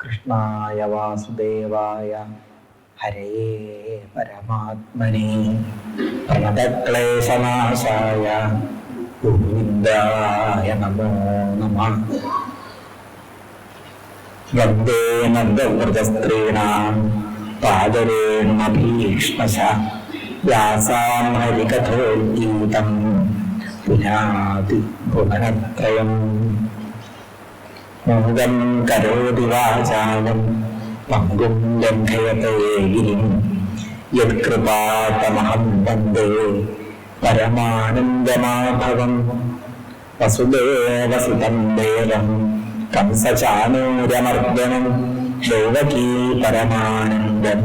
കൃഷ്ണായ വാസുദേവായ ഹരേ പരമാത്മനെ പ്രണതക്ലേശനാശായ ഗോവിന്ദായ നമോ നമഃ. വന്ദേ നന്ദവ്രജസ്ത്രീണാം പാദരേണുമഭീക്ഷ്മശ വ്യാസാം ഹരികഥോദ്ഗീതം പുനാതി ഭുവനത്രയം. മൂകം കരോതി വാചാലം പങ്കും ലംഘയത്തെ ഗിരിം യത്കൃപാതമഹം വന്ദേ പരമാനന്ദമാധവം. വസുദേവസുതം ദേവം കംസചാണൂരമർദ്ദനം ദേവകീ പരമാനന്ദം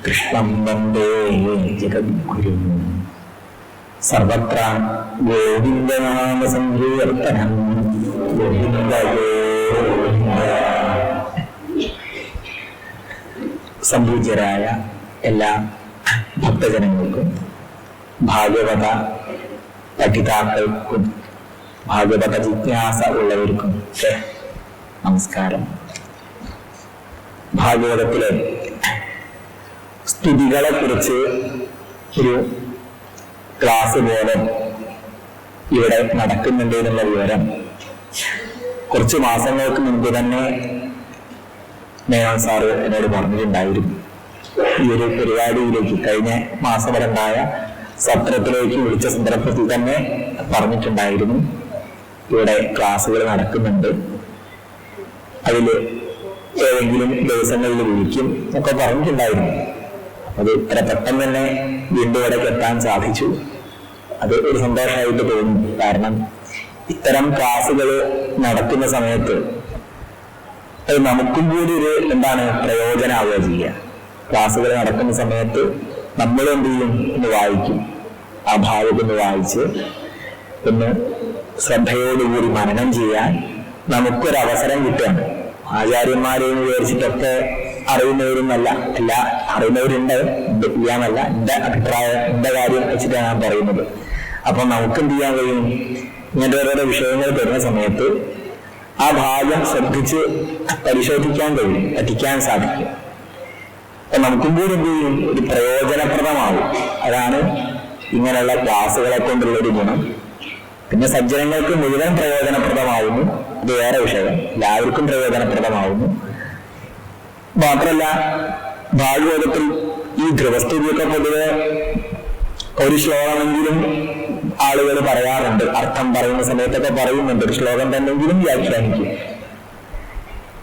കൃഷ്ണം വന്ദേ ജഗദ്ഗുരും. സർവത്ര ഗോവിന്ദനാമ സങ്കീർത്തനം ഗോവിന്ദ ഗോവിന്ദ. സംപൂജ്യരായ എല്ലാ ഭക്തജനങ്ങൾക്കും ഭാഗവത പഠിതാക്കൾക്കും ഭാഗവത ജിജ്ഞാസ ഉള്ളവർക്കും നമസ്കാരം. ഭാഗവതത്തിലെ സ്തുതികളെ കുറിച്ച് ഒരു ക്ലാസ് പോലെ ഇവിടെ നടക്കുന്നുണ്ട് എന്നുള്ള വിവരം കുറച്ച് മാസങ്ങൾക്ക് മുൻപ് തന്നെ മേനോൻ സാറ് എന്നോട് പറഞ്ഞിട്ടുണ്ടായിരുന്നു. ഈ ഒരു പരിപാടിയിലേക്ക് കഴിഞ്ഞ മാസം വരണ്ടായ സത്രത്തിലേക്ക് വിളിച്ച സന്ദർഭത്തിൽ തന്നെ പറഞ്ഞിട്ടുണ്ടായിരുന്നു ഇവിടെ ക്ലാസ്സുകൾ നടക്കുന്നുണ്ട്, അതിൽ ഏതെങ്കിലും ദിവസങ്ങളിൽ വിളിക്കും ഒക്കെ പറഞ്ഞിട്ടുണ്ടായിരുന്നു. അത് ഇത്ര പെട്ടെന്ന് തന്നെ വീണ്ടും ഇവിടേക്ക് എത്താൻ സാധിച്ചു. അത് ഒരു സന്തോഷമായിട്ട് തോന്നി. കാരണം ഇത്തരം ക്ലാസ്സുകൾ നടക്കുന്ന സമയത്ത് അത് നമുക്കും കൂടി ഒരു പ്രയോജനമാവുക ചെയ്യുക. ക്ലാസ്സുകൾ നടക്കുന്ന സമയത്ത് നമ്മൾ എന്ത് ചെയ്യും, ഒന്ന് വായിക്കും, ആ ഭാഗത്ത് ഒന്ന് വായിച്ച് ഒന്ന് ശ്രദ്ധയോടുകൂടി മനനം ചെയ്യാൻ നമുക്കൊരവസരം കിട്ടുകയാണ്. ആചാര്യന്മാരെന്ന് വിചാരിച്ചിട്ടൊക്കെ അറിയുന്നവരൊന്നല്ല, എല്ലാ അറിയുന്നവരുണ്ട്, ഇല്ലാന്നല്ല, എന്റെ അഭിപ്രായം, എന്റെ കാര്യം വെച്ചിട്ടാണ് ഞാൻ പറയുന്നത്. അപ്പൊ നമുക്ക് എന്ത് ചെയ്യാൻ കഴിയും, ഇങ്ങനത്തെ ഓരോരോ വിഷയങ്ങൾ തരുന്ന സമയത്ത് ആ ഭാഗം ശ്രദ്ധിച്ച് പരിശോധിക്കാൻ കഴിയും, പഠിക്കാൻ സാധിക്കും. അപ്പൊ നമുക്കും കൂടി എന്ത് ചെയ്യും, ഒരു പ്രയോജനപ്രദമാവും. അതാണ് ഇങ്ങനെയുള്ള ക്ലാസ്സുകളെ കൊണ്ടുള്ള ഒരു ഗുണം. പിന്നെ സജ്ജനങ്ങൾക്ക് മുഴുവൻ പ്രയോജനപ്രദമാവുന്നു, ഇത് വേറെ വിഷയം, എല്ലാവർക്കും പ്രയോജനപ്രദമാവുന്നു. മാത്രമല്ല ഭാഗവതത്തിൽ ഈ ധ്രുവസ്തുതിയൊക്കെ പൊതുവെ ഒരു ശ്ലോകമെങ്കിലും ആളുകൾ പറയാറുണ്ട്, അർത്ഥം പറയുന്ന സമയത്തൊക്കെ പറയുന്നുണ്ട്, ഒരു ശ്ലോകം തന്നെങ്കിലും വ്യാഖ്യാനിക്കും.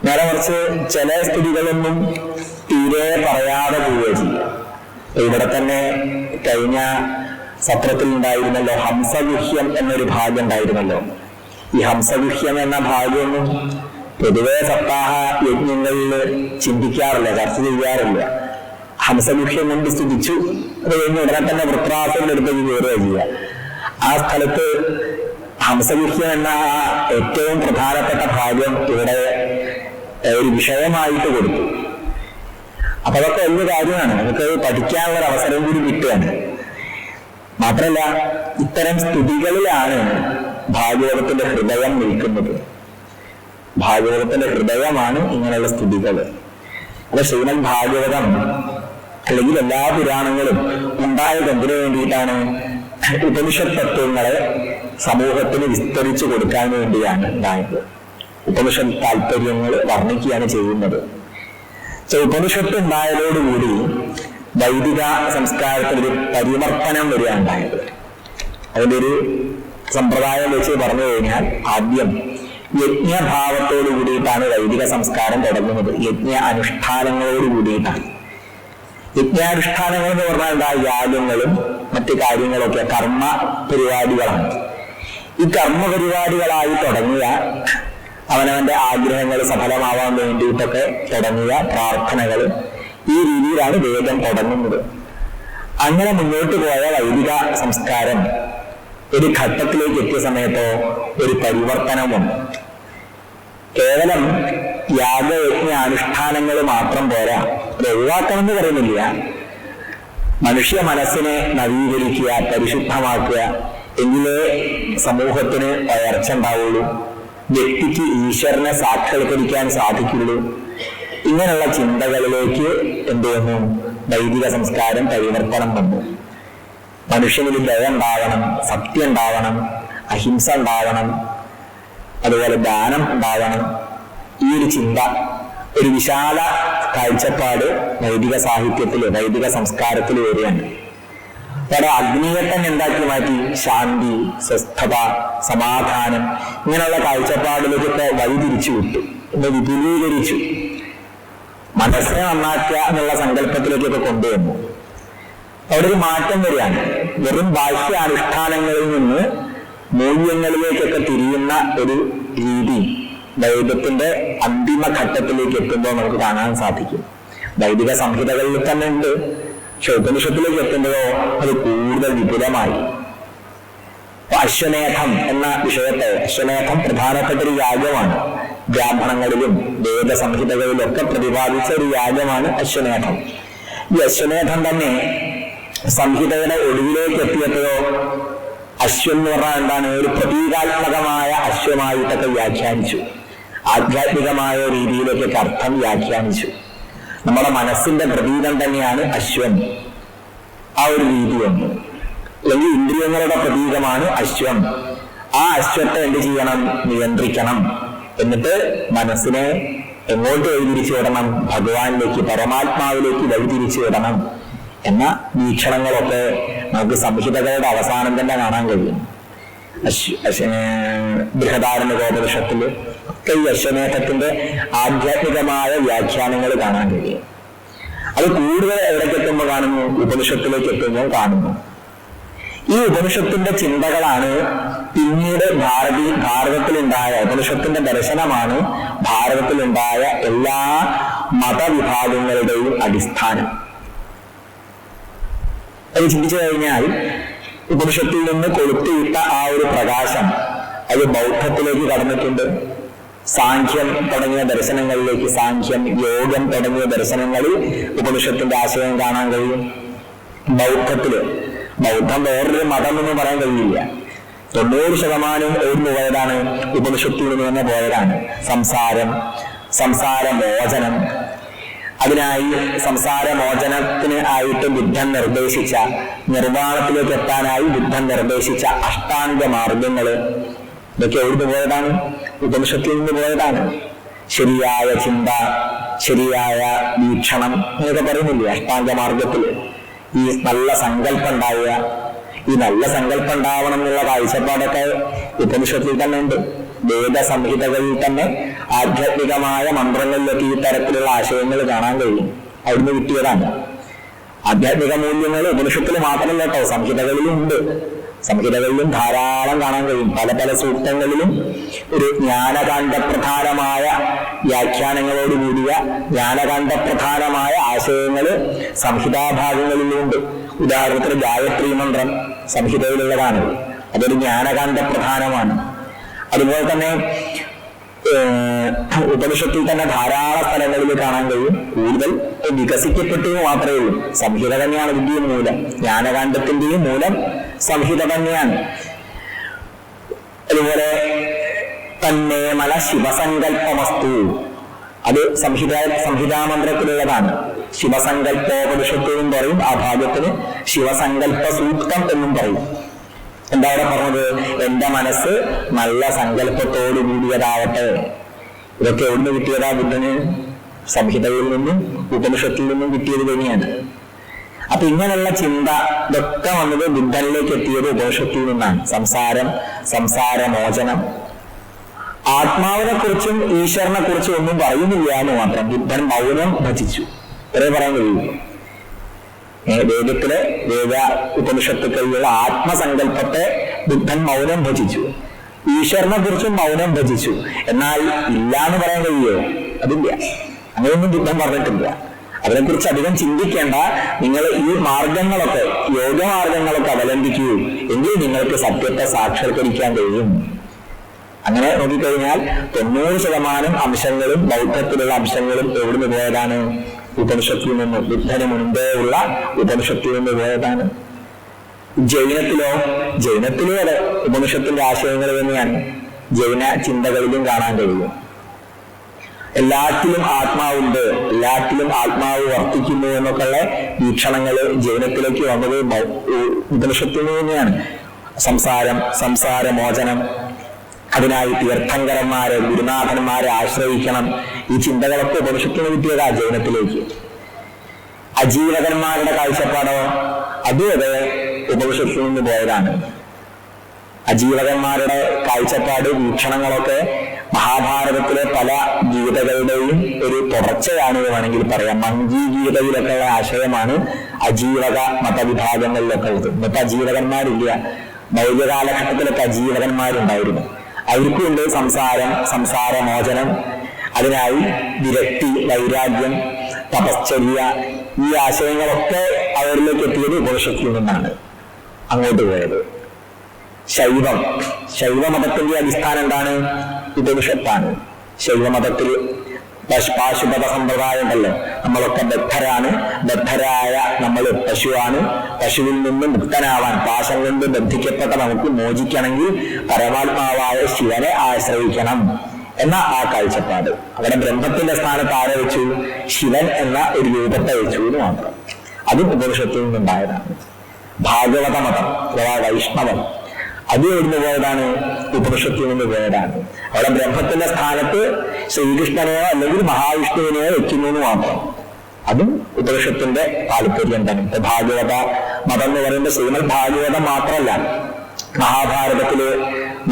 നേരെ മറിച്ച് ചില സ്തുതികളൊന്നും തീരെ പറയാതെ പോവുകയും ചെയ്യും. ഇവിടെ തന്നെ കഴിഞ്ഞ സത്രത്തിൽ ഉണ്ടായിരുന്നല്ലോ ഹംസഗുഹ്യം എന്നൊരു ഭാഗം ഉണ്ടായിരുന്നല്ലോ. ഈ ഹംസഗുഹ്യം എന്ന ഭാഗമൊന്നും പൊതുവെ സപ്താഹ യജ്ഞങ്ങളിൽ ചിന്തിക്കാറില്ല, ചർച്ച ചെയ്യാറില്ല. ഹംസഗുഹ്യം കൊണ്ട് സ്തുതിച്ചു, അത് കഴിഞ്ഞ് ഉടനെ തന്നെ വൃത്രാസന്റെ അടുത്തേക്ക് കയറുക ചെയ്യുക. ആ സ്ഥലത്ത് ഹംസഗുഹ്യം എന്ന ഏറ്റവും പ്രധാനപ്പെട്ട ഭാഗം ഇവിടെ ഒരു വിഷയമായിട്ട് കൊടുത്തു. അപ്പൊ അതൊക്കെ വലിയ കാര്യമാണ്, നമുക്ക് പഠിക്കാനുള്ള ഒരു അവസരം കൂടി കിട്ടുകയാണ്. മാത്രമല്ല ഇത്തരം സ്തുതികളിലാണ് ഭാഗവതത്തിന്റെ ഹൃദയം നിൽക്കുന്നത്. ഭാഗവതത്തിന്റെ ഹൃദയമാണ് ഇങ്ങനെയുള്ള സ്തുതികൾ. അപ്പൊ ശ്രീമദ് ഭാഗവതം അല്ലെങ്കിൽ എല്ലാ പുരാണങ്ങളും ഉണ്ടായത് എന്തിനു വേണ്ടിയിട്ടാണ്? ഉപനിഷത്ത് തത്വങ്ങളെ സമൂഹത്തിന് വിസ്തരിച്ചു കൊടുക്കാൻ വേണ്ടിയാണ് ഉണ്ടായത്. ഉപനിഷത്ത് താല്പര്യങ്ങൾ വർണ്ണിക്കുകയാണ് ചെയ്യുന്നത്. ഉപനിഷത്ത് ഉണ്ടായതോടുകൂടി വൈദിക സംസ്കാരത്തിനൊരു പരിവർത്തനം വരികയുണ്ടായത്. അതിൻ്റെ ഒരു സമ്പ്രദായം വെച്ച് പറഞ്ഞു കഴിഞ്ഞാൽ ആദ്യം യജ്ഞഭാവത്തോടു കൂടിയിട്ടാണ് വൈദിക സംസ്കാരം തുടങ്ങുന്നത്. യജ്ഞ അനുഷ്ഠാനങ്ങളോട് കൂടിയിട്ടാണ്. യജ്ഞാനുഷ്ഠാനങ്ങൾ എന്ന് പറഞ്ഞാൽ എന്താ? യാഗങ്ങളും മറ്റു കാര്യങ്ങളൊക്കെ കർമ്മ പരിപാടികളാണ്. ഈ കർമ്മ പരിപാടികളായി തുടങ്ങിയ അവനവന്റെ ആഗ്രഹങ്ങൾ സഫലമാവാൻ വേണ്ടിയിട്ടൊക്കെ തുടങ്ങിയ പ്രാർത്ഥനകൾ, ഈ രീതിയിലാണ് വേദം തുടങ്ങുന്നത്. അങ്ങനെ മുന്നോട്ട് പോയ വൈദിക സംസ്കാരം ഒരു ഘട്ടത്തിലേക്ക് എത്തിയ സമയത്തോ ഒരു പരിവർത്തനം വന്നു. കേവലം യാഗയജ്ഞ അനുഷ്ഠാനങ്ങൾ മാത്രം പോരാ, അത് ഒഴിവാക്കണമെന്ന് പറയുന്നില്ല. മനുഷ്യ മനസ്സിനെ നവീകരിക്കുക, പരിശുദ്ധമാക്കുക, എങ്കിലേ സമൂഹത്തിന് വളർച്ച ഉണ്ടാവുള്ളൂ, വ്യക്തിക്ക് ഈശ്വരനെ സാക്ഷാത്കരിക്കാൻ സാധിക്കുള്ളൂ ഇങ്ങനെയുള്ള ചിന്തകളിലേക്ക് എന്ത് ചെയ്യുന്നു? വൈദിക സംസ്കാരം പരിവർത്തനം വന്നു. മനുഷ്യനിൽ ദയ ഉണ്ടാവണം, സത്യം ഉണ്ടാവണം, അഹിംസ ഉണ്ടാവണം, അതുപോലെ ദാനം ഉണ്ടാവണം. ഈ ഒരു ചിന്ത, ഒരു വിശാല കാഴ്ചപ്പാട് വൈദിക സാഹിത്യത്തില്, വൈദിക സംസ്കാരത്തിൽ വരികയാണ്. അവിടെ അഗ്നികട്ടൻ എന്താക്കി മാറ്റി? ശാന്തി, സ്വസ്ഥത, സമാധാനം, ഇങ്ങനെയുള്ള കാഴ്ചപ്പാടിലേക്കൊക്കെ വഴിതിരിച്ചു വിട്ടു, ഒന്ന് വിപുലീകരിച്ചു. മനസ്സിനെ നന്നാക്കുക എന്നുള്ള സങ്കല്പത്തിലേക്കൊക്കെ കൊണ്ടുവന്നു. അവിടെ ഒരു മാറ്റം വരികയാണ്. വെറും ബാഹ്യ അനുഷ്ഠാനങ്ങളിൽ നിന്ന് മൂല്യങ്ങളിലേക്കൊക്കെ തിരിയുന്ന ഒരു രീതി വൈദികത്തിന്റെ അന്തിമ ഘട്ടത്തിലേക്ക് എത്തുമ്പോൾ നമുക്ക് കാണാൻ സാധിക്കും. വൈദിക സംഹിതകളിൽ തന്നെ ഉണ്ട്. പക്ഷെ ഉപനിഷത്തിലേക്ക് എത്തുമ്പോഴോ അത് കൂടുതൽ വിപുലമായി. അശ്വമേധം എന്ന വിഷയത്തെ, അശ്വമേധം പ്രധാനപ്പെട്ട ഒരു യാഗമാണ്. ബ്രാഹ്മണങ്ങളിലും വേദസംഹിതകളിലും ഒക്കെ പ്രതിപാദിച്ച ഒരു യാഗമാണ് അശ്വമേധം. ഈ അശ്വമേധം തന്നെ സംഹിതയുടെ ഒടുവിലേക്ക് എത്തിയപ്പോഴോ അശ്വം എന്ന് പറഞ്ഞാൽ എന്താണ്? ഒരു പ്രതീകാത്മകമായ അശ്വമായിട്ടൊക്കെ വ്യാഖ്യാനിച്ചു. ആധ്യാത്മികമായ രീതിയിലേക്കൊക്കെ അർത്ഥം വ്യാഖ്യാനിച്ചു. നമ്മുടെ മനസ്സിന്റെ പ്രതീകം തന്നെയാണ് അശ്വം. ആ ഒരു രീതി വന്നു. അല്ലെങ്കിൽ ഇന്ദ്രിയങ്ങളുടെ പ്രതീകമാണ് അശ്വം. ആ അശ്വത്തെ എന്ത് ചെയ്യണം? നിയന്ത്രിക്കണം. എന്നിട്ട് മനസ്സിനെ എങ്ങോട്ട് വഴിതിരിച്ചു വിടണം? ഭഗവാനിലേക്ക്, പരമാത്മാവിലേക്ക് വഴിതിരിച്ചു വിടണം എന്ന വീക്ഷണങ്ങളൊക്കെ നമുക്ക് സംഹിതകളുടെ അവസാനം തന്നെ കാണാൻ കഴിയും. ബൃഹദാരണ്യകോപനിഷത്തില് ഒക്കെ ഈ അശ്വമേധത്തിന്റെ ആധ്യാത്മികമായ വ്യാഖ്യാനങ്ങൾ കാണാൻ കഴിയും. അത് കൂടുതൽ എവിടേക്ക് എത്തുമ്പോൾ കാണുന്നു? ഉപനിഷത്തിലേക്ക് എത്തുമ്പോൾ കാണുന്നു. ഈ ഉപനിഷത്തിന്റെ ചിന്തകളാണ് പിന്നീട് ഭാരതത്തിലുണ്ടായ, ഉപനിഷത്തിന്റെ ദർശനമാണ് ഭാരതത്തിലുണ്ടായ എല്ലാ മതവിഭാഗങ്ങളുടെയും അടിസ്ഥാനം. അത് ചിന്തിച്ചു കഴിഞ്ഞാൽ ഉപനിഷത്തിൽ നിന്ന് കൊളുത്തിയിട്ട ആ ഒരു പ്രകാശം അത് ബൗദ്ധത്തിലേക്ക് കടന്നിട്ടുണ്ട്. സാഖ്യം തുടങ്ങിയ ദർശനങ്ങളിലേക്ക്, സാഖ്യം, യോഗം തുടങ്ങിയ ദർശനങ്ങളിൽ ഉപനിഷത്തിന്റെ ആശയം കാണാൻ കഴിയും. ബൗദ്ധം വേറൊരു മതം എന്ന് പറയാൻ കഴിയില്ല. 90% ഓർന്നു പോയതാണ് ഉപനിഷത്തിൽ നിന്ന് തന്നെ പോയതാണ്. സംസാരമോചനം, അതിനായി സംസാരമോചനത്തിന് ആയിട്ട് ബുദ്ധൻ നിർദ്ദേശിച്ച, നിർവ്വാണത്തിലേക്ക് എത്താനായി ബുദ്ധൻ നിർദ്ദേശിച്ച അഷ്ടാംഗ മാർഗങ്ങള്, ഇതൊക്കെ എവിടുന്ന് പോയതാണ്? ഉപനിഷത്തിൽ നിന്ന് പോയതാണ്. ശരിയായ ചിന്ത, ശരിയായ വീക്ഷണം എന്നൊക്കെ പറയുന്നില്ലേ അഷ്ടാംഗ മാർഗത്തില്? ഈ നല്ല സങ്കല്പം ഉണ്ടാവുക, ഈ നല്ല സങ്കല്പം ഉണ്ടാവണം എന്നുള്ള കാഴ്ചപ്പാടൊക്കെ ഉപനിഷത്തിൽ തന്നെ ഉണ്ട്. വേദസംഹിതകളിൽ തന്നെ ആധ്യാത്മികമായ മന്ത്രങ്ങളിലൊക്കെ ഈ തരത്തിലുള്ള ആശയങ്ങൾ കാണാൻ കഴിയും. അവിടുന്ന് കിട്ടിയതാണ്. ആധ്യാത്മിക മൂല്യങ്ങൾ ഉപനിഷത്തിൽ മാത്രമല്ല കേട്ടോ, സംഹിതകളിലും ഉണ്ട്. സംഹിതകളിലും ധാരാളം കാണാൻ കഴിയും. പല പല സൂക്തങ്ങളിലും ഒരു ജ്ഞാനകാന്ഡപ്രധാനമായ വ്യാഖ്യാനങ്ങളോടുകൂടിയ ജ്ഞാനകാന്ഡപ്രധാനമായ ആശയങ്ങള് സംഹിതാഭാഗങ്ങളിലുമുണ്ട്. ഉദാഹരണത്തിന് ഗായത്രി മന്ത്രം സംഹിതയിലുള്ളതാണ്. അതൊരു ജ്ഞാനകാന്ഡപ്രധാനമാണ്. അതുപോലെ തന്നെ ഉപനിഷത്തിൽ തന്നെ ധാരാളം സ്ഥലങ്ങളിൽ കാണാൻ കഴിയും. കൂടുതൽ വികസിക്കപ്പെട്ടു മാത്രമേ ഉള്ളൂ. സംഹിത തന്നെയാണ് ഇതിന്റെയും മൂലം. ജ്ഞാനകാന്ഡത്തിന്റെയും മൂലം സംഹിത തന്നെയാണ്. അതുപോലെ തന്നെ മല ശിവസങ്കല്പമസ്തു, അത് സംഹിതാമന്ത്രത്തിലുള്ളതാണ്. ശിവസങ്കല്പോപനിഷത്തെന്നും പറയും. ആ ഭാഗത്തിന് ശിവസങ്കല്പ സൂക്തം എന്നും പറയും. എന്താ അവിടെ പറഞ്ഞത്? എന്റെ മനസ്സ് നല്ല സങ്കല്പത്തോടു കൂടിയതാവട്ടെ. ഇതൊക്കെ എവിടുന്ന് കിട്ടിയതാ? ബുദ്ധന് സംഹിതയിൽ നിന്നും ഉപനിഷത്തിൽ നിന്നും കിട്ടിയത് തന്നെയാണ്. അപ്പൊ ഇങ്ങനെയുള്ള ചിന്ത ഇതൊക്കെ വന്നത് ബുദ്ധനിലേക്ക് എത്തിയത് ഉപനിഷത്തിൽ നിന്നാണ്. സംസാരമോചനം, ആത്മാവിനെ കുറിച്ചും ഈശ്വരനെ കുറിച്ചും ഒന്നും പറയുന്നില്ല എന്ന് മാത്രം. ബുദ്ധൻ മൗനം ഭജിച്ചു, ഇത്രേ പറയാൻ കഴിയുള്ളൂ. വേദത്തിലെ ഉപനിഷത്തുക്കളിലുള്ള ആത്മസങ്കല്പത്തെ ബുദ്ധൻ മൗനം ഭജിച്ചു. ഈശ്വരനെ കുറിച്ചും മൗനം ഭജിച്ചു. എന്നാൽ ഇല്ല എന്ന് പറയാൻ കഴിയുമോ? അതില്ല. അങ്ങനെയൊന്നും ബുദ്ധൻ പറഞ്ഞിട്ടില്ല. അതിനെക്കുറിച്ച് അധികം ചിന്തിക്കേണ്ട, നിങ്ങൾ ഈ മാർഗങ്ങളൊക്കെ, യോഗമാർഗങ്ങളൊക്കെ അവലംബിക്കൂ, എങ്കിൽ നിങ്ങൾക്ക് സത്യത്തെ സാക്ഷാത്കരിക്കാൻ കഴിയും. അങ്ങനെ നോക്കിക്കഴിഞ്ഞാൽ 90% അംശങ്ങളും ബൗദ്ധത്തിലുള്ള അംശങ്ങളും എവിടുന്ന് പോയതാണ്? ഉപനിഷത്തിൽ നിന്ന്. ബുദ്ധന് മുൻപേ ഉള്ള ഉപനിഷത്തിൽ നിന്ന് പോയതാണ്. ജൈനത്തിലും അതെ ഉപനിഷത്തിന്റെ ആശയങ്ങൾ തന്നെയാണ് ജൈന ചിന്തകളിലും കാണാൻ കഴിയും. എല്ലാറ്റിലും ആത്മാവുണ്ട്, എല്ലാറ്റിലും ആത്മാവ് വർത്തിക്കുന്നു എന്നൊക്കെയുള്ള വീക്ഷണങ്ങള് ജൈനത്തിലേക്ക് വന്നത് ഉപനിഷത്തിൽ തന്നെയാണ്. സംസാരമോചനം, അതിനായി തീർത്ഥങ്കരന്മാരെ, ഗുരുനാഥന്മാരെ ആശ്രയിക്കണം, ഈ ചിന്തകളൊക്കെ ഉപനിഷത്തിന് കിട്ടിയതാ ജൈനത്തിലേക്ക്. അജീവകന്മാരുടെ കാഴ്ചപ്പാടോ അതുവരെ ഉപനിഷത്തിൽ നിന്ന് പോയതാണ്. അജീവകന്മാരുടെ കാഴ്ചപ്പാട്, വീക്ഷണങ്ങളൊക്കെ മഹാഭാരതത്തിലെ പല ഗീതകളുടെയും ഒരു തുടർച്ചയാണ് വേണമെങ്കിൽ പറയാം. മങ്കി ഗീതയിലൊക്കെയുള്ള ആശയമാണ് അജീവക മതവിഭാഗങ്ങളിലൊക്കെ ഉള്ളത്. ഇന്നത്തെ അജീവകന്മാരില്ല, ബൗദ്ധകാലഘട്ടത്തിലൊക്കെ അജീവകന്മാരുണ്ടായിരുന്നു. അവർക്കുണ്ട് സംസാരമോചനം, അതിനായി വിരക്തി, വൈരാഗ്യം, തപശ്ചര്യ, ഈ ആശയങ്ങളൊക്കെ അവരിലേക്ക് എത്തിയത് ഉപനിഷത്തിൽ നിന്നാണ് അങ്ങോട്ട് പോയത്. ശൈവമതത്തിന്റെ അടിസ്ഥാനം എന്താണ്? ഉപനിഷത്താണ്. ശൈവമതത്തിൽ പാശുപത സമ്പ്രദായം ഉണ്ടല്ലോ, നമ്മളൊക്കെ ബദ്ധരായ നമ്മൾ പശുവാണ്. പശുവിൽ നിന്ന് മുക്തനാവാൻ, പാശം കൊണ്ട് ബന്ധിക്കപ്പെട്ട നമുക്ക് മോചിക്കണമെങ്കിൽ പരമാത്മാവായ ശിവനെ ആശ്രയിക്കണം എന്ന ആ കാഴ്ചപ്പാട്. അവിടെ ബ്രഹ്മത്തിന്റെ സ്ഥാനത്ത് ആരെ വെച്ചു? ശിവൻ എന്ന ഒരു രൂപത്തെ വെച്ചു എന്ന് മാത്രം. അതും ഉപനിഷത്തിൽ നിന്നുണ്ടായതാണ്. ഭാഗവത മതം അഥവാ വൈഷ്ണവം, അത് എവിടുന്ന് പോയതാണ്? ഉപനിഷത്തിൽ നിന്ന് പോയതാണ്. അവിടെ ബ്രഹ്മത്തിന്റെ സ്ഥാനത്ത് ശ്രീകൃഷ്ണനെയോ അല്ലെങ്കിൽ മഹാവിഷ്ണുവിനെയോ വെക്കുന്നു എന്ന് മാത്രം. അതും ഉപനിഷത്തിന്റെ താല്പര്യം തന്നെ. ഭാഗവത മതം എന്ന് പറയുമ്പോൾ ശ്രീമദ് ഭാഗവതം മാത്രമല്ല, മഹാഭാരതത്തില്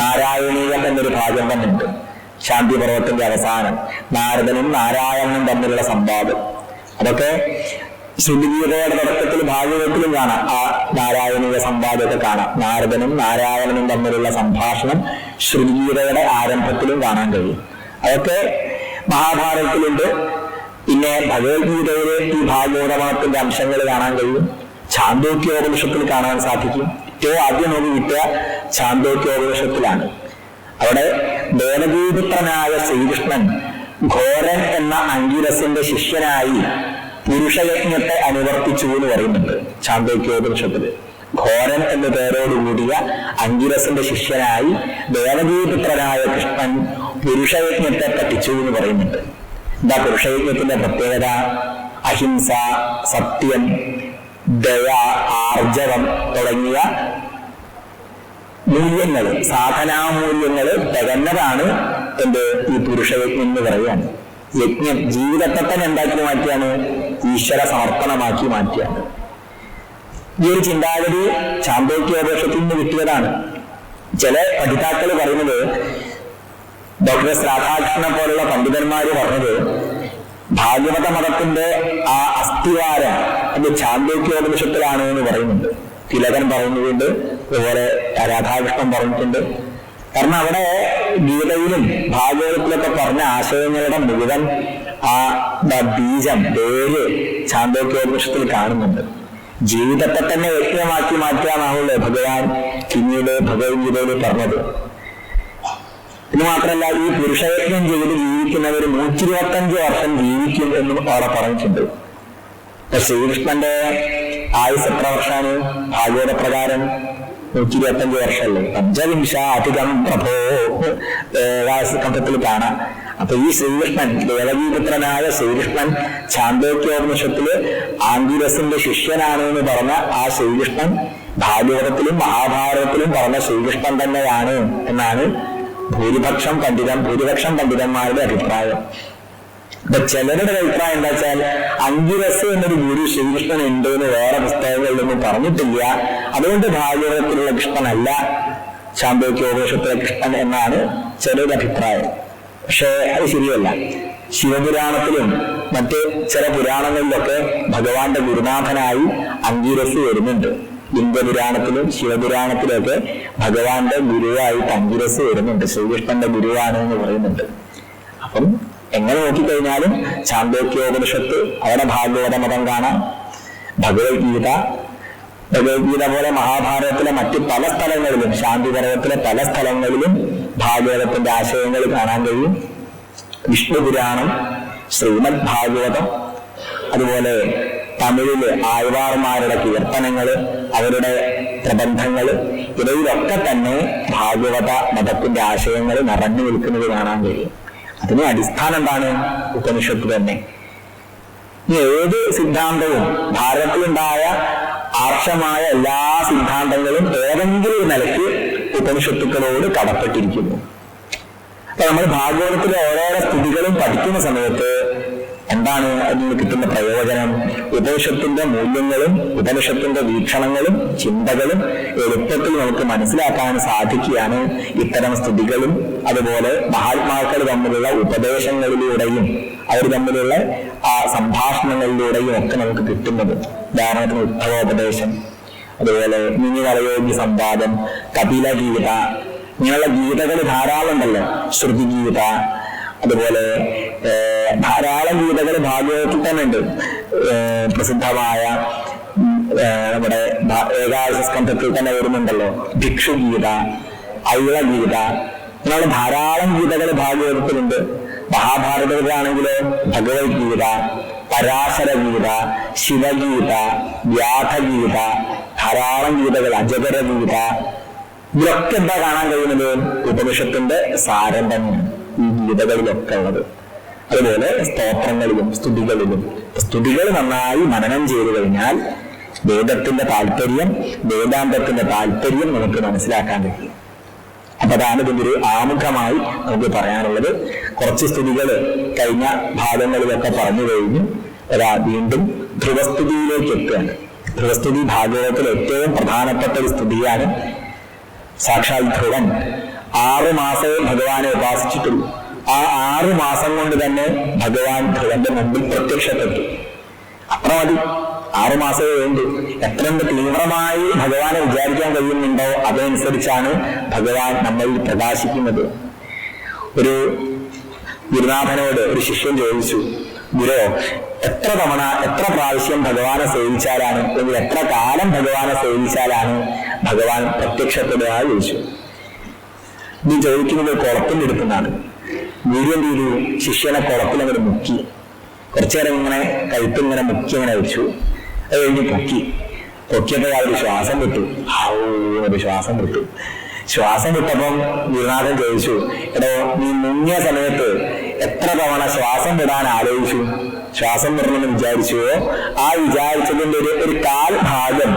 നാരായണീയം എന്നൊരു ഭാഗം തന്നെ ഉണ്ട്. ശാന്തിപർവത്തിന്റെ അവസാനം നാരദനും നാരായണനും തമ്മിലുള്ള സംവാദം, അതൊക്കെ ശ്രുതിഗീതയുടെ തുടക്കത്തിൽ ഭാഗവതത്തിലും കാണാം. ആ നാരായണീയ സംവാദത്തെ കാണാം. നാരദനും നാരായണനും തമ്മിലുള്ള സംഭാഷണം ശ്രുതിഗീതയുടെ ആരംഭത്തിലും കാണാൻ കഴിയും. അതൊക്കെ മഹാഭാരതത്തിലുണ്ട്. പിന്നെ ഭഗവത്ഗീതയിലെ ഈ ഭാഗവതമതത്തിന്റെ അംശങ്ങൾ കാണാൻ കഴിയും. ഛാന്തോക്യോപനിഷത്തിൽ കാണാൻ സാധിക്കും. ഏറ്റവും ആദ്യം നമുക്ക് കിട്ടിയ ഛാന്തോക്യോപനിഷത്തിലാണ്. അവിടെ ദേവഗീപുത്രനായ ശ്രീകൃഷ്ണൻ ഘോരൻ എന്ന അങ്കിരസിന്റെ ശിഷ്യനായി പുരുഷയജ്ഞത്തെ അനുവർത്തിച്ചു എന്ന് പറയുന്നുണ്ട് ഛാന്തോക്യോപനിഷത്തില്. ഘോരൻ എന്ന പേരോടുകൂടിയ അങ്കിരസിന്റെ ശിഷ്യനായി ദേവഗീപുത്രനായ കൃഷ്ണൻ പുരുഷയജ്ഞത്തെ പഠിച്ചു എന്ന് പറയുന്നുണ്ട്. എന്താ പുരുഷയജ്ഞത്തിന്റെ പ്രത്യേകത? അഹിംസ, സത്യം, ദയ, ആർജവം തുടങ്ങിയ മൂല്യങ്ങള്, സാധനാമൂല്യങ്ങള് തികഞ്ഞതാണ് എന്ത് ഈ പുരുഷയജ്ഞം എന്ന് പറയുകയാണ്. യജ്ഞം ജീവിതത്തെ തന്നെ എന്താക്കി മാറ്റിയാണ്? ഈശ്വര സമർപ്പണമാക്കി മാറ്റിയാണ്. ഈ ഒരു ചിന്താഗതി ഛാന്തോക്യോപനിഷത്തിൽ നിന്ന് കിട്ടിയതാണ്. ചില പഠിതാക്കൾ പറയുന്നത്, ഡോക്ടർ എസ് രാധാകൃഷ്ണനെ പോലുള്ള പണ്ഡിതന്മാര് പറഞ്ഞത്, ഭാഗവത മതത്തിന്റെ ആ അസ്ഥിവാരം അത് ഛാന്തോക്യോപനിഷത്തിലാണ് എന്ന് പറയുന്നുണ്ട്. തിലകൻ പറയുന്നുണ്ട്, അതുപോലെ രാധാകൃഷ്ണൻ പറഞ്ഞിട്ടുണ്ട്. കാരണം അവിടെ ഗീതയിലും ഭാഗവതത്തിലൊക്കെ പറഞ്ഞ ആശയങ്ങളുടെ മുഴുവൻ ആ ബീജം, വേര് ഛാന്തോക്യോപനിഷത്തിൽ കാണുന്നുണ്ട്. ജീവിതത്തെ തന്നെ യജ്ഞമാക്കി മാറ്റാനാണല്ലോ ഭഗവാൻ പിന്നീട് ഭഗവത്ഗീതയിൽ പറഞ്ഞത്. ഇത് മാത്രമല്ല, ഈ പുരുഷയജ്ഞം ചെയ്ത് ജീവിക്കുന്നവർ 125 വർഷം ജീവിക്കും എന്നും അവിടെ പറഞ്ഞിട്ടുണ്ട്. ശ്രീകൃഷ്ണന്റെ ആയുസ് എത്ര വർഷമാണ്? ഭാഗവത പ്രകാരം 125 വർഷമല്ലേ. പഞ്ചവിംശാധികം പ്രഭോ കഥത്തിൽ കാണാം. അപ്പൊ ഈ ശ്രീകൃഷ്ണൻ, ദേവഗീപുത്രനായ ശ്രീകൃഷ്ണൻ ഛാന്തോക്യോപനിഷത്തില് ആംഗിരസിന്റെ ശിഷ്യനാണ് എന്ന് പറഞ്ഞ ആ ശ്രീകൃഷ്ണൻ ഭാഗവതത്തിലും മഹാഭാരതത്തിലും പറഞ്ഞ ശ്രീകൃഷ്ണൻ തന്നെയാണ് എന്നാണ് ഭൂരിപക്ഷം പണ്ഡിതന്മാരുടെ അഭിപ്രായം. അപ്പൊ ചിലരുടെ അഭിപ്രായം എന്താ വെച്ചാൽ, അങ്കിരസ് എന്നൊരു ഗുരു ശ്രീകൃഷ്ണൻ ഉണ്ട് എന്ന് വേറെ പുസ്തകങ്ങളിലൊന്നും പറഞ്ഞിട്ടില്ല, അതുകൊണ്ട് ഭാഗവതത്തിലുള്ള കൃഷ്ണനല്ല ഛാന്തോക്യോപനിഷത്തിലെ കൃഷ്ണൻ എന്നാണ് ചിലരുടെ അഭിപ്രായം. പക്ഷേ അത് ശരിയല്ല. ശിവപുരാണത്തിലും മറ്റ് ചില പുരാണങ്ങളിലൊക്കെ ഭഗവാന്റെ ഗുരുനാഥനായി അങ്കിരസ് വരുന്നുണ്ട്. ലിംഗപുരാണത്തിലും ശിവപുരാണത്തിലൊക്കെ ഭഗവാന്റെ ഗുരുവായിട്ട് അങ്കിരസ് വരുന്നുണ്ട്. ശ്രീകൃഷ്ണന്റെ ഗുരുവാണ് എന്ന് പറയുന്നുണ്ട്. അപ്പം എങ്ങനെ നോക്കിക്കഴിഞ്ഞാലും ഛാന്തോക്യോപനിഷത്ത്, അവിടെ ഭാഗവത മതം കാണാം. ഭഗവത്ഗീത പോലെ മഹാഭാരതത്തിലെ മറ്റ് പല സ്ഥലങ്ങളിലും, ശാന്തിപർവത്തിലെ പല സ്ഥലങ്ങളിലും ഭാഗവതത്തിന്റെ ആശയങ്ങൾ കാണാൻ കഴിയും. വിഷ്ണു പുരാണം, ശ്രീമദ് ഭാഗവതം, അതുപോലെ തമിഴില് ആഴ്വാർമാരുടെ കീർത്തനങ്ങള്, അവരുടെ പ്രബന്ധങ്ങള്, ഇവയിലൊക്കെ തന്നെ ഭാഗവത മതത്തിന്റെ ആശയങ്ങൾ നിറഞ്ഞു നിൽക്കുന്നത് കാണാൻ കഴിയും. അതിന് അടിസ്ഥാനം എന്താണ്? ഉപനിഷത്ത് തന്നെ. ഏത് സിദ്ധാന്തവും ഭാരതത്തിലുണ്ടായ ആർഷമായ എല്ലാ സിദ്ധാന്തങ്ങളും ഏതെങ്കിലും ഒരു നിലയ്ക്ക് ഉപനിഷത്തുക്കളോട് കടപ്പെട്ടിരിക്കുന്നു. അപ്പൊ നമ്മൾ ഭാഗവതത്തിലെ ഓരോരോ സ്തുതികളും പഠിക്കുന്ന സമയത്ത് എന്താണ് അതിന് കിട്ടുന്ന പ്രയോജനം? ഉപനിഷത്തിന്റെ മൂല്യങ്ങളും ഉപനിഷത്തിന്റെ വീക്ഷണങ്ങളും ചിന്തകളും എളുപ്പത്തിൽ നമുക്ക് മനസ്സിലാക്കാൻ സാധിക്കുകയാണ് ഇത്തരം സ്തുതികളും അതുപോലെ മഹാത്മാക്കൾ തമ്മിലുള്ള ഉപദേശങ്ങളിലൂടെയും അവർ തമ്മിലുള്ള ആ സംഭാഷണങ്ങളിലൂടെയും ഒക്കെ നമുക്ക് കിട്ടുന്നത്. ഉദാഹരണത്തിന് ഉദ്ധവോപദേശം, അതുപോലെ മിനിവളയോഗ്യ സംവാദം, കപില ഗീത, ഇങ്ങനെയുള്ള ഗീതകൾ ധാരാളം ഉണ്ടല്ലോ. ശ്രുതി ഗീത, അതുപോലെ ധാരാളം ഗീതകൾ ഭാഗവതത്തിൽ തന്നെ ഉണ്ട്. പ്രസിദ്ധമായ നമ്മുടെ ഏകാദശ സ്കന്ധത്തിൽ തന്നെ വരുന്നുണ്ടല്ലോ. ഭിക്ഷു ഗീത, ഐള ഗീത, ഇങ്ങനെയുള്ള ധാരാളം ഗീതകൾ ഭാഗവതത്തിലുണ്ട്. മഹാഭാരതത്തിലാണെങ്കിലോ ഭഗവത്ഗീത, പരാശര ഗീത, ശിവഗീത, വ്യാധഗീത, ധാരാളം ഗീതകൾ, അജഗര ഗീത, ഇതിലൊക്കെ എന്താ കാണാൻ കഴിയുന്നത്? ഉപനിഷത്തിന്റെ സാരം തന്നെയാണ് ഈ ഗീതകളിലൊക്കെ ഉള്ളത്. അതുപോലെ സ്തോത്രങ്ങളിലും സ്തുതികളിലും. സ്തുതികൾ നന്നായി മനനം ചെയ്തു കഴിഞ്ഞാൽ വേദത്തിന്റെ താല്പര്യം, വേദാന്തത്തിന്റെ താല്പര്യം നമുക്ക് മനസ്സിലാക്കാൻ കഴിയും. അപ്പൊ അതാണ് ഇതിന്റെ ഒരു ആമുഖമായി നമുക്ക് പറയാനുള്ളത്. കുറച്ച് സ്തുതികൾ കഴിഞ്ഞ ഭാഗങ്ങളിലൊക്കെ പറഞ്ഞു കഴിഞ്ഞു. വീണ്ടും ധ്രുവസ്തുതിയിലേക്ക് എത്തുകയാണ്. ധ്രുവസ്തുതി ഭാഗവതത്തിൽ ഏറ്റവും പ്രധാനപ്പെട്ട ഒരു സ്തുതിയാണ്. സാക്ഷാൽ ധ്രുവൻ 6 മാസമേ ഭഗവാനെ ഉപാസിച്ചിട്ടുള്ളൂ. ആ 6 മാസം കൊണ്ട് തന്നെ ഭഗവാൻ ധ്രുവന്റെ മുമ്പിൽ പ്രത്യക്ഷപ്പെട്ടു. അത്ര മതി, 6 മാസമേ വേണ്ടു. എത്ര തീവ്രമായി ഭഗവാനെ വിചാരിക്കാൻ കഴിയുന്നുണ്ടോ അതനുസരിച്ചാണ് ഭഗവാൻ നമ്മളിൽ പ്രകാശിക്കുന്നത്. ഒരു ഗുരുനാഥനോട് ഒരു ശിഷ്യൻ ചോദിച്ചു, ഗുരു, എത്ര പ്രാവശ്യം ഭഗവാനെ സേവിച്ചാലാണ്, അല്ലെങ്കിൽ എത്ര കാലം ഭഗവാനെ സേവിച്ചാലാണ് ഭഗവാൻ പ്രത്യക്ഷപ്പെടുക ചോദിച്ചു. നീ ചോദിക്കുന്നത് കുളത്തിന്റെ അടുത്തുനിന്നാണ്. ഗുരു എന്ത് ചെയ്തു? ശിഷ്യനെ കുളത്തിൽ അങ്ങനെ മുക്കി. കുറച്ചു നേരം ഇങ്ങനെ കഴുത്തിങ്ങനെ മുക്കി അങ്ങനെ വെച്ചു. അത് കഴിഞ്ഞ് പൊക്കിയപ്പോൾ ആ ഒരു ശ്വാസം വിട്ടു. ശ്വാസം വിട്ടപ്പം ഗുരുനാഥൻ ചോദിച്ചു, എടോ, നീ മുങ്ങിയ സമയത്ത് എത്ര തവണ ശ്വാസം വിടാൻ ആലോചിച്ചു? ശ്വാസം വിടണമെന്ന് വിചാരിച്ചുവോ? ആ വിചാരിച്ചതിന്റെ ഒരു 1/4 ഭാഗം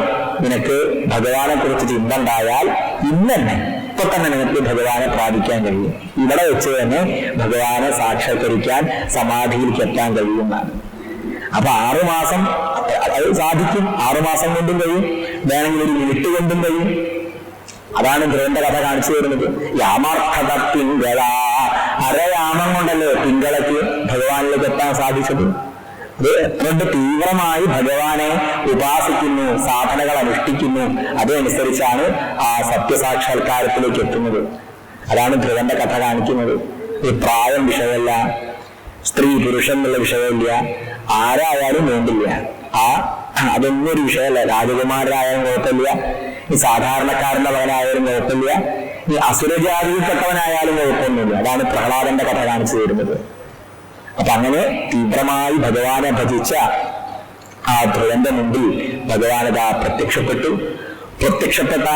നിനക്ക് ഭഗവാനെ കുറിച്ച് ചിന്ത ഉണ്ടായാൽ ഇപ്പൊ തന്നെ നിനക്ക് ഭഗവാനെ പ്രാപിക്കാൻ കഴിയും. ഇവിടെ വെച്ച് തന്നെ ഭഗവാനെ സാക്ഷാത്കരിക്കാൻ, സമാധിയിലേക്ക് എത്താൻ കഴിയുന്നതാണ്. അപ്പൊ 6 മാസം അത് സാധിക്കും. 6 മാസം കൊണ്ടും കഴിയും, വേണമെങ്കിൽ 1 മിനിറ്റ് കൊണ്ടും കഴിയും. അതാണ് ധ്രുവന്റെ കഥ കാണിച്ചു തരുന്നത്. യാമാർത്ഥത പിങ്കള, അരയാമം കൊണ്ടല്ലേ പിങ്കളയ്ക്ക് ഭഗവാനിലേക്ക് എത്താൻ സാധിച്ചത്. അത് എത്ര തീവ്രമായി ഭഗവാനെ ഉപാസിക്കുന്നു, സാധനകൾ അനുഷ്ഠിക്കുന്നു, അതനുസരിച്ചാണ് ആ സത്യസാക്ഷാത്കാരത്തിലേക്ക് എത്തുന്നത്. അതാണ് ധ്രുവന്റെ കഥ കാണിക്കുന്നത്. ഒരു പ്രായം വിഷയമല്ല, സ്ത്രീ പുരുഷൻ എന്നുള്ള വിഷയമില്ല, ആരായാലും വേണ്ടില്ല. അതൊന്നും ഒരു വിഷയമല്ല. രാജകുമാരനായാലും കുഴപ്പമില്ല, ഈ സാധാരണക്കാരന്റെ മകനായാലും കുഴപ്പമില്ല, ഈ അസുരജാതിയിൽപ്പെട്ടവനായാലും കുഴപ്പമൊന്നുമില്ല. അതാണ് പ്രഹ്ലാദന്റെ കഥ കാണിച്ചു തരുന്നത്. അപ്പൊ അങ്ങനെ തീവ്രമായി ഭഗവാനെ ഭജിച്ച ആ ധ്രുവന്റെ മുമ്പിൽ ഭഗവാനതാ പ്രത്യക്ഷപ്പെട്ടു. പ്രത്യക്ഷപ്പെട്ട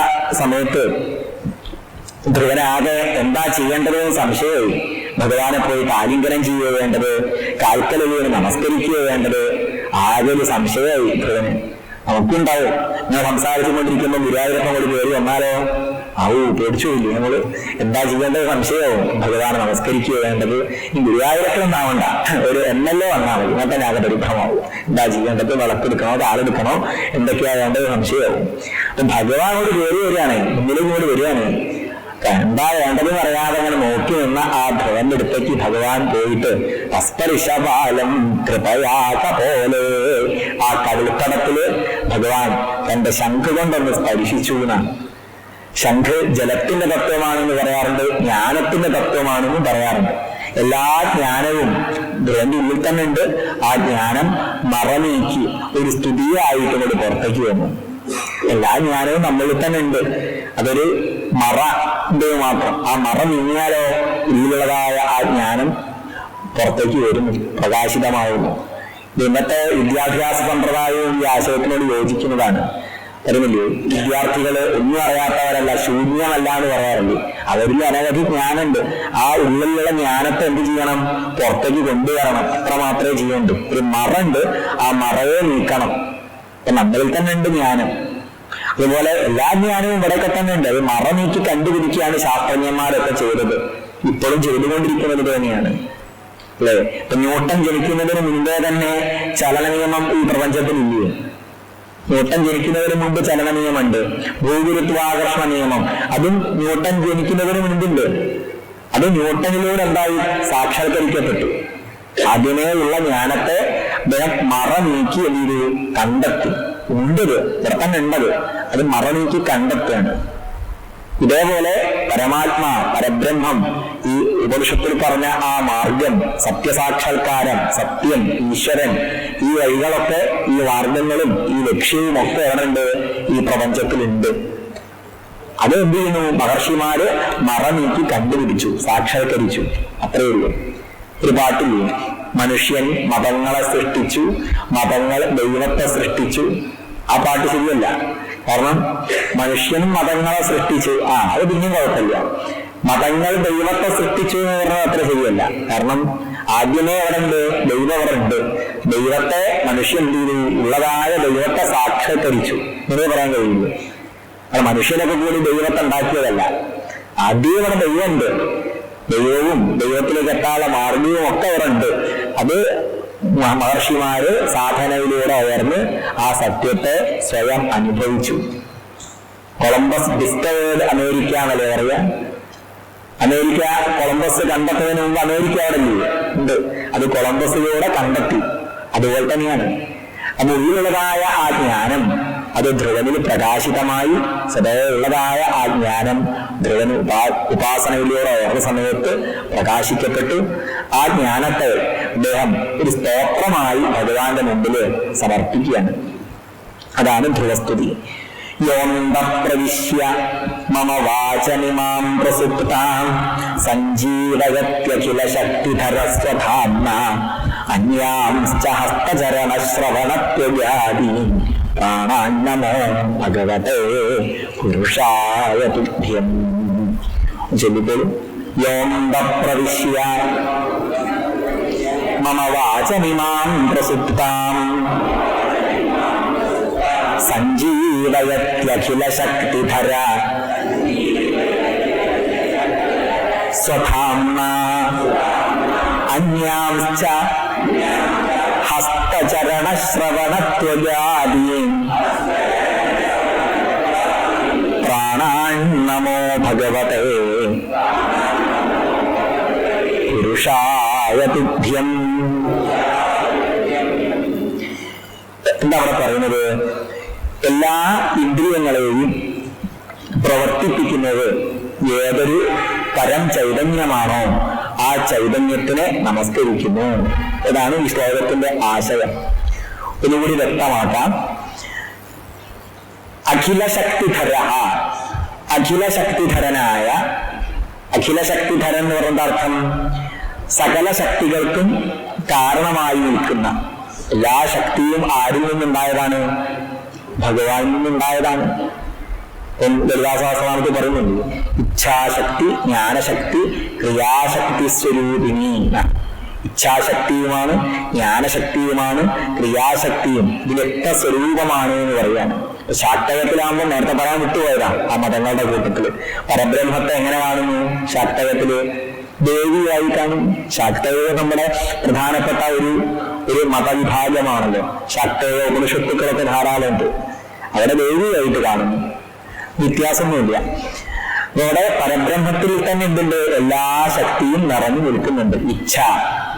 സമയത്ത് ധ്രുവനാകെ എന്താ ചെയ്യേണ്ടത് സംശയമായി. ഭഗവാനെ പോയി ആലിംഗനം ചെയ്യുകയോ വേണ്ടത്, കാൽക്കൽ വീണ് നമസ്കരിക്കുകയോ വേണ്ടത്, ആകെ ഒരു സംശയമായി ധ്രുവന്. നമുക്കുണ്ടാവും. ഞാൻ സംസാരിച്ചുകൊണ്ടിരിക്കുമ്പോൾ ഗുരുവായൂരപ്പൻ കൂടി കയറി വന്നാലോ, പേടിച്ചുപോയില്ലേ നമ്മള്? എന്താ ചെയ്യേണ്ടത് സംശയമാവും. ഭഗവാനെ നമസ്കരിക്കുകയോ വേണ്ടത്, ഈ ഗുരുവായൂരപ്പൻ ആവണ്ട, ഒരു MLA വന്നാൽ മതി, ഇങ്ങനെ തന്നെ ആകെ പരിഭ്രമാവും. എന്താ ചെയ്യേണ്ടത്? വിളക്കെടുക്കണോ, താളെടുക്കണോ, എന്തൊക്കെയാ വേണ്ടത് സംശയമാവും. അപ്പൊ ഭഗവാനോട് കയറി വരികയാണ്, മുന്നിലേക്ക് കൂടി വരികയാണ്. എന്താ വേണ്ടതെന്ന് അറിയാതെ അങ്ങനെ നോക്കി നിന്ന ആ ധ്രുവന്റെ അടുത്തേക്ക് ഭഗവാൻ പോയിട്ട് അസ്പരിശപാലം കൃപയാക പോലെ ആ കവിൾത്തടത്തില് ഭഗവാൻ തന്റെ ശംഖ് കൊണ്ടൊന്ന് സ്പർശിച്ചു എന്നാണ്. ശംഖ് ജലത്തിന്റെ തത്വമാണെന്ന് പറയാറുണ്ട്, ജ്ഞാനത്തിന്റെ തത്വമാണെന്നും പറയാറുണ്ട്. എല്ലാ ജ്ഞാനവും ധ്രുവന്റെ ഉള്ളിൽ തന്നെ ഉണ്ട്. ആ ജ്ഞാനം മറനീക്കി ഒരു സ്തുതിയായിട്ട് പുറത്തേക്ക് വന്നു. എല്ലാ ജ്ഞാനവും നമ്മളിൽ തന്നെ ഉണ്ട്, അതൊരു മറ മാത്രം. ആ മറ നീങ്ങിയാലോ ഉള്ളിലുള്ളതായ ആ ജ്ഞാനം പുറത്തേക്ക് വരുന്നു, പ്രകാശിതമാകുന്നു. ഇന്നത്തെ വിദ്യാഭ്യാസ സമ്പ്രദായവും ഈ ആശയത്തിനോട് യോജിക്കുന്നതാണ്. വരുന്നില്ലേ? വിദ്യാർത്ഥികള് ഒന്നും അറിയാത്തവരല്ല, ശൂന്യമല്ല എന്ന് പറയാറില്ലേ? അവരിൽ അനവധി ജ്ഞാനുണ്ട്. ആ ഉള്ളിലുള്ള ജ്ഞാനത്തെ എന്ത് ചെയ്യണം? പുറത്തേക്ക് കൊണ്ടുവരണം. അത്ര മാത്രമേ ചെയ്യണ്ടു. ഒരു മറുണ്ട്, ആ മറയെ നീക്കണം. അപ്പൊ നമ്മളിൽ തന്നെ ഉണ്ട് ജ്ഞാനം. അതുപോലെ എല്ലാ ജ്ഞാനവും ഇവിടെയൊക്കെ തന്നെ ഉണ്ട്. അത് മറ നീക്കി കണ്ടുപിടിക്കുകയാണ് ശാസ്ത്രജ്ഞന്മാരൊക്കെ ചെയ്തത്, ഇപ്പോഴും ചെയ്തുകൊണ്ടിരിക്കുന്നത് തന്നെയാണ്, അല്ലെ? ഇപ്പൊ ന്യൂട്ടൺ ജനിക്കുന്നതിന് മുമ്പേ തന്നെ ചലന നിയമം ഈ പ്രപഞ്ചത്തിൽ ഇല്ലേ? ന്യൂട്ടൺ ജനിക്കുന്നതിന് മുമ്പ് ചലന നിയമമുണ്ട്. ഭൂഗുരുത്വാകർഷണ നിയമം അതും ന്യൂട്ടൺ ജനിക്കുന്നതിന് മുമ്പുണ്ട്. അത് ന്യൂട്ടനിലൂടെ എന്തായി? സാക്ഷാത്കരിക്കപ്പെട്ടു. ആദ്യമേ ഉള്ള ജ്ഞാനത്തെ അദ്ദേഹം മറ നീക്കി എന്ത് കണ്ടെത്തി. ഉണ്ടത് ഇവിടെ തന്നെ ഉണ്ടത്, അത് മറ നീക്കി കണ്ടെത്തുകയാണ്. ഇതേപോലെ പരമാത്മാ, പരബ്രഹ്മം, ഈ ഉപനിഷത്തിൽ പറഞ്ഞ ആ മാർഗം, സത്യസാക്ഷാത്കാരം, സത്യം, ഈശ്വരൻ, ഈ വഴികളൊക്കെ, ഈ മാർഗങ്ങളും ഈ ലക്ഷ്യവും ഒക്കെ എവിടെയുണ്ട്? ഈ പ്രപഞ്ചത്തിലുണ്ട്. അത് എന്ത് ചെയ്യുന്നു? മഹർഷിമാര് മറ നീക്കി കണ്ടുപിടിച്ചു, സാക്ഷാത്കരിച്ചു. അത്രയേ ഉള്ളൂ. ഒരു പാട്ടില്ലേ? മനുഷ്യൻ മതങ്ങളെ സൃഷ്ടിച്ചു, മതങ്ങൾ ദൈവത്തെ സൃഷ്ടിച്ചു. ആ പാട്ട് ശരിയല്ല. കാരണം മനുഷ്യനും മതങ്ങളെ സൃഷ്ടിച്ചു, അത് പിന്നെയും കുഴപ്പമില്ല. മതങ്ങൾ ദൈവത്തെ സൃഷ്ടിച്ചു എന്ന് പറഞ്ഞാൽ അത്ര ശരിയല്ല. കാരണം ആദ്യമേ അവിടെ ഉണ്ട്, ദൈവം അവിടെ ഉണ്ട്. ദൈവത്തെ മനുഷ്യൻ എന്ത് ചെയ്തു? ഉള്ളതായ ദൈവത്തെ സാക്ഷാത്കരിച്ചു എന്നേ പറയാൻ കഴിയുള്ളൂ. അത് മനുഷ്യനൊക്കെ കൂടി ദൈവത്തെ ഉണ്ടാക്കിയതല്ല. ആദ്യം ഇവിടെ ദൈവമുണ്ട്. ദൈവവും ദൈവത്തിലേക്ക് എത്താനുള്ള മാർഗവും ഒക്കെ അവിടെ ഉണ്ട്. അത് മഹർഷിമാര് സാധനയിലൂടെ ഉയർന്ന് ആ സത്യത്തെ സ്വയം അനുഭവിച്ചു. കൊളംബസ് ഡിസ്കവേർഡ് അമേരിക്ക എന്നല്ലേ പറയാ? അമേരിക്ക കൊളംബസ് കണ്ടെത്തുന്നതിന് മുമ്പ് അമേരിക്ക അവിടെ ഉണ്ട്. അത് കൊളംബസിലൂടെ കണ്ടെത്തി. അതുപോലെ തന്നെയാണ്. അപ്പൊ ഉള്ളിലുള്ളതായ ആ ജ്ഞാനം അത് ധ്രുവനിൽ പ്രകാശിതമായി സദാ ഉള്ളതായ ആ ജ്ഞാനം ധ്രുവന് ഉപാസനയിലൂടെ ഓരോ സമയത്ത് പ്രകാശിക്കപ്പെട്ടു. ആ ജ്ഞാനത്തെ അദ്ദേഹം ഒരു സ്തോത്രമായി ഭഗവാന്റെ മുമ്പിൽ സമർപ്പിക്കുകയാണ്. അതാണ് ധ്രുവസ്തുതി. യോന്തപ്രവിശ്യ മമ വാചമിമാം പ്രസുപ്താം സഞ്ജീവയത്യഖില ശക്തിധരസ്വധാമ്ന അന്യാംശ്ച ഹസ്തചരണശ്രവണത്വജാതി പ്രാണാന്നമോ ഭഗവതേ പുരുഷായ തുഭ്യം. ചൊല്ലിപ്പോലും. യോന്തപ്രവിശ്യ മമ വാചമിമാം പ്രസുപ്താം സഞ്ജീവയത്യഖില ശക്തിധര സ്വധാമ്ന അന്യാംശ്ച ഹസ്തചരണശ്രവണത്വജാതി പ്രാണാന്നമോ ഭഗവതേ പുരുഷായ തുഭ്യം. എന്താ അവിടെ പറയുന്നത്? എല്ലാ ഇന്ദ്രിയങ്ങളെയും പ്രവർത്തിപ്പിക്കുന്നത് ഏതൊരു പരം ചൈതന്യമാണോ ആ ചൈതന്യത്തിനെ നമസ്കരിക്കുന്നു. ഇതാണ് ഈ ശ്ലോകത്തിന്റെ ആശയം. ഒന്നുകൂടി വ്യക്തമാക്കാം. അഖില ശക്തിധര, അഖില ശക്തിധരനായ, അഖില ശക്തിധരൻ എന്ന് പറയുന്ന അർത്ഥം സകല ശക്തികൾക്കും കാരണമായി നിൽക്കുന്ന. എല്ലാ ശക്തിയും ആരിൽ നിന്നുണ്ടായതാണ്? ഭഗവാനിൽ നിന്നുണ്ടായതാണ്. ലളിതാസഹസ്രനാമത്തിൽ പറയുന്നുണ്ട്, ഇച്ഛാശക്തി, ജ്ഞാനശക്തി, ക്രിയാശക്തി സ്വരൂപിണി. ഇച്ഛാശക്തിയുമാണ്, ജ്ഞാനശക്തിയുമാണ്, ക്രിയാശക്തിയും ഇതിലൊക്കെ സ്വരൂപമാണ് എന്ന് പറയാണ്. ശാക്തകത്തിലാകുമ്പോൾ നേരത്തെ പറയാൻ വിട്ടുപോയതാ ആ മതങ്ങളുടെ കൂട്ടത്തില്. പരബ്രഹ്മത്തെ എങ്ങനെ കാണുന്നു? ശാക്തകത്തില് ദേവിയായി കാണും. ശാക്തേയ നമ്മുടെ പ്രധാനപ്പെട്ട ഒരു മതവിഭാഗമാണല്ലോ. ശാക്തേയ ഉപനിഷത്തുക്കളൊക്കെ ധാരാളമുണ്ട്. അവിടെ ദേവിയായിട്ട് കാണുന്നു. വ്യത്യാസമൊന്നുമില്ല. അവിടെ പരബ്രഹ്മത്തിൽ തന്നെ എന്തുണ്ട്? എല്ലാ ശക്തിയും നിറഞ്ഞു നിൽക്കുന്നുണ്ട്.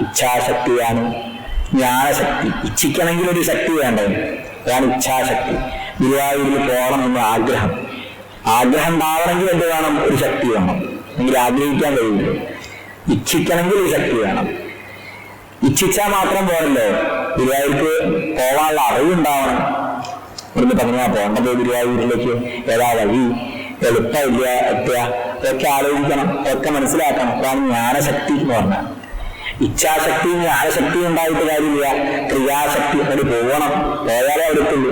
ഇച്ഛാശക്തിയാണ്. ജ്ഞാനശക്തി, ഇച്ഛിക്കണമെങ്കിൽ ഒരു ശക്തി വേണ്ടേ? അതാണ് ഇച്ഛാശക്തി. ഗുരുവായൂരിൽ പോകണം എന്ന ആഗ്രഹം. ആഗ്രഹം ഉണ്ടാവണമെങ്കിൽ എന്ത് വേണം? ഒരു ശക്തി വേണം. എങ്കിൽ ആഗ്രഹിക്കാൻ കഴിയില്ല. ഇച്ഛിക്കണമെങ്കിൽ ഒരു ശക്തി വേണം. ഇച്ഛിച്ചാൽ മാത്രം പോരല്ലോ, ഗുരുവായൂർക്ക് പോകാനുള്ള അറിവുണ്ടാവണം. ഇവിടുന്ന് പറഞ്ഞാൽ പോകേണ്ടത് ഗുരുവായൂരിലേക്ക് ഏതാ വഴി, എളുപ്പമില്ല എത്തുക, ഇതൊക്കെ ആലോചിക്കണം, ഇതൊക്കെ മനസ്സിലാക്കണം. അതാണ് ജ്ഞാനശക്തി എന്ന് പറഞ്ഞാൽ. ഇച്ഛാശക്തിയും ജ്ഞാനശക്തിയും ഉണ്ടായിട്ട് കാര്യമില്ല. ക്രിയാശക്തി അങ്ങോട്ട് പോകണം, പോയാലേ അടുത്തുള്ളൂ.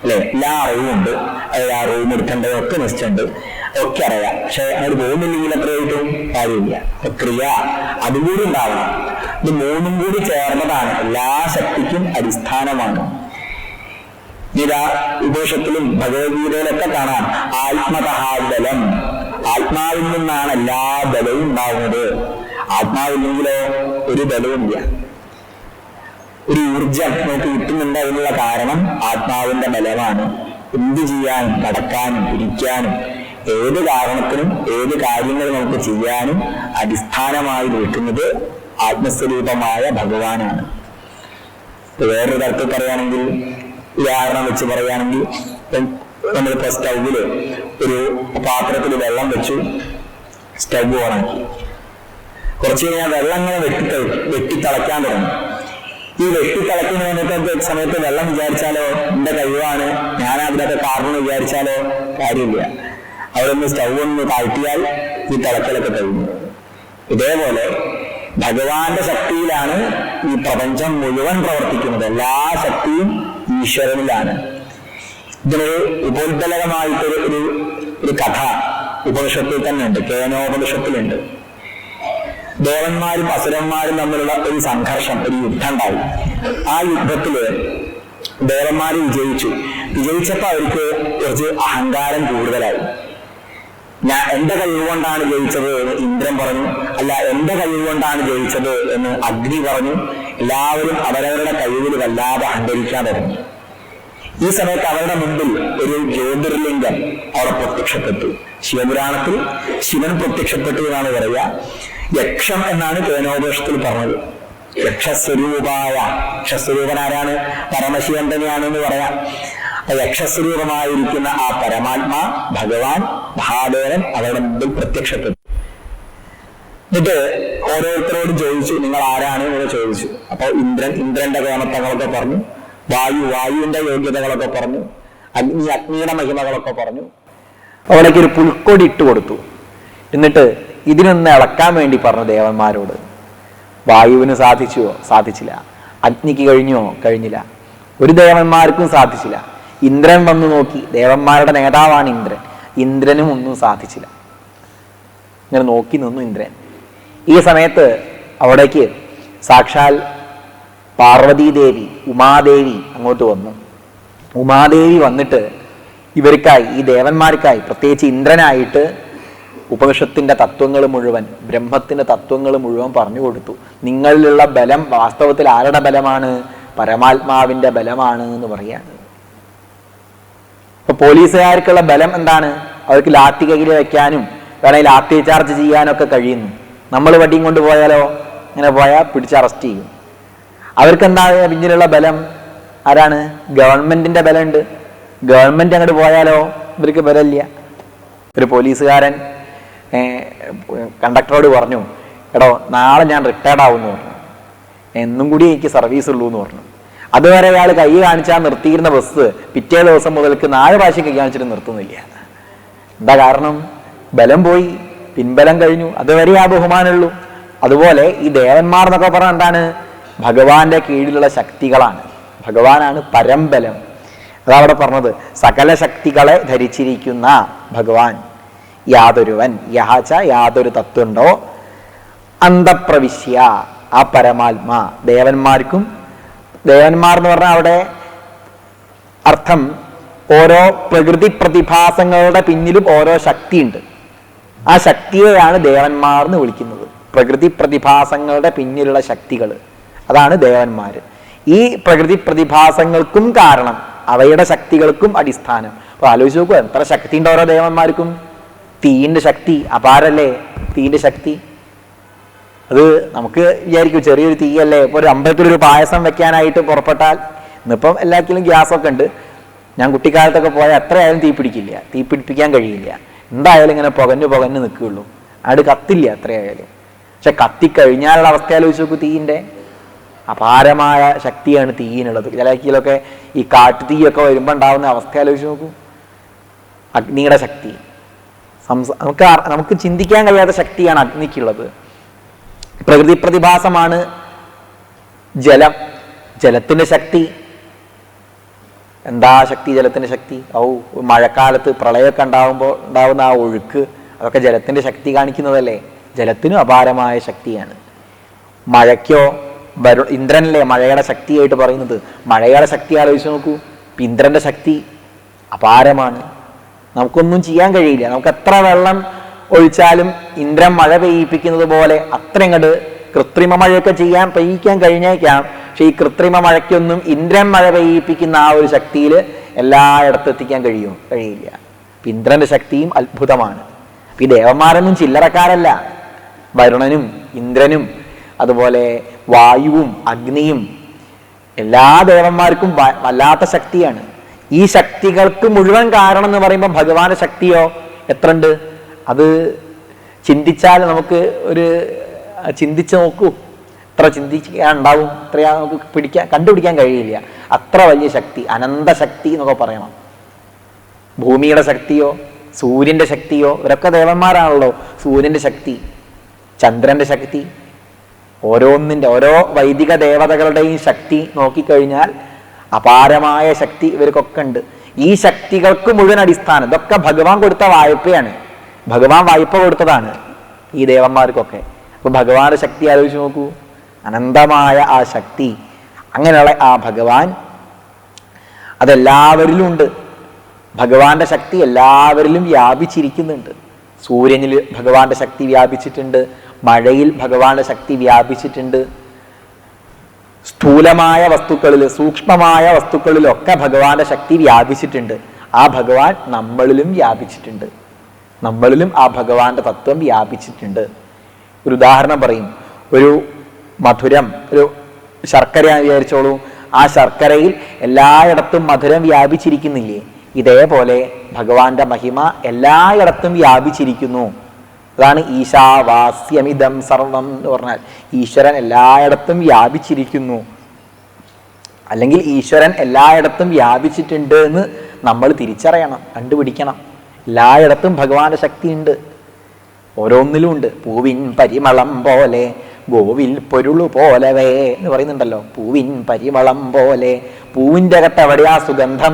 അല്ലെ? എല്ലാ അറിവും ഉണ്ട്, ആ റൂം എടുക്കേണ്ടതൊക്കെ നിശ്ചയുണ്ട്, ഒക്കെ അറിയാം. പക്ഷെ അത് പോകുന്നില്ലെങ്കിൽ എത്ര കിട്ടും? കാര്യമില്ല. ക്രിയ അതും കൂടി ഉണ്ടാവണം. ഇത് മൂന്നും കൂടി ചേർന്നതാണ് എല്ലാ ശക്തിക്കും അടിസ്ഥാനമാണ്. ഗീതാ ഉപനിഷത്തിലും ഭഗവത്ഗീതയിലൊക്കെ കാണാം ആത്മതഹാബലം. ആത്മാവിൽ നിന്നാണ് എല്ലാ ബലവും ഉണ്ടാവുന്നത്. ആത്മാവില്ലെങ്കിലോ ഒരു ബലവുമില്ല. ഒരു ഊർജം നമുക്ക് കിട്ടുന്നുണ്ട്. അതിനുള്ള കാരണം ആത്മാവിന്റെ ബലമാണ്. എന്ത് ചെയ്യാനും നടക്കാനും ഇരിക്കാനും ഏത് കാരണത്തിനും ഏത് കാര്യങ്ങൾ നമുക്ക് ചെയ്യാനും അടിസ്ഥാനമായി നിൽക്കുന്നത് ആത്മസ്വരൂപമായ ഭഗവാനാണ്. വേറൊരു തരത്തിൽ പറയുകയാണെങ്കിൽ, ഉദാഹരണം വെച്ച് പറയുകയാണെങ്കിൽ, നമ്മളിപ്പോ സ്റ്റൗവില് ഒരു പാത്രത്തിൽ വെള്ളം വെച്ചു, സ്റ്റവ് ഓണാക്കി. കുറച്ച് കഴിഞ്ഞാൽ വെള്ളം ഇങ്ങനെ വെട്ടിത്തിളയ്ക്കാൻ തുടങ്ങി. ഈ വെട്ടിത്തിളയ്ക്കുന്ന സമയത്ത് വെള്ളം വിചാരിച്ചാലോ എന്റെ കഴിവാണ്, ഞാൻ അതിനൊക്കെ കാരണം വിചാരിച്ചാലോ കാര്യമില്ല. അവിടെ ഒന്ന് സ്റ്റവ് ഒന്ന് താഴ്ത്തിയാൽ ഈ തിളക്കലൊക്കെ കഴിഞ്ഞു. ഇതേപോലെ ഭഗവാന്റെ ശക്തിയിലാണ് ഈ പ്രപഞ്ചം മുഴുവൻ പ്രവർത്തിക്കുന്നത്. എല്ലാ ശക്തിയും ഈശ്വരനിലാണ്. ഇതിനൊരു ഉപോത്ബലകമായിട്ടൊരു ഒരു കഥ ഉപനിഷത്തിൽ തന്നെ ഉണ്ട്, കേനോപനിഷത്തിലുണ്ട്. ദേവന്മാരും അസുരന്മാരും തമ്മിലുള്ള ഒരു സംഘർഷം, ഒരു യുദ്ധം ഉണ്ടായി. ആ യുദ്ധത്തില് ദേവന്മാര് വിജയിച്ചപ്പോ അവർക്ക് കുറച്ച് അഹങ്കാരം കൂടുതലായി. എന്റെ കഴിവുകൊണ്ടാണ് ജയിച്ചത് എന്ന് ഇന്ദ്രൻ പറഞ്ഞു. അല്ല, എന്റെ കഴിവുകൊണ്ടാണ് ജയിച്ചത് എന്ന് അഗ്നി പറഞ്ഞു. എല്ലാവരും അവരവരുടെ കഴിവിൽ വല്ലാതെ അഹങ്കരിക്കാൻ തുടങ്ങി. ഈ സമയത്ത് അവരുടെ മുമ്പിൽ ഒരു ജ്യോതിർലിംഗം അവിടെ പ്രത്യക്ഷപ്പെട്ടു. ശിവപുരാണത്തിൽ ശിവൻ പ്രത്യക്ഷപ്പെട്ടു എന്നാണ് പറയുക. യക്ഷം എന്നാണ് കേനോപനിഷത്തിൽ പറഞ്ഞത്. യക്ഷസ്വരൂപൻ ആരാണ്? പരമശിവൻ തന്നെയാണെന്ന് പറയാം. യക്ഷസ്വരൂപമായിരിക്കുന്ന ആ പരമാത്മാ ഭഗവാൻ മഹാദേവൻ അവരുടെ മുമ്പിൽ പ്രത്യക്ഷപ്പെട്ടു. എന്നിട്ട് ഓരോരുത്തരോടും ചോദിച്ചു, നിങ്ങൾ ആരാണ് എന്ന് ചോദിച്ചു. അപ്പൊ ഇന്ദ്രന്റെ കേമത്തങ്ങളൊക്കെ പറഞ്ഞു, വായുവിന്റെ യോഗ്യതകളൊക്കെ പറഞ്ഞു, അഗ്നിയുടെ മഹിമകളൊക്കെ പറഞ്ഞു. അവിടേക്ക് ഒരു പുൽക്കൊടി ഇട്ട് കൊടുത്തു. എന്നിട്ട് ഇതിനൊന്ന് ഇളക്കാൻ വേണ്ടി പറഞ്ഞു ദേവന്മാരോട്. വായുവിന് സാധിച്ചുവോ? സാധിച്ചില്ല. അഗ്നിക്ക് കഴിഞ്ഞോ? കഴിഞ്ഞില്ല. ഒരു ദേവന്മാർക്കും സാധിച്ചില്ല. ഇന്ദ്രൻ വന്നു നോക്കി. ദേവന്മാരുടെ നേതാവാണ് ഇന്ദ്രൻ. ഇന്ദ്രനും ഒന്നും സാധിച്ചില്ല. ഇങ്ങനെ നോക്കി നിന്നു ഇന്ദ്രൻ. ഈ സമയത്ത് അവിടേക്ക് സാക്ഷാൽ പാർവതീദേവി, ഉമാദേവി അങ്ങോട്ട് വന്നു. ഉമാദേവി വന്നിട്ട് ഇവർക്കായി, ഈ ദേവന്മാർക്കായി, പ്രത്യേകിച്ച് ഇന്ദ്രനായിട്ട് ഉപനിഷത്തിന്റെ തത്വങ്ങൾ മുഴുവൻ, ബ്രഹ്മത്തിന്റെ തത്വങ്ങൾ മുഴുവൻ പറഞ്ഞു കൊടുത്തു. നിങ്ങളിലുള്ള ബലം വാസ്തവത്തിൽ ആരുടെ ബലമാണ്? പരമാത്മാവിന്റെ ബലമാണ് എന്ന് പറയാണ്. ഇപ്പൊ പോലീസുകാർക്കുള്ള ബലം എന്താണ്? അവർക്ക് ലാത്തി കയ്യിൽ വെക്കാനും വേണമെങ്കിൽ ലാത്തി ചാർജ് ചെയ്യാനൊക്കെ കഴിയുന്നു. നമ്മൾ വടിയും കൊണ്ട് പോയാലോ? ഇങ്ങനെ പോയാൽ പിടിച്ച് അറസ്റ്റ് ചെയ്യും. അവർക്ക് എന്താണ് പിന്നിലുള്ള ബലം? ആരാണ്? ഗവൺമെന്റിന്റെ ബലമുണ്ട്. ഗവൺമെന്റ് അങ്ങോട്ട് പോയാലോ ഇവർക്ക് ബലമില്ല. ഒരു പോലീസുകാരൻ കണ്ടക്ടറോട് പറഞ്ഞു, എടോ നാളെ ഞാൻ റിട്ടയർഡ് ആവുമെന്ന് പറഞ്ഞു. എന്നും കൂടി എനിക്ക് സർവീസ് ഉള്ളൂ എന്ന് പറഞ്ഞു. അതുവരെ അയാൾ കൈ കാണിച്ചാൽ നിർത്തിയിരുന്ന ബസ് പിറ്റേ ദിവസം മുതൽക്ക് 4 പ്രാവശ്യം കൈ കാണിച്ചിട്ട് നിർത്തുന്നില്ല. എന്താ കാരണം? ബലം പോയി, പിൻബലം കഴിഞ്ഞു. അതുവരെ ആ ബഹുമാനമുള്ളൂ. അതുപോലെ ഈ ദേവന്മാർ എന്നൊക്കെ പറഞ്ഞാൽ എന്താണ്? ഭഗവാന്റെ കീഴിലുള്ള ശക്തികളാണ്. ഭഗവാനാണ് പരംബലം. അതവിടെ പറഞ്ഞത്, സകല ശക്തികളെ ധരിച്ചിരിക്കുന്ന ഭഗവാൻ. യാതൊരുവൻ, യഹച യാതൊരു തത്വമുണ്ടോ, അന്തപ്രവിശ്യ ആ പരമാത്മാ. ദേവന്മാർക്കും, ദേവന്മാർ എന്ന് പറഞ്ഞാൽ അവിടെ അർത്ഥം ഓരോ പ്രകൃതി പ്രതിഭാസങ്ങളുടെ പിന്നിലും ഓരോ ശക്തിയുണ്ട്. ആ ശക്തിയെയാണ് ദേവന്മാർ എന്ന് വിളിക്കുന്നത്. പ്രകൃതി പ്രതിഭാസങ്ങളുടെ പിന്നിലുള്ള ശക്തികൾ, അതാണ് ദേവന്മാർ. ഈ പ്രകൃതി പ്രതിഭാസങ്ങൾക്കും കാരണം, അവയുടെ ശക്തികൾക്കും അടിസ്ഥാനം. അപ്പൊ ആലോചിച്ച് നോക്കുക, എത്ര ശക്തി ഉണ്ട് ഓരോ ദേവന്മാർക്കും. തീയിന്റെ ശക്തി അപാരല്ലേ? തീയിന്റെ ശക്തി അത് നമുക്ക് വിചാരിക്കും ചെറിയൊരു തീയല്ലേ. ഇപ്പൊ ഒരു അമ്പലത്തിലൊരു പായസം വെക്കാനായിട്ട് പുറപ്പെട്ടാൽ, ഇന്നിപ്പം എല്ലാത്തിലും ഗ്യാസൊക്കെ ഉണ്ട്. ഞാൻ കുട്ടിക്കാലത്തൊക്കെ പോയാൽ എത്രയായാലും തീ പിടിക്കില്ല, തീ പിടിപ്പിക്കാൻ കഴിയില്ല. എന്തായാലും ഇങ്ങനെ പുകഞ്ഞു നിൽക്കുകയുള്ളൂ, അത് കത്തില്ല എത്രയായാലും. പക്ഷെ കത്തിക്കഴിഞ്ഞാലുള്ള അവസ്ഥ ആലോചിച്ച് നോക്കൂ. തീയിന്റെ അപാരമായ ശക്തിയാണ് തീയിനുള്ളത്. ചിലക്കിലൊക്കെ ഈ കാട്ടുതീയൊക്കെ വരുമ്പോൾ ഉണ്ടാവുന്ന അവസ്ഥ ആലോചിച്ച് നോക്കൂ. അഗ്നിയുടെ ശക്തി നമുക്ക് ചിന്തിക്കാൻ കഴിയാത്ത ശക്തിയാണ് അഗ്നിക്കുള്ളത്. പ്രകൃതി പ്രതിഭാസമാണ് ജലം. ജലത്തിന്റെ ശക്തി എന്താ ശക്തി ജലത്തിൻ്റെ ശക്തി! മഴക്കാലത്ത് പ്രളയമൊക്കെ ഉണ്ടാവുന്ന ആ ഒഴുക്ക്, അതൊക്കെ ജലത്തിൻ്റെ ശക്തി കാണിക്കുന്നതല്ലേ. ജലത്തിനും അപാരമായ ശക്തിയാണ്. മഴയ്ക്കോ ഇന്ദ്രനല്ലേ മഴയുടെ ശക്തിയായിട്ട് പറയുന്നത്. മഴയുടെ ശക്തി ആലോചിച്ച് നോക്കൂ. ഇന്ദ്രൻ്റെ ശക്തി അപാരമാണ്. നമുക്കൊന്നും ചെയ്യാൻ കഴിയില്ല. നമുക്ക് എത്ര വെള്ളം ഒഴിച്ചാലും ഇന്ദ്രൻ മഴ പെയ്യിപ്പിക്കുന്നത് പോലെ അത്രയും കണ്ട് കൃത്രിമ മഴയൊക്കെ പെയ്യിക്കാൻ കഴിഞ്ഞേക്കാം. പക്ഷെ ഈ കൃത്രിമ മഴയ്ക്കൊന്നും ഇന്ദ്രൻ മഴ പെയ്യിപ്പിക്കുന്ന ആ ഒരു ശക്തിയിൽ എല്ലായിടത്തും എത്തിക്കാൻ കഴിയില്ല. ഇന്ദ്രന്റെ ശക്തിയും അത്ഭുതമാണ്. ഈ ദേവന്മാരൊന്നും ചില്ലറക്കാരല്ല. വരുണനും ഇന്ദ്രനും അതുപോലെ വായുവും അഗ്നിയും എല്ലാ ദേവന്മാർക്കും വല്ലാത്ത ശക്തിയാണ്. ഈ ശക്തികൾക്ക് മുഴുവൻ കാരണം എന്ന് പറയുമ്പോൾ ഭഗവാന്റെ ശക്തിയോ എത്ര ഉണ്ട്? അത് ചിന്തിച്ചാൽ നമുക്ക് ചിന്തിച്ച് നോക്കൂ, എത്ര ചിന്തിക്കാൻ ഉണ്ടാവും, എത്രയാ നമുക്ക് കണ്ടുപിടിക്കാൻ കഴിയില്ല. അത്ര വലിയ ശക്തി, അനന്തശക്തി എന്നൊക്കെ പറയണം. ഭൂമിയുടെ ശക്തിയോ സൂര്യന്റെ ശക്തിയോ, ഇവരൊക്കെ ദേവന്മാരാണല്ലോ. സൂര്യന്റെ ശക്തി, ചന്ദ്രന്റെ ശക്തി, ഓരോ വൈദിക ദേവതകളുടെയും ശക്തി നോക്കിക്കഴിഞ്ഞാൽ അപാരമായ ശക്തി ഇവർക്കൊക്കെ ഉണ്ട്. ഈ ശക്തികൾക്ക് മുഴുവൻ അടിസ്ഥാനം ഇതൊക്കെ ഭഗവാൻ കൊടുത്ത വായ്പയാണ്. ഭഗവാൻ വായ്പ കൊടുത്തതാണ് ഈ ദേവന്മാർക്കൊക്കെ. അപ്പൊ ഭഗവാന്റെ ശക്തി ആലോചിച്ച് നോക്കൂ, അനന്തമായ ആ ശക്തി. അങ്ങനെയുള്ള ആ ഭഗവാൻ അതെല്ലാവരിലും ഉണ്ട്. ഭഗവാന്റെ ശക്തി എല്ലാവരിലും വ്യാപിച്ചിരിക്കുന്നുണ്ട്. സൂര്യനിൽ ഭഗവാന്റെ ശക്തി വ്യാപിച്ചിട്ടുണ്ട്, മഴയിൽ ഭഗവാന്റെ ശക്തി വ്യാപിച്ചിട്ടുണ്ട്, സ്ഥൂലമായ വസ്തുക്കളിൽ സൂക്ഷ്മമായ വസ്തുക്കളിലൊക്കെ ഭഗവാന്റെ ശക്തി വ്യാപിച്ചിട്ടുണ്ട്. ആ ഭഗവാൻ നമ്മളിലും വ്യാപിച്ചിട്ടുണ്ട്. നമ്മളിലും ആ ഭഗവാന്റെ തത്വം വ്യാപിച്ചിട്ടുണ്ട്. ഒരു ഉദാഹരണം പറയും. ഒരു മധുരം, ഒരു ശർക്കര വിചാരിച്ചോളൂ. ആ ശർക്കരയിൽ എല്ലായിടത്തും മധുരം വ്യാപിച്ചിരിക്കുന്നില്ലേ? ഇതേപോലെ ഭഗവാന്റെ മഹിമ എല്ലായിടത്തും വ്യാപിച്ചിരിക്കുന്നു. അതാണ് ഈശാവാസ്യമിതം സർവം എന്ന് പറഞ്ഞാൽ ഈശ്വരൻ എല്ലായിടത്തും വ്യാപിച്ചിരിക്കുന്നു. അല്ലെങ്കിൽ ഈശ്വരൻ എല്ലായിടത്തും വ്യാപിച്ചിട്ടുണ്ട് എന്ന് നമ്മൾ തിരിച്ചറിയണം, കണ്ടുപിടിക്കണം. എല്ലായിടത്തും ഭഗവാന്റെ ശക്തി ഉണ്ട്, ഓരോന്നിലും ഉണ്ട്. പൂവിൻ പരിമളം പോലെ ഗോവിൽ പൊരുളു പോലവേ എന്ന് പറയുന്നുണ്ടല്ലോ. പൂവിൻ പരിമളം പോലെ, പൂവിൻ്റെ അകത്ത് എവിടെയാ സുഗന്ധം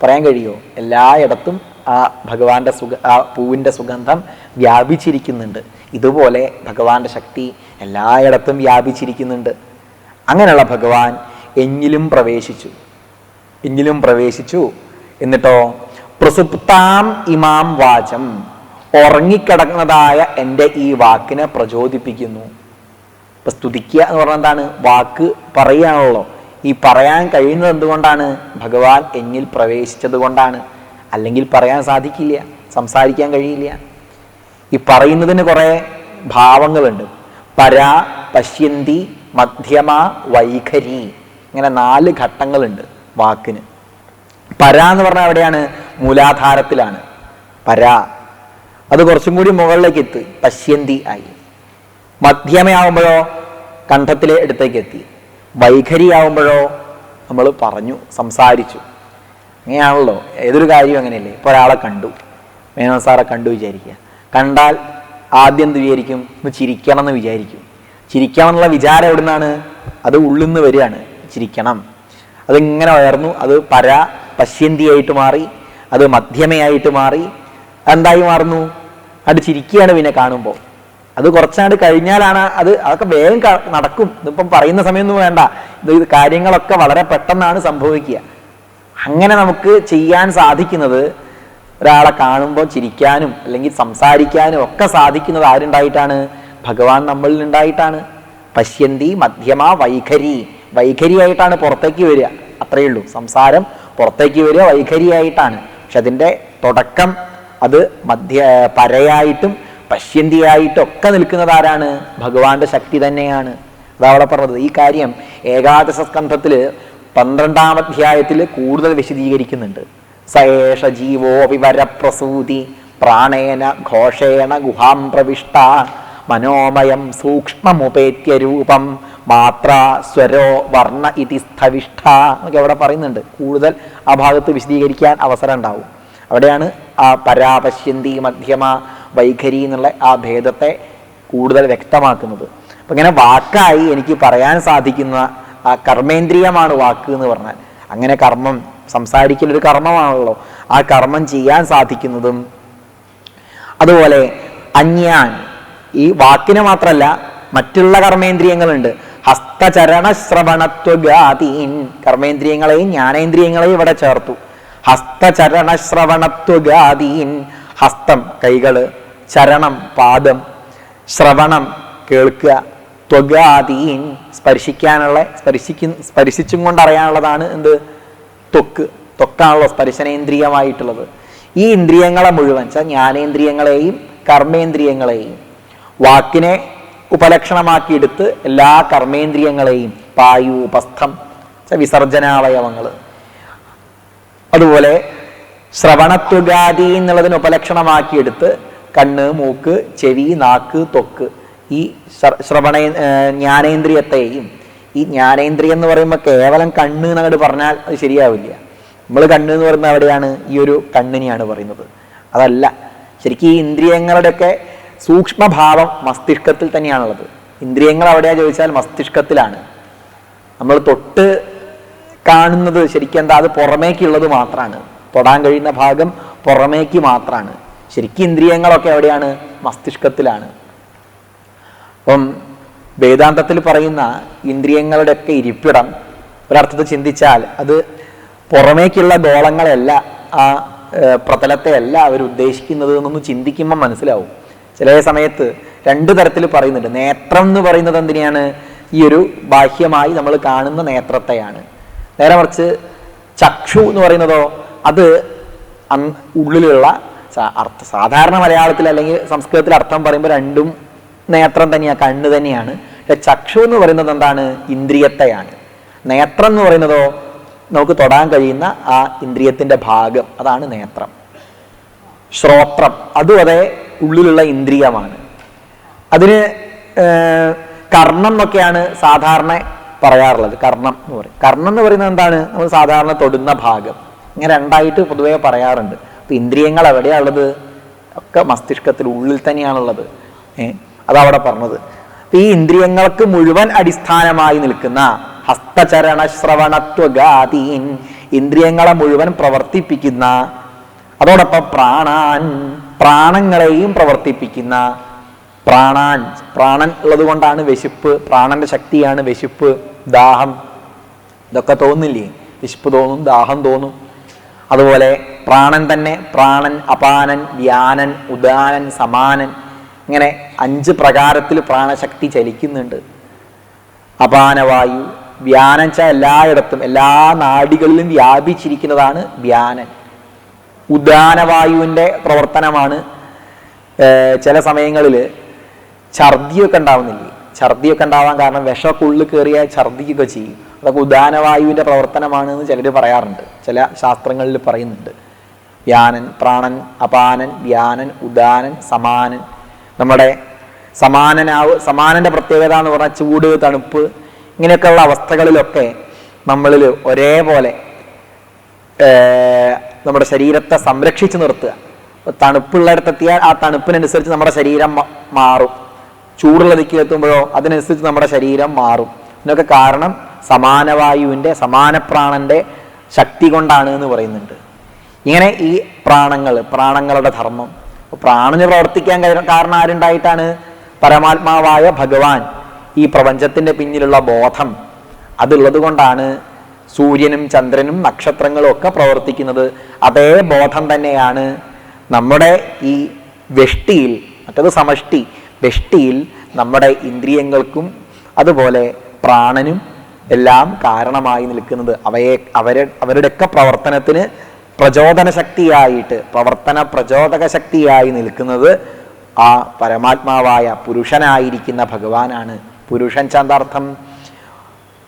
പറയാൻ കഴിയുമോ? എല്ലായിടത്തും ആ ഭഗവാന്റെ ആ പൂവിൻ്റെ സുഗന്ധം വ്യാപിച്ചിരിക്കുന്നുണ്ട്. ഇതുപോലെ ഭഗവാന്റെ ശക്തി എല്ലായിടത്തും വ്യാപിച്ചിരിക്കുന്നുണ്ട്. അങ്ങനെയുള്ള ഭഗവാൻ എന്നിലും പ്രവേശിച്ചു. എന്നിട്ടോ പ്രസുപ്താം ഇമാം വാചം, ഉറങ്ങിക്കിടക്കുന്നതായ എൻ്റെ ഈ വാക്കിനെ പ്രചോദിപ്പിക്കുന്നു. ഇപ്പൊ സ്തുതിക്കുക എന്ന് പറഞ്ഞാൽ എന്താണ്? വാക്ക് പറയുകയാണല്ലോ. ഈ പറയാൻ കഴിയുന്നത് എന്തുകൊണ്ടാണ്? ഭഗവാൻ എന്നിൽ പ്രവേശിച്ചത് കൊണ്ടാണ്. അല്ലെങ്കിൽ പറയാൻ സാധിക്കില്ല, സംസാരിക്കാൻ കഴിയില്ല. ഈ പറയുന്നതിന് കുറേ ഭാവങ്ങളുണ്ട്. പരാ, പശ്യന്തി, മധ്യമ, വൈഖരി, ഇങ്ങനെ 4 ഘട്ടങ്ങളുണ്ട് വാക്കിന്. പരാ എന്ന് പറഞ്ഞാൽ എവിടെയാണ്? മൂലാധാരത്തിലാണ് പരാ. അത് കുറച്ചും കൂടി മുകളിലേക്ക് എത്തി, പശ്യന്തി ആയി. മധ്യമയാവുമ്പോഴോ കണ്ഠത്തിലെ അടുത്തേക്ക് എത്തി. വൈഖരി ആവുമ്പോഴോ നമ്മൾ പറഞ്ഞു, സംസാരിച്ചു. അങ്ങനെയാണല്ലോ ഏതൊരു കാര്യവും അങ്ങനെയല്ലേ. ഇപ്പോൾ ഒരാളെ കണ്ടു, മേനോൻ സാറെ കണ്ടു വിചാരിക്കുക. കണ്ടാൽ ആദ്യം എന്ത് വിചാരിക്കും? ഒന്ന് ചിരിക്കണം എന്ന് വിചാരിക്കും. ചിരിക്കണം എന്നുള്ള വിചാരം എവിടെ നിന്നാണ്? അത് ഉള്ളിൽ നിന്ന് വരികയാണ്. ചിരിക്കണം. അതിങ്ങനെ ഉയർന്നു, അത് പശ്യന്തിയായിട്ട് മാറി, അത് മധ്യമയായിട്ട് മാറി. അതെന്തായി മാറുന്നു? അത് ചിരിക്കുകയാണ് പിന്നെ കാണുമ്പോൾ. അത് കുറച്ചാണ്ട് കഴിഞ്ഞാലാണ് അതൊക്കെ വേഗം നടക്കും. ഇതിപ്പം പറയുന്ന സമയമൊന്നും വേണ്ട. ഇത് കാര്യങ്ങളൊക്കെ വളരെ പെട്ടെന്നാണ് സംഭവിക്കുക. അങ്ങനെ നമുക്ക് ചെയ്യാൻ സാധിക്കുന്നത്, ഒരാളെ കാണുമ്പോൾ ചിരിക്കാനും അല്ലെങ്കിൽ സംസാരിക്കാനും ഒക്കെ സാധിക്കുന്നത് ആരുണ്ടായിട്ടാണ്? ഭഗവാൻ നമ്മളിൽ ഉണ്ടായിട്ടാണ്. പശ്യന്തി, മധ്യമ, വൈഖരി. വൈഖരിയായിട്ടാണ് പുറത്തേക്ക് വരിക, അത്രയേ ഉള്ളൂ. സംസാരം പുറത്തേക്ക് വരിക വൈഖരിയായിട്ടാണ്. പക്ഷെ അതിൻ്റെ തുടക്കം അത് പരയായിട്ടും പശ്യന്തിയായിട്ടും ഒക്കെ നിൽക്കുന്നത് ആരാണ്? ഭഗവാന്റെ ശക്തി തന്നെയാണ്. അതവിടെ പറഞ്ഞത്. ഈ കാര്യം ഏകാദശ സ്കന്ധത്തിൽ 12-ാം അധ്യായത്തിൽ കൂടുതൽ വിശദീകരിക്കുന്നുണ്ട്. സയേഷ ജീവോ വിവരപ്രസൂതി പ്രാണേന ഘോഷേണ ഗുഹാം പ്രവിഷ്ട മനോമയം സൂക്ഷ്മമുപേത്യരൂപം മാത്ര സ്വരോ വർണ്ണ ഇതി സ്ഥവിഷ്ഠ എന്നൊക്കെ അവിടെ പറയുന്നുണ്ട്. കൂടുതൽ ആ ഭാഗത്ത് വിശദീകരിക്കാൻ അവസരം ഉണ്ടാവും. അവിടെയാണ് ആ പരാപശ്യന്തി, മധ്യമ, വൈഖരി എന്നുള്ള ആ ഭേദത്തെ കൂടുതൽ വ്യക്തമാക്കുന്നത്. അപ്പം ഇങ്ങനെ വാക്കായി എനിക്ക് പറയാൻ സാധിക്കുന്ന ആ കർമ്മേന്ദ്രിയമാണ് വാക്ക് എന്ന് പറഞ്ഞാൽ. അങ്ങനെ കർമ്മം സംസാരിക്കലൊരു കർമ്മമാണല്ലോ, ആ കർമ്മം ചെയ്യാൻ സാധിക്കുന്നതും. അതുപോലെ അന്യാൻ, ഈ വാക്കിന് മാത്രമല്ല മറ്റുള്ള കർമ്മേന്ദ്രിയങ്ങളുണ്ട്. ഹസ്തചരണ ശ്രവണത്വഗാതീൻ, കർമ്മേന്ദ്രിയങ്ങളെയും ജ്ഞാനേന്ദ്രിയങ്ങളെയും ഇവിടെ ചേർത്തു. ഹസ്തചരണ ശ്രവണത്വഗാതീൻ, ഹസ്തം കൈകള്, ചരണം പാദം, ശ്രവണം കേൾക്കുക, ത്വഗാതീൻ സ്പർശിക്കാനുള്ള സ്പർശിച്ചും കൊണ്ട് അറിയാനുള്ളതാണ് എന്ത്? ത്വക്ക്. ത്വക്കാണല്ലോ സ്പർശനേന്ദ്രിയമായിട്ടുള്ളത്. ഈ ഇന്ദ്രിയങ്ങളെ മുഴുവൻ ജ്ഞാനേന്ദ്രിയങ്ങളെയും കർമ്മേന്ദ്രിയങ്ങളെയും വാക്കിനെ ഉപലക്ഷണമാക്കിയെടുത്ത് എല്ലാ കർമ്മേന്ദ്രിയങ്ങളെയും പായു ഉപസ്ഥം വിസർജനാവയവങ്ങൾ, അതുപോലെ ശ്രവണത്വഗാതി എന്നുള്ളതിന് ഉപലക്ഷണമാക്കിയെടുത്ത് കണ്ണ്, മൂക്ക്, ചെവി, നാക്ക്, ത്വക്ക്, ഈ ജ്ഞാനേന്ദ്രിയത്തെയും. ഈ ജ്ഞാനേന്ദ്രിയം എന്ന് പറയുമ്പോൾ കേവലം കണ്ണ് എന്നങ്ങോട്ട് പറഞ്ഞാൽ അത് ശരിയാവില്ല. നമ്മൾ കണ്ണ് എന്ന് പറയുന്നത് എവിടെയാണ്? ഈ ഒരു കണ്ണിനെയാണ് പറയുന്നത്. അതല്ല, ശരിക്കും ഈ ഇന്ദ്രിയങ്ങളുടെയൊക്കെ സൂക്ഷ്മഭാവം മസ്തിഷ്കത്തിൽ തന്നെയാണുള്ളത്. ഇന്ദ്രിയങ്ങൾ എവിടെയാ ചോദിച്ചാൽ മസ്തിഷ്കത്തിലാണ്. നമ്മൾ തൊട്ട് കാണുന്നത് ശരിക്കും എന്താ? അത് പുറമേക്കുള്ളത് മാത്രമാണ്. തൊടാൻ കഴിയുന്ന ഭാഗം പുറമേക്ക് മാത്രമാണ്. ശരിക്കും ഇന്ദ്രിയങ്ങളൊക്കെ എവിടെയാണ്? മസ്തിഷ്കത്തിലാണ്. അപ്പം വേദാന്തത്തിൽ പറയുന്ന ഇന്ദ്രിയങ്ങളുടെയൊക്കെ ഇരിപ്പിടം ഒരർത്ഥത്തിൽ ചിന്തിച്ചാൽ അത് പുറമേക്കുള്ള ഗോളങ്ങളല്ല, ആ പ്രതലത്തെയല്ല അവർ ഉദ്ദേശിക്കുന്നത് എന്നൊന്ന് ചിന്തിക്കുമ്പോൾ മനസ്സിലാവും. ചില സമയത്ത് രണ്ട് തരത്തിൽ പറയുന്നുണ്ട്. നേത്രം എന്ന് പറയുന്നത് എന്തിനെയാണ്? ഈ ഒരു ബാഹ്യമായി നമ്മൾ കാണുന്ന നേത്രത്തെയാണ്. നേരെ മറിച്ച് ചക്ഷു എന്ന് പറയുന്നതോ അത് ഉള്ളിലുള്ള സാധാരണ മലയാളത്തിൽ അല്ലെങ്കിൽ സംസ്കൃതത്തിൽ അർത്ഥം പറയുമ്പോൾ രണ്ടും നേത്രം തന്നെയാണ്, കണ്ണ് തന്നെയാണ്. പക്ഷെ ചക്ഷു എന്ന് പറയുന്നത് എന്താണ്? ഇന്ദ്രിയത്തെയാണ്. നേത്രം എന്ന് പറയുന്നതോ നമുക്ക് തൊടാൻ കഴിയുന്ന ആ ഇന്ദ്രിയത്തിന്റെ ഭാഗം, അതാണ് നേത്രം. ശ്രോത്രം അതും അതേ ഉള്ളിലുള്ള ഇന്ദ്രിയമാണ്. അതിന് കർണം എന്നൊക്കെയാണ് സാധാരണ പറയാറുള്ളത്. കർണം എന്ന് പറയും. കർണം എന്ന് പറയുന്നത് എന്താണ്? നമ്മൾ സാധാരണ തൊടുന്ന ഭാഗം. ഇങ്ങനെ രണ്ടായിട്ട് പൊതുവെ പറയാറുണ്ട്. അപ്പൊ ഇന്ദ്രിയങ്ങൾ എവിടെയാണുള്ളത്? ഒക്കെ മസ്തിഷ്കത്തിൽ ഉള്ളിൽ തന്നെയാണുള്ളത്. അതവിടെ പറഞ്ഞത്. അപ്പൊ ഈ ഇന്ദ്രിയങ്ങൾക്ക് മുഴുവൻ അടിസ്ഥാനമായി നിൽക്കുന്ന ഹസ്തചരണ ശ്രവണത്വഗാതീൻ, ഇന്ദ്രിയങ്ങളെ മുഴുവൻ പ്രവർത്തിപ്പിക്കുന്ന, അതോടൊപ്പം പ്രാണങ്ങളെയും പ്രവർത്തിപ്പിക്കുന്ന. പ്രാണൻ ഉള്ളത് കൊണ്ടാണ് വിശപ്പ്, പ്രാണന്റെ ശക്തിയാണ് വിശപ്പ്, ദാഹം, ഇതൊക്കെ തോന്നില്ലേ? വിശപ്പ് തോന്നും, ദാഹം തോന്നും. അതുപോലെ പ്രാണൻ തന്നെ പ്രാണൻ, അപാനൻ, വ്യാനൻ, ഉദാനൻ, സമാനൻ, ഇങ്ങനെ 5 പ്രകാരത്തിൽ പ്രാണശക്തി ചലിക്കുന്നുണ്ട്. അപാനവായു, വ്യാനൻ വെച്ചാൽ എല്ലായിടത്തും എല്ലാ നാഡികളിലും വ്യാപിച്ചിരിക്കുന്നതാണ് വ്യാനൻ. ഉദാനവായുവിൻ്റെ പ്രവർത്തനമാണ്. ചില സമയങ്ങളിൽ ഛർദിയൊക്കെ ഉണ്ടാവുന്നില്ലേ? ഛർദിയൊക്കെ ഉണ്ടാവാൻ കാരണം വിഷമൊക്കെ ഉള്ളിൽ കയറിയാൽ ഛർദിക്കൊക്കെ ചെയ്യും. അതൊക്കെ ഉദാനവായുവിൻ്റെ പ്രവർത്തനമാണ് എന്ന് ചിലർ പറയാറുണ്ട്. ചില ശാസ്ത്രങ്ങളിൽ പറയുന്നുണ്ട്. വ്യാനൻ, പ്രാണൻ, അപാനൻ, വ്യാനൻ, ഉദാനൻ, സമാനൻ. നമ്മുടെ സമാനന്റെ പ്രത്യേകത എന്ന് പറഞ്ഞാൽ ചൂട്, തണുപ്പ്, ഇങ്ങനെയൊക്കെയുള്ള അവസ്ഥകളിലൊക്കെ നമ്മളിൽ ഒരേപോലെ നമ്മുടെ ശരീരത്തെ സംരക്ഷിച്ചു നിർത്തുക. തണുപ്പുള്ളിടത്തെത്തിയാൽ ആ തണുപ്പിനനുസരിച്ച് നമ്മുടെ ശരീരം മാറും. ചൂടുള്ള ദിക്കിലെത്തുമ്പോഴോ അതിനനുസരിച്ച് നമ്മുടെ ശരീരം മാറും. ഇതിനൊക്കെ കാരണം സമാനവായുവിൻ്റെ, സമാനപ്രാണന്റെ ശക്തി കൊണ്ടാണ് എന്ന് പറയുന്നുണ്ട്. ഇങ്ങനെ ഈ പ്രാണങ്ങളുടെ ധർമ്മം, പ്രാണന് പ്രവർത്തിക്കാൻ കാരണം ആരുണ്ടായിട്ടാണ്? പരമാത്മാവായ ഭഗവാൻ. ഈ പ്രപഞ്ചത്തിന്റെ പിന്നിലുള്ള ബോധം അതുള്ളത് കൊണ്ടാണ് സൂര്യനും ചന്ദ്രനും നക്ഷത്രങ്ങളും ഒക്കെ പ്രവർത്തിക്കുന്നത്. അതേ ബോധം തന്നെയാണ് നമ്മുടെ ഈ വെഷ്ടിയിൽ, മറ്റത് സമഷ്ടി, വെഷ്ടിയിൽ നമ്മുടെ ഇന്ദ്രിയങ്ങൾക്കും അതുപോലെ പ്രാണനും എല്ലാം കാരണമായി നിൽക്കുന്നത്. അവരുടെയൊക്കെ പ്രവർത്തനത്തിന് പ്രചോദന ശക്തിയായിട്ട്, പ്രചോദക ശക്തിയായി നിൽക്കുന്നത് ആ പരമാത്മാവായ പുരുഷനായിരിക്കുന്ന ഭഗവാനാണ്. പുരുഷൻ ചാന്തർത്ഥം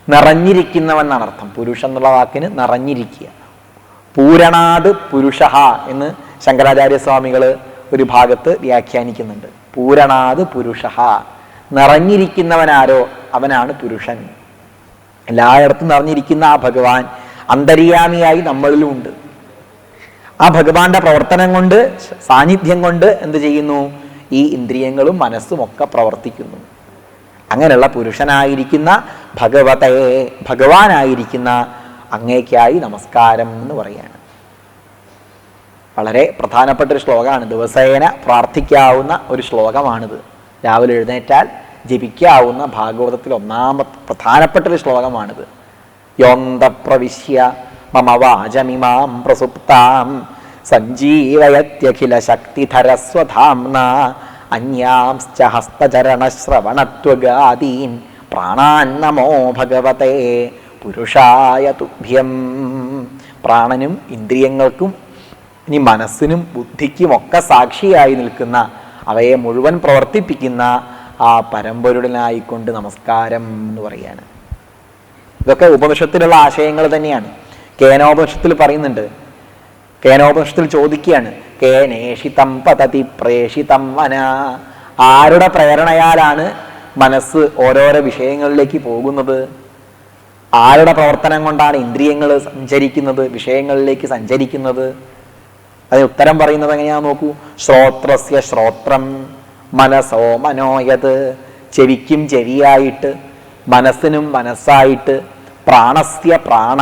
നിറഞ്ഞിരിക്കുന്നവൻ എന്നാണ് അർത്ഥം. പുരുഷൻ എന്നുള്ള വാക്കിന് നിറഞ്ഞിരിക്കുക. പൂരണാത് പുരുഷ എന്ന് ശങ്കരാചാര്യസ്വാമികൾ ഒരു ഭാഗത്ത് വ്യാഖ്യാനിക്കുന്നുണ്ട്. പൂരണാത് പുരുഷ, നിറഞ്ഞിരിക്കുന്നവനാരോ അവനാണ് പുരുഷൻ. എല്ലായിടത്തും നിറഞ്ഞിരിക്കുന്ന ആ ഭഗവാൻ അന്തര്യാമിയായി നമ്മളിലും ഉണ്ട്. ആ ഭഗവാന്റെ പ്രവർത്തനം കൊണ്ട്, സാന്നിധ്യം കൊണ്ട് എന്ത് ചെയ്യുന്നു? ഈ ഇന്ദ്രിയങ്ങളും മനസ്സും ഒക്കെ പ്രവർത്തിക്കുന്നു. അങ്ങനെയുള്ള പുരുഷനായിരിക്കുന്ന ഭഗവാനായിരിക്കുന്ന അങ്ങേക്കായി നമസ്കാരം എന്ന് പറയാണ്. വളരെ പ്രധാനപ്പെട്ട ഒരു ശ്ലോകമാണ്. ദിവസേന പ്രാർത്ഥിക്കാവുന്ന ഒരു ശ്ലോകമാണിത്. രാവിലെ എഴുന്നേറ്റാൽ ജപിക്കാവുന്ന ഭാഗവതത്തിൽ ഒന്നാമത്തെ പ്രധാനപ്പെട്ട ഒരു ശ്ലോകമാണിത്. യോന്ത പ്രവിശ്യ മമ വാചമിമാം പ്രസുപ്താം സഞ്ജീവയത്യഖില ശക്തിധരസ്വധാംന അന്യാംശ്ച ഹസ്തചരണശ്രവണത്വഗാദീൻ പ്രാണാൻ നമോ ഭഗവതേ പുരുഷായ തുഭ്യം. പ്രാണനും ഇന്ദ്രിയങ്ങൾക്കും ഇനി മനസ്സിനും ബുദ്ധിക്കും ഒക്കെ സാക്ഷിയായി നിൽക്കുന്ന, അവയെ മുഴുവൻ പ്രവർത്തിപ്പിക്കുന്ന ആ പരമ്പൊരുടനായിക്കൊണ്ട് നമസ്കാരം എന്ന് പറയാണ്. ഇതൊക്കെ ഉപനിഷത്തിലുള്ള ആശയങ്ങൾ തന്നെയാണ്. കേനോപനിഷത്തിൽ പറയുന്നുണ്ട്. കേനോപനിഷത്തിൽ ചോദിക്കുകയാണ്, കേനേഷിതം പതതി പ്രേഷിതം മന. ആരുടെ പ്രേരണയാലാണ് മനസ്സ് ഓരോരോ വിഷയങ്ങളിലേക്ക് പോകുന്നത്? ആരുടെ പ്രവർത്തനം കൊണ്ടാണ് ഇന്ദ്രിയങ്ങൾ സഞ്ചരിക്കുന്നത്, വിഷയങ്ങളിലേക്ക് സഞ്ചരിക്കുന്നത്? അതിന് ഉത്തരം പറയുന്നത് എങ്ങനെയാണെന്ന് നോക്കൂ. ശ്രോത്രസ്യ ശ്രോത്രം മനസോ മനോയത്. ചെവിക്കും ചെവിയായിട്ട്, മനസ്സിനും മനസ്സായിട്ട്. പ്രാണസ്യ പ്രാണ,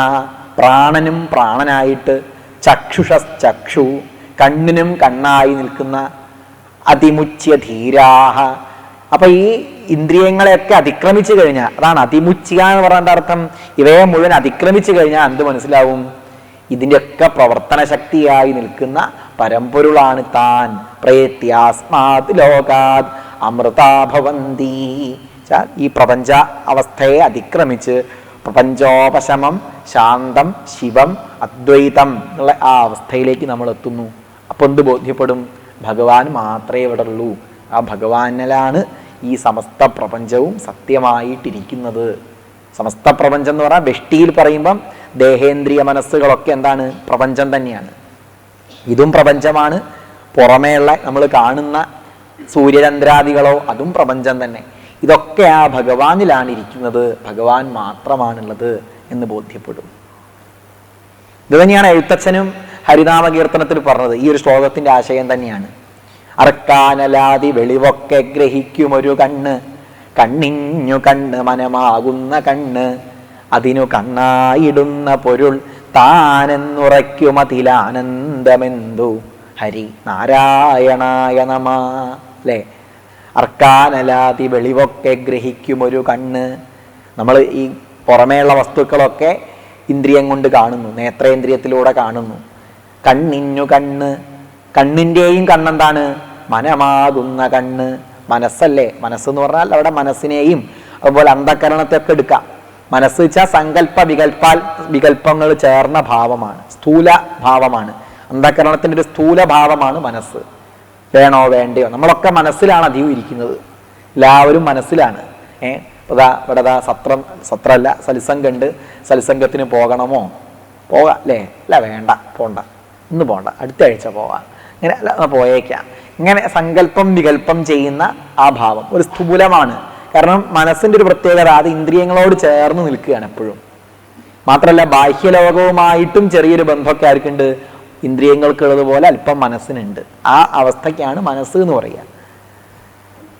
പ്രാണനും പ്രാണനായിട്ട്. ചക്ഷുഷശ്ചക്ഷു, കണ്ണിനും കണ്ണായി നിൽക്കുന്ന. അതിമുച്യ ധീരാഹ. അപ്പൊ ഈ ഇന്ദ്രിയങ്ങളെയൊക്കെ അതിക്രമിച്ചു കഴിഞ്ഞാൽ, അതാണ് അതിമുച്യ എന്ന് പറയുന്ന അർത്ഥം. ഇവയെ മുഴുവൻ അതിക്രമിച്ചു കഴിഞ്ഞാൽ എന്ത് മനസ്സിലാവും? ഇതിൻ്റെയൊക്കെ പ്രവർത്തന ശക്തിയായി നിൽക്കുന്ന പരമ്പൊരുളാണ് താൻ. പ്രേത്യാസ്മാത് ലോകാത് അമൃതാഭവന്തി. ഈ പ്രപഞ്ച അവസ്ഥയെ അതിക്രമിച്ച് പ്രപഞ്ചോപശമം, ശാന്തം, ശിവം, അദ്വൈതം എന്നുള്ള ആ അവസ്ഥയിലേക്ക് നമ്മൾ എത്തുന്നു. അപ്പോൾ എന്ത് ബോധ്യപ്പെടും? ഭഗവാൻ മാത്രമേ ഇവിടെ ഉള്ളൂ. ആ ഭഗവാനിലാണ് ഈ സമസ്ത പ്രപഞ്ചവും സത്യമായിട്ടിരിക്കുന്നത്. സമസ്ത പ്രപഞ്ചം എന്ന് പറഞ്ഞാൽ വെഷ്ടിയിൽ പറയുമ്പം ദേഹേന്ദ്രിയ മനസ്സുകളൊക്കെ എന്താണ്? പ്രപഞ്ചം തന്നെയാണ്. ഇതും പ്രപഞ്ചമാണ്. പുറമേയുള്ള നമ്മൾ കാണുന്ന സൂര്യചന്ദ്രാദികളോ അതും പ്രപഞ്ചം തന്നെ. ഇതൊക്കെ ആ ഭഗവാനിലാണ് ഇരിക്കുന്നത്, ഭഗവാൻ മാത്രമാണുള്ളത് എന്ന് ബോധ്യപ്പെടും. ഇത് തന്നെയാണ് എഴുത്തച്ഛനും ഹരിനാമകീർത്തനത്തിൽ പറഞ്ഞത്. ഈ ഒരു ശ്ലോകത്തിന്റെ ആശയം തന്നെയാണ്. അർക്കാനലാതി വെളിവൊക്കെ ഗ്രഹിക്കുമൊരു കണ്ണ്, കണ്ണിഞ്ഞു കണ്ണ് മനമാകുന്ന കണ്ണ്, അതിനു കണ്ണായിടുന്ന പൊരുൾ താനെന്നുറയ്ക്കുമതിലാനന്ദമെന്തു ഹരി നാരായണായ നമ. അല്ലേ? അർക്കാനലാതി വെളിവൊക്കെ ഗ്രഹിക്കുമൊരു കണ്ണ്. നമ്മൾ ഈ പുറമേയുള്ള വസ്തുക്കളൊക്കെ ഇന്ദ്രിയം കൊണ്ട് കാണുന്നു, നേത്രേന്ദ്രിയത്തിലൂടെ കാണുന്നു. കണ്ണിഞ്ഞു കണ്ണ്, കണ്ണിൻ്റെയും കണ്ണെന്താണ്? മനമാകുന്ന കണ്ണ്. മനസ്സല്ലേ? മനസ്സെന്ന് പറഞ്ഞാൽ അവിടെ മനസ്സിനെയും അതുപോലെ അന്ധകരണത്തെയൊക്കെ എടുക്കാം. മനസ്സ് വെച്ചാൽ സങ്കല്പ വികല്പങ്ങൾ ചേർന്ന ഭാവമാണ്, സ്ഥൂല ഭാവമാണ്. അന്ധകരണത്തിൻ്റെ ഒരു സ്ഥൂല ഭാവമാണ് മനസ്സ്. വേണോ വേണ്ടയോ, നമ്മളൊക്കെ മനസ്സിലാണ് അധികം ഇരിക്കുന്നത്. എല്ലാവരും മനസ്സിലാണ്. ഇവിടെ സത്രമല്ല, സത്സംഗമുണ്ട്. സത്സംഗത്തിന് പോകണമോ? പോകാം അല്ലേ? അല്ല വേണ്ട, പോണ്ട, ഇന്ന് പോണ്ട, അടുത്ത ആഴ്ച പോവാം, ഇങ്ങനെ അല്ല പോയേക്കാം. ഇങ്ങനെ സങ്കല്പം വികല്പം ചെയ്യുന്ന ആ ഭാവം ഒരു സ്ഥൂലമാണ്. കാരണം മനസ്സിൻ്റെ ഒരു പ്രത്യേകത അത് ഇന്ദ്രിയങ്ങളോട് ചേർന്ന് നിൽക്കുകയാണ് എപ്പോഴും. മാത്രമല്ല ബാഹ്യലോകവുമായിട്ടും ചെറിയൊരു ബന്ധമൊക്കെ ആർക്കുണ്ട്? ഇന്ദ്രിയങ്ങൾക്കുള്ളതുപോലെ അല്പം മനസ്സിനുണ്ട്. ആ അവസ്ഥയ്ക്കാണ് മനസ്സ് എന്ന് പറയുക.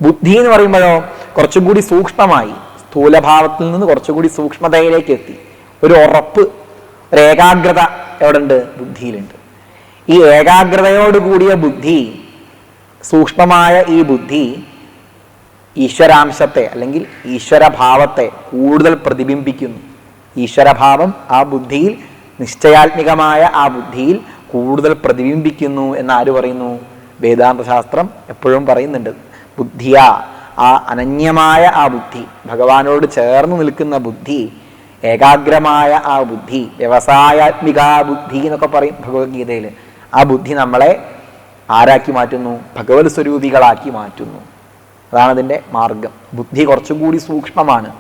ബുദ്ധി എന്ന് പറയുമ്പോഴോ കുറച്ചും കൂടി സൂക്ഷ്മമായി, സ്ഥൂലഭാവത്തിൽ നിന്ന് കുറച്ചുകൂടി സൂക്ഷ്മതയിലേക്ക് എത്തി. ഒരു ഉറപ്പ്, ഒരു ഏകാഗ്രത എവിടെ ഉണ്ട്? ബുദ്ധിയിലുണ്ട്. ഈ ഏകാഗ്രതയോട് കൂടിയ ബുദ്ധി, സൂക്ഷ്മമായ ഈ ബുദ്ധി ഈശ്വരാംശത്തെ അല്ലെങ്കിൽ ഈശ്വരഭാവത്തെ കൂടുതൽ പ്രതിബിംബിക്കുന്നു. ഈശ്വരഭാവം ആ ബുദ്ധിയിൽ, നിശ്ചയാത്മികമായ ആ ബുദ്ധിയിൽ കൂടുതൽ പ്രതിബിംബിക്കുന്നു എന്ന് ആര് പറയുന്നു? വേദാന്ത ശാസ്ത്രം എപ്പോഴും പറയുന്നുണ്ട്. ബുദ്ധിയ, ആ അനന്യമായ ആ ബുദ്ധി, ഭഗവാനോട് ചേർന്ന് നിൽക്കുന്ന ബുദ്ധി, ഏകാഗ്രമായ ആ ബുദ്ധി, വ്യവസായാത്മിക ബുദ്ധി എന്നൊക്കെ പറയും ഭഗവത്ഗീതയിൽ. ആ ബുദ്ധി നമ്മളെ ആരാക്കി മാറ്റുന്നു? ഭഗവത് സ്വരൂപികളാക്കി മാറ്റുന്നു. അതാണ് അതിൻ്റെ മാർഗം. ബുദ്ധി കുറച്ചും കൂടി സൂക്ഷ്മമാണ്.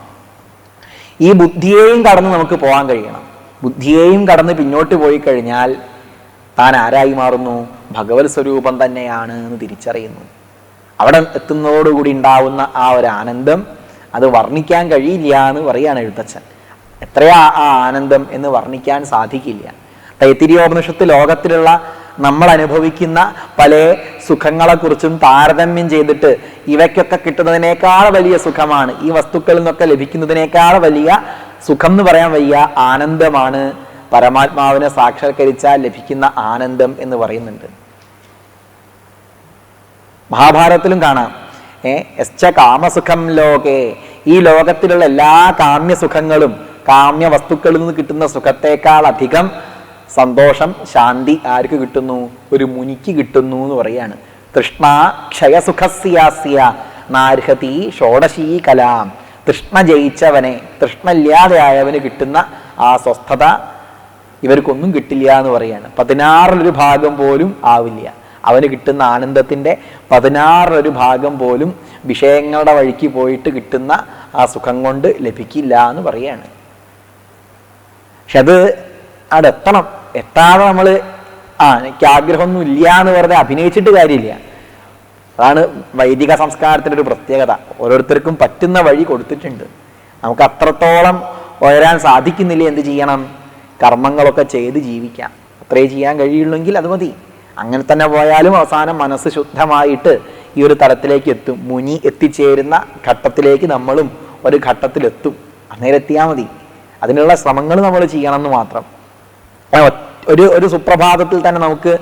ഈ ബുദ്ധിയെയും കടന്ന് നമുക്ക് പോകാൻ കഴിയണം. ബുദ്ധിയെയും കടന്ന് പിന്നോട്ട് പോയി കഴിഞ്ഞാൽ താൻ ആരായി മാറുന്നു? ഭഗവത് സ്വരൂപം തന്നെയാണ് എന്ന് തിരിച്ചറിയുന്നു. അവിടെ എത്തുന്നതോടുകൂടി ഉണ്ടാവുന്ന ആ ഒരു ആനന്ദം അത് വർണ്ണിക്കാൻ കഴിയില്ല എന്ന് പറയാണ് എഴുത്തച്ഛൻ. എത്രയാ ആ ആനന്ദം എന്ന് വർണ്ണിക്കാൻ സാധിക്കില്ല. തൈത്തിരീയോപനിഷത്ത് ലോകത്തിലുള്ള നമ്മൾ അനുഭവിക്കുന്ന പല സുഖങ്ങളെക്കുറിച്ചും താരതമ്യം ചെയ്തിട്ട് ഇവയ്ക്കൊക്കെ കിട്ടുന്നതിനേക്കാൾ വലിയ സുഖമാണ്, ഈ വസ്തുക്കളിൽ നിന്നൊക്കെ ലഭിക്കുന്നതിനേക്കാൾ വലിയ സുഖം എന്ന് പറയാൻ വയ്യ, ആനന്ദമാണ്. പരമാത്മാവിനെ സാക്ഷാത്കരിച്ചാൽ ലഭിക്കുന്ന ആനന്ദം എന്ന് പറയുന്നുണ്ട്. മഹാഭാരതത്തിലും കാണാം, യശ്ച കാമസുഖം ലോകേ, ഈ ലോകത്തിലുള്ള എല്ലാ കാമ്യസുഖങ്ങളും കാമ്യ വസ്തുക്കളിൽ നിന്ന് കിട്ടുന്ന സുഖത്തേക്കാൾ അധികം സന്തോഷം, ശാന്തി ആർക്ക് കിട്ടുന്നു? ഒരു മുനിക്ക് കിട്ടുന്നു എന്ന് പറയാണ്. തൃഷ്ണ ക്ഷയസുഖസ്യാസ്യ നാർഹതി ഷോഡശീ കലാം. തൃഷ്ണ ജയിച്ചവനെ, തൃഷ്ണ ഇല്ലാതെ ആയവന് കിട്ടുന്ന ആ സ്വസ്ഥത ഇവർക്കൊന്നും കിട്ടില്ല എന്ന് പറയാണ്. 16 ഭാഗം പോലും ആവില്ല. അവന് കിട്ടുന്ന ആനന്ദത്തിൻ്റെ 16 ഭാഗം പോലും വിഷയങ്ങളുടെ വഴിക്ക് പോയിട്ട് കിട്ടുന്ന ആ സുഖം കൊണ്ട് ലഭിക്കില്ല എന്ന് പറയാണ്. പക്ഷെ അത് അവിടെ എത്തണം. എത്താതെ നമ്മൾ എനിക്ക് ആഗ്രഹമൊന്നും ഇല്ല എന്ന് പറഞ്ഞാൽ അഭിനയിച്ചിട്ട് കാര്യമില്ല. അതാണ് വൈദിക സംസ്കാരത്തിൻ്റെ ഒരു പ്രത്യേകത. ഓരോരുത്തർക്കും പറ്റുന്ന വഴി കൊടുത്തിട്ടുണ്ട്. നമുക്ക് അത്രത്തോളം ഉയരാൻ സാധിക്കുന്നില്ല, എന്ത് ചെയ്യണം? കർമ്മങ്ങളൊക്കെ ചെയ്ത് ജീവിക്കാം. അത്രേ ചെയ്യാൻ കഴിയുള്ളെങ്കിൽ അത് മതി. അങ്ങനെ തന്നെ പോയാലും അവസാനം മനസ്സ് ശുദ്ധമായിട്ട് ഈ ഒരു തലത്തിലേക്ക് എത്തും. മുനി എത്തിച്ചേരുന്ന ഘട്ടത്തിലേക്ക് നമ്മളും ഒരു ഘട്ടത്തിലെത്തും. അന്നേരം എത്തിയാൽ മതി. അതിനുള്ള ശ്രമങ്ങൾ നമ്മൾ ചെയ്യണം എന്ന് മാത്രം. ഒരു സുപ്രഭാതത്തിൽ തന്നെ നമുക്ക്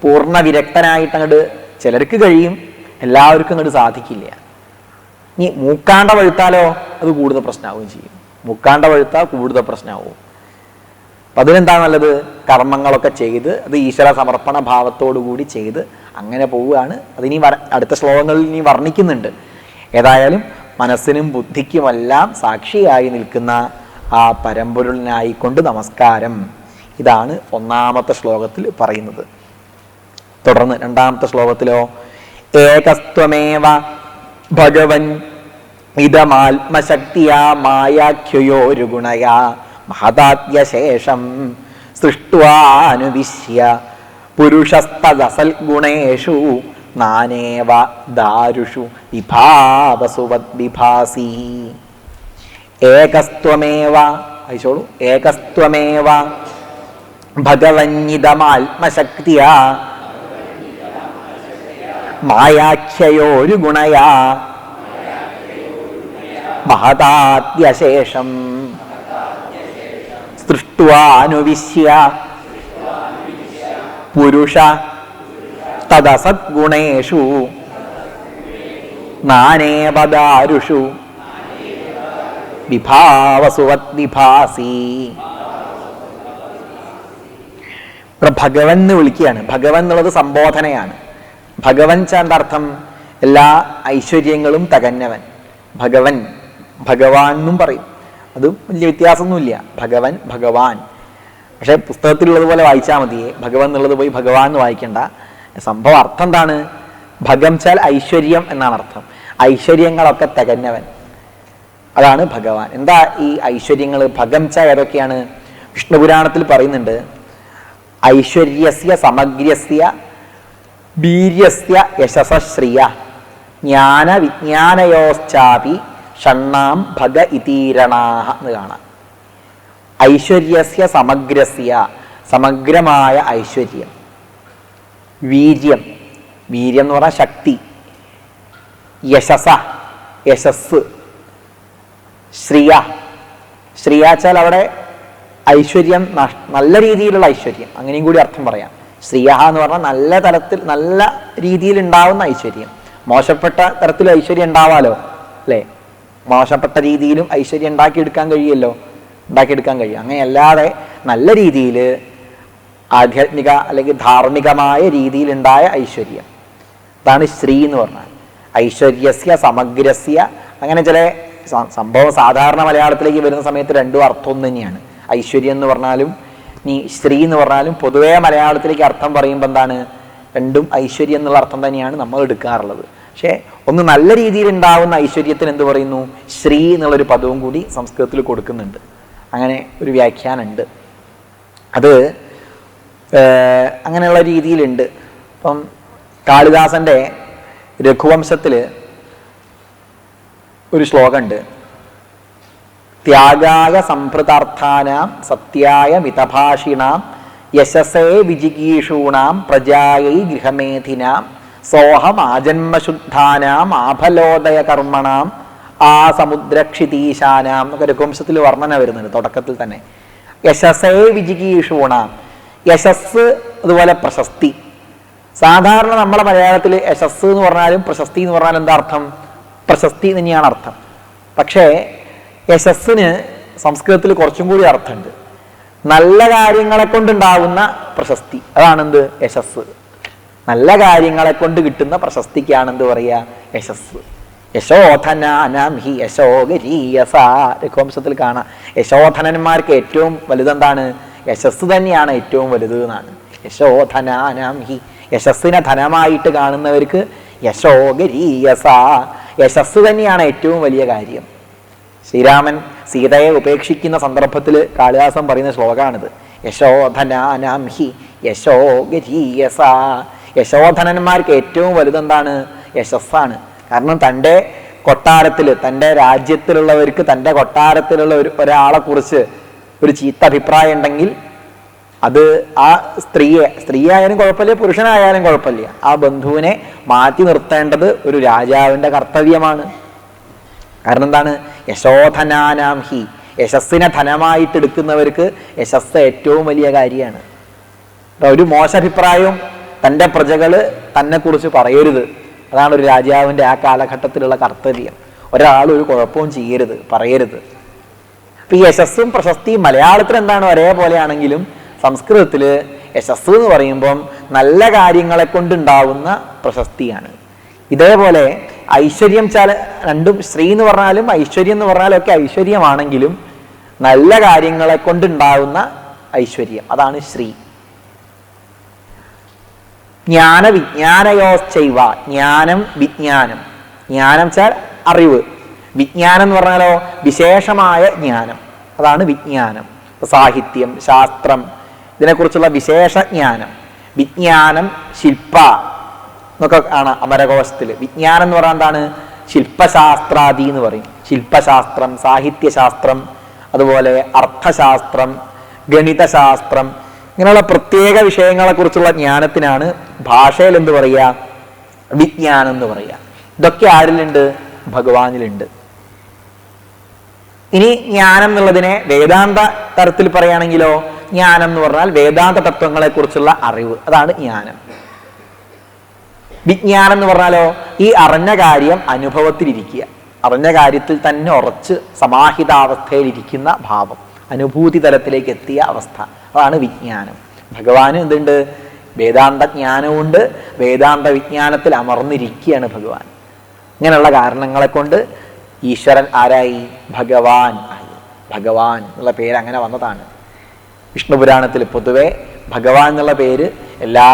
പൂർണ്ണ വിരക്തനായിട്ട് അങ്ങോട്ട് ചിലർക്ക് കഴിയും, എല്ലാവർക്കും അങ്ങോട്ട് സാധിക്കില്ല. ഇനി മൂക്കാണ്ട വഴുത്താലോ അത് കൂടുതൽ പ്രശ്നമാവുകയും ചെയ്യും. മൂക്കാണ്ട വഴുത്താൽ കൂടുതൽ പ്രശ്നമാവും. അപ്പം അതിനെന്താ നല്ലത്? കർമ്മങ്ങളൊക്കെ ചെയ്ത് അത് ഈശ്വര സമർപ്പണ ഭാവത്തോടു കൂടി ചെയ്ത് അങ്ങനെ പോവുകയാണ്. അതിനി അടുത്ത ശ്ലോകങ്ങളിൽ ഇനി വർണ്ണിക്കുന്നുണ്ട്. ഏതായാലും മനസ്സിനും ബുദ്ധിക്കുമെല്ലാം സാക്ഷിയായി നിൽക്കുന്ന ആ പരമ്പൊരുളിനായിക്കൊണ്ട് നമസ്കാരം. ഇതാണ് 1-ാമത്തെ ശ്ലോകത്തിൽ പറയുന്നത്. തുടർന്ന് 2-ാമത്തെ ശ്ലോകത്തിലോ ഏകസ്ത്വമേവ ഭഗവൻ ഇദമാത്മശക്തിയാ മായാഖ്യയോരുഗുണയാ മഹതാദ്യശേഷം സൃഷ്ട്വാനുവിശ്യ പുരുഷസ്തദസൽഗുണേഷു നാനേവ ദാരുഷു വിഭാവസുവദ്വിഭാസി. ഏകസ്ത്വമേവ, അയച്ചോളൂ. ഏകസ്ത്വമേവ ഭഗവന്നിദമാത്മശക്തിയാ മായാഖ്യയോരുഗുണയാ മഹതാദ്യശേഷം സൃഷ്ട്വാനുവിശ്യ പുരുഷ തദസദ്ഗുണേഷു നാനേവദാരുഷു വിഭാവസുവദ്വിഭാസി. ഇവിടെ ഭഗവൻ എന്ന് വിളിക്കുകയാണ്. ഭഗവൻ എന്നുള്ളത് സംബോധനയാണ്. ഭഗവൻ ചേർന്ന അർത്ഥം എല്ലാ ഐശ്വര്യങ്ങളും തകന്നവൻ. ഭഗവൻ, ഭഗവാൻ എന്നും പറയും. അത് വലിയ വ്യത്യാസമൊന്നുമില്ല. ഭഗവൻ, ഭഗവാൻ. പക്ഷെ പുസ്തകത്തിലുള്ളതുപോലെ വായിച്ചാൽ മതിയേ. ഭഗവൻ എന്നുള്ളത് പോയി ഭഗവാൻ എന്ന് വായിക്കേണ്ട. സംഭവം അർത്ഥം എന്താണ്? ഭഗം ചാൽ ഐശ്വര്യം എന്നാണ് അർത്ഥം. ഐശ്വര്യങ്ങളൊക്കെ തികഞ്ഞവൻ, അതാണ് ഭഗവാൻ. എന്താ ഈ ഐശ്വര്യങ്ങൾ? ഭഗം ച ഏതൊക്കെയാണ്? വിഷ്ണുപുരാണത്തിൽ പറയുന്നുണ്ട്. ഐശ്വര്യസ്യ സമഗ്രസ്യ വീര്യസ്യ യശസ്ശ്രിയ ജ്ഞാന വിജ്ഞാനയോശ്ചാപി ഷണ്ണാം ഭഗ ഇതീരണാഹ എന്ന് കാണാം. ഐശ്വര്യസ്യ സമഗ്രസ്യ, സമഗ്രമായ ഐശ്വര്യം. വീര്യം, വീര്യം എന്ന് പറഞ്ഞാൽ ശക്തി. യശസ, യശസ്. ശ്രിയ, ശ്രിയാച്ചാൽ അവിടെ ഐശ്വര്യം, നല്ല രീതിയിലുള്ള ഐശ്വര്യം, അങ്ങനെയും കൂടി അർത്ഥം പറയാം. ശ്രിയ എന്ന് പറഞ്ഞാൽ നല്ല തലത്തിൽ, നല്ല രീതിയിൽ ഉണ്ടാവുന്ന ഐശ്വര്യം. മോശപ്പെട്ട തരത്തിൽ ഐശ്വര്യം ഉണ്ടാവാലോ, അല്ലേ? മോശപ്പെട്ട രീതിയിലും ഐശ്വര്യം ഉണ്ടാക്കിയെടുക്കാൻ കഴിയുമല്ലോ, ഉണ്ടാക്കിയെടുക്കാൻ കഴിയും. അങ്ങനെയല്ലാതെ നല്ല രീതിയിൽ ആധ്യാത്മിക അല്ലെങ്കിൽ ധാർമ്മികമായ രീതിയിലുണ്ടായ ഐശ്വര്യം, അതാണ് ശ്രീ എന്ന് പറഞ്ഞാൽ. ഐശ്വര്യസ്യ സമഗ്രസ്യ, അങ്ങനെ ചില സംഭവം സാധാരണ മലയാളത്തിലേക്ക് വരുന്ന സമയത്ത് രണ്ടും അർത്ഥം ഒന്ന് തന്നെയാണ്. ഐശ്വര്യം എന്ന് പറഞ്ഞാലും നീ ശ്രീ എന്ന് പറഞ്ഞാലും പൊതുവേ മലയാളത്തിലേക്ക് അർത്ഥം പറയുമ്പോൾ എന്താണ്? രണ്ടും ഐശ്വര്യം എന്നുള്ള അർത്ഥം തന്നെയാണ് നമ്മൾ എടുക്കാറുള്ളത്. പക്ഷേ ഒന്ന് നല്ല രീതിയിൽ ഉണ്ടാവുന്ന ഐശ്വര്യത്തിന് എന്ത് പറയുന്നു? ശ്രീ എന്നുള്ളൊരു പദവും കൂടി സംസ്കൃതത്തിൽ കൊടുക്കുന്നുണ്ട്. അങ്ങനെ ഒരു വ്യാഖ്യാനമുണ്ട്. അത് അങ്ങനെയുള്ള രീതിയിലുണ്ട്. ഇപ്പം കാളിദാസൻ്റെ രഘുവംശത്തിൽ ഒരു ശ്ലോകമുണ്ട്. ത്യാഗായ സംഭൃതാർത്ഥാനാം സത്യായ മിതഭാഷിണാം യശസേ വിജിഗീഷൂണാം പ്രജായൈ ഗൃഹമേധിനാം സോഹം ആജന്മശുദ്ധാനാം ആഫലോദയ കർമ്മണാം ആ സമുദ്രക്ഷിതീശാനാം എന്നൊക്കെ രഘുവംശത്തിൽ വർണ്ണന വരുന്നുണ്ട് തുടക്കത്തിൽ തന്നെ. യശസ്സേ വിജിഗീഷൂണാം, യശസ് അതുപോലെ പ്രശസ്തി. സാധാരണ നമ്മളെ മലയാളത്തിൽ യശസ് എന്ന് പറഞ്ഞാലും പ്രശസ്തി എന്ന് പറഞ്ഞാലും എന്താ അർത്ഥം? പ്രശസ്തി തന്നെയാണ് അർത്ഥം. പക്ഷേ യശസ്സിന് സംസ്കൃതത്തിൽ കുറച്ചും കൂടി അർത്ഥമുണ്ട്. നല്ല കാര്യങ്ങളെ കൊണ്ടുണ്ടാവുന്ന പ്രശസ്തി, അതാണെന്ത്? യശസ്. നല്ല കാര്യങ്ങളെ കൊണ്ട് കിട്ടുന്ന പ്രശസ്തിക്കാണ് എന്ത് പറയുക? യശസ്. യശോധനാനാം ഹി യശോഗരീയസ, രഘുവംശത്തിൽ കാണാം. യശോധനന്മാർക്ക് ഏറ്റവും വലുതെന്താണ്? യശസ് തന്നെയാണ് ഏറ്റവും വലുത് എന്നാണ്. യശോധനാനാം ഹി, യശസ്സിനെ ധനമായിട്ട് കാണുന്നവർക്ക് യശോഗരീയസ, യശസ് തന്നെയാണ് ഏറ്റവും വലിയ കാര്യം. ശ്രീരാമൻ സീതയെ ഉപേക്ഷിക്കുന്ന സന്ദർഭത്തിൽ കാളിദാസൻ പറയുന്ന ശ്ലോകമാണിത്. യശോധനാനാം ഹി യശോഗരീയസ, യശോധനന്മാർക്ക് ഏറ്റവും വലുതെന്താണ്? യശസ്സാണ്. കാരണം തൻ്റെ കൊട്ടാരത്തിൽ, തൻ്റെ രാജ്യത്തിലുള്ളവർക്ക് തൻ്റെ കൊട്ടാരത്തിലുള്ള ഒരാളെ കുറിച്ച് ഒരു ചീത്ത അഭിപ്രായം ഉണ്ടെങ്കിൽ അത് ആ സ്ത്രീയായാലും കുഴപ്പമില്ല, പുരുഷനായാലും കുഴപ്പമില്ല, ആ ബന്ധുവിനെ മാറ്റി നിർത്തേണ്ടത് ഒരു രാജാവിൻ്റെ കർത്തവ്യമാണ്. കാരണം എന്താണ്? യശോധനാനാം ഹി, യശസ്സിനെ ധനമായിട്ട് എടുക്കുന്നവർക്ക് യശസ് ഏറ്റവും വലിയ കാര്യമാണ്. ഒരു മോശഭിപ്രായവും തൻ്റെ പ്രജകള് തന്നെ കുറിച്ച് പറയരുത്. അതാണ് ഒരു രാജാവിൻ്റെ ആ കാലഘട്ടത്തിലുള്ള കർത്തവ്യം. ഒരാൾ ഒരു കുഴപ്പവും ചെയ്യരുത്, പറയരുത്. അപ്പൊ ഈ യശസ്സും പ്രശസ്തിയും മലയാളത്തിൽ എന്താണ് ഒരേപോലെയാണെങ്കിലും സംസ്കൃതത്തിൽ യശസ് എന്ന് പറയുമ്പം നല്ല കാര്യങ്ങളെ കൊണ്ടുണ്ടാവുന്ന പ്രശസ്തിയാണ്. ഇതേപോലെ ഐശ്വര്യം രണ്ടും, ശ്രീ എന്ന് പറഞ്ഞാലും ഐശ്വര്യം എന്ന് പറഞ്ഞാലും ഒക്കെ ഐശ്വര്യമാണെങ്കിലും നല്ല കാര്യങ്ങളെ കൊണ്ടുണ്ടാവുന്ന ഐശ്വര്യം, അതാണ് ശ്രീ. ജ്ഞാന വിജ്ഞാനയോശ്ചൈവ, ജ്ഞാനം വിജ്ഞാനം. ജ്ഞാനം വെച്ചാൽ അറിവ്, വിജ്ഞാനം എന്ന് പറഞ്ഞാലോ വിശേഷമായ ജ്ഞാനം, അതാണ് വിജ്ഞാനം. സാഹിത്യം, ശാസ്ത്രം, ഇതിനെക്കുറിച്ചുള്ള വിശേഷ ജ്ഞാനം. വിജ്ഞാനം ശില്പ എന്നൊക്കെ ആണ് അമരകോശത്തിൽ. വിജ്ഞാനം എന്ന് പറഞ്ഞാൽ എന്താണ്? ശില്പശാസ്ത്രാദി എന്ന് പറയും. ശില്പശാസ്ത്രം, സാഹിത്യശാസ്ത്രം, അതുപോലെ അർത്ഥശാസ്ത്രം, ഗണിതശാസ്ത്രം, ഇങ്ങനെയുള്ള പ്രത്യേക വിഷയങ്ങളെ കുറിച്ചുള്ള ജ്ഞാനത്തിനാണ് ഭാഷയിൽ എന്ത് പറയുക? വിജ്ഞാനം എന്ന് പറയുക. ഇതൊക്കെ ആരിലുണ്ട്? ഭഗവാനിലുണ്ട്. ഇനി ജ്ഞാനം എന്നുള്ളതിനെ വേദാന്ത തരത്തിൽ പറയുകയാണെങ്കിലോ, ജ്ഞാനം എന്ന് പറഞ്ഞാൽ വേദാന്ത തത്വങ്ങളെ കുറിച്ചുള്ള അറിവ്, അതാണ് ജ്ഞാനം. വിജ്ഞാനം എന്ന് പറഞ്ഞാലോ ഈ അറിഞ്ഞ കാര്യം അനുഭവത്തിലിരിക്കുക, അറിഞ്ഞ കാര്യത്തിൽ തന്നെ ഉറച്ച് സമാഹിതാവസ്ഥയിലിരിക്കുന്ന ഭാവം, അനുഭൂതി തലത്തിലേക്ക് എത്തിയ അവസ്ഥ, അതാണ് വിജ്ഞാനം. ഭഗവാന് എന്തുണ്ട്? വേദാന്ത ജ്ഞാനമുണ്ട്. വേദാന്ത വിജ്ഞാനത്തിൽ അമർന്നിരിക്കുകയാണ് ഭഗവാൻ. ഇങ്ങനെയുള്ള കാരണങ്ങളെ കൊണ്ട് ഈശ്വരൻ ആരായി? ഭഗവാൻ ആയി. ഭഗവാൻ എന്നുള്ള പേര് അങ്ങനെ വന്നതാണ്. വിഷ്ണു പുരാണത്തിൽ പൊതുവെ ഭഗവാൻ എന്നുള്ള പേര് എല്ലാ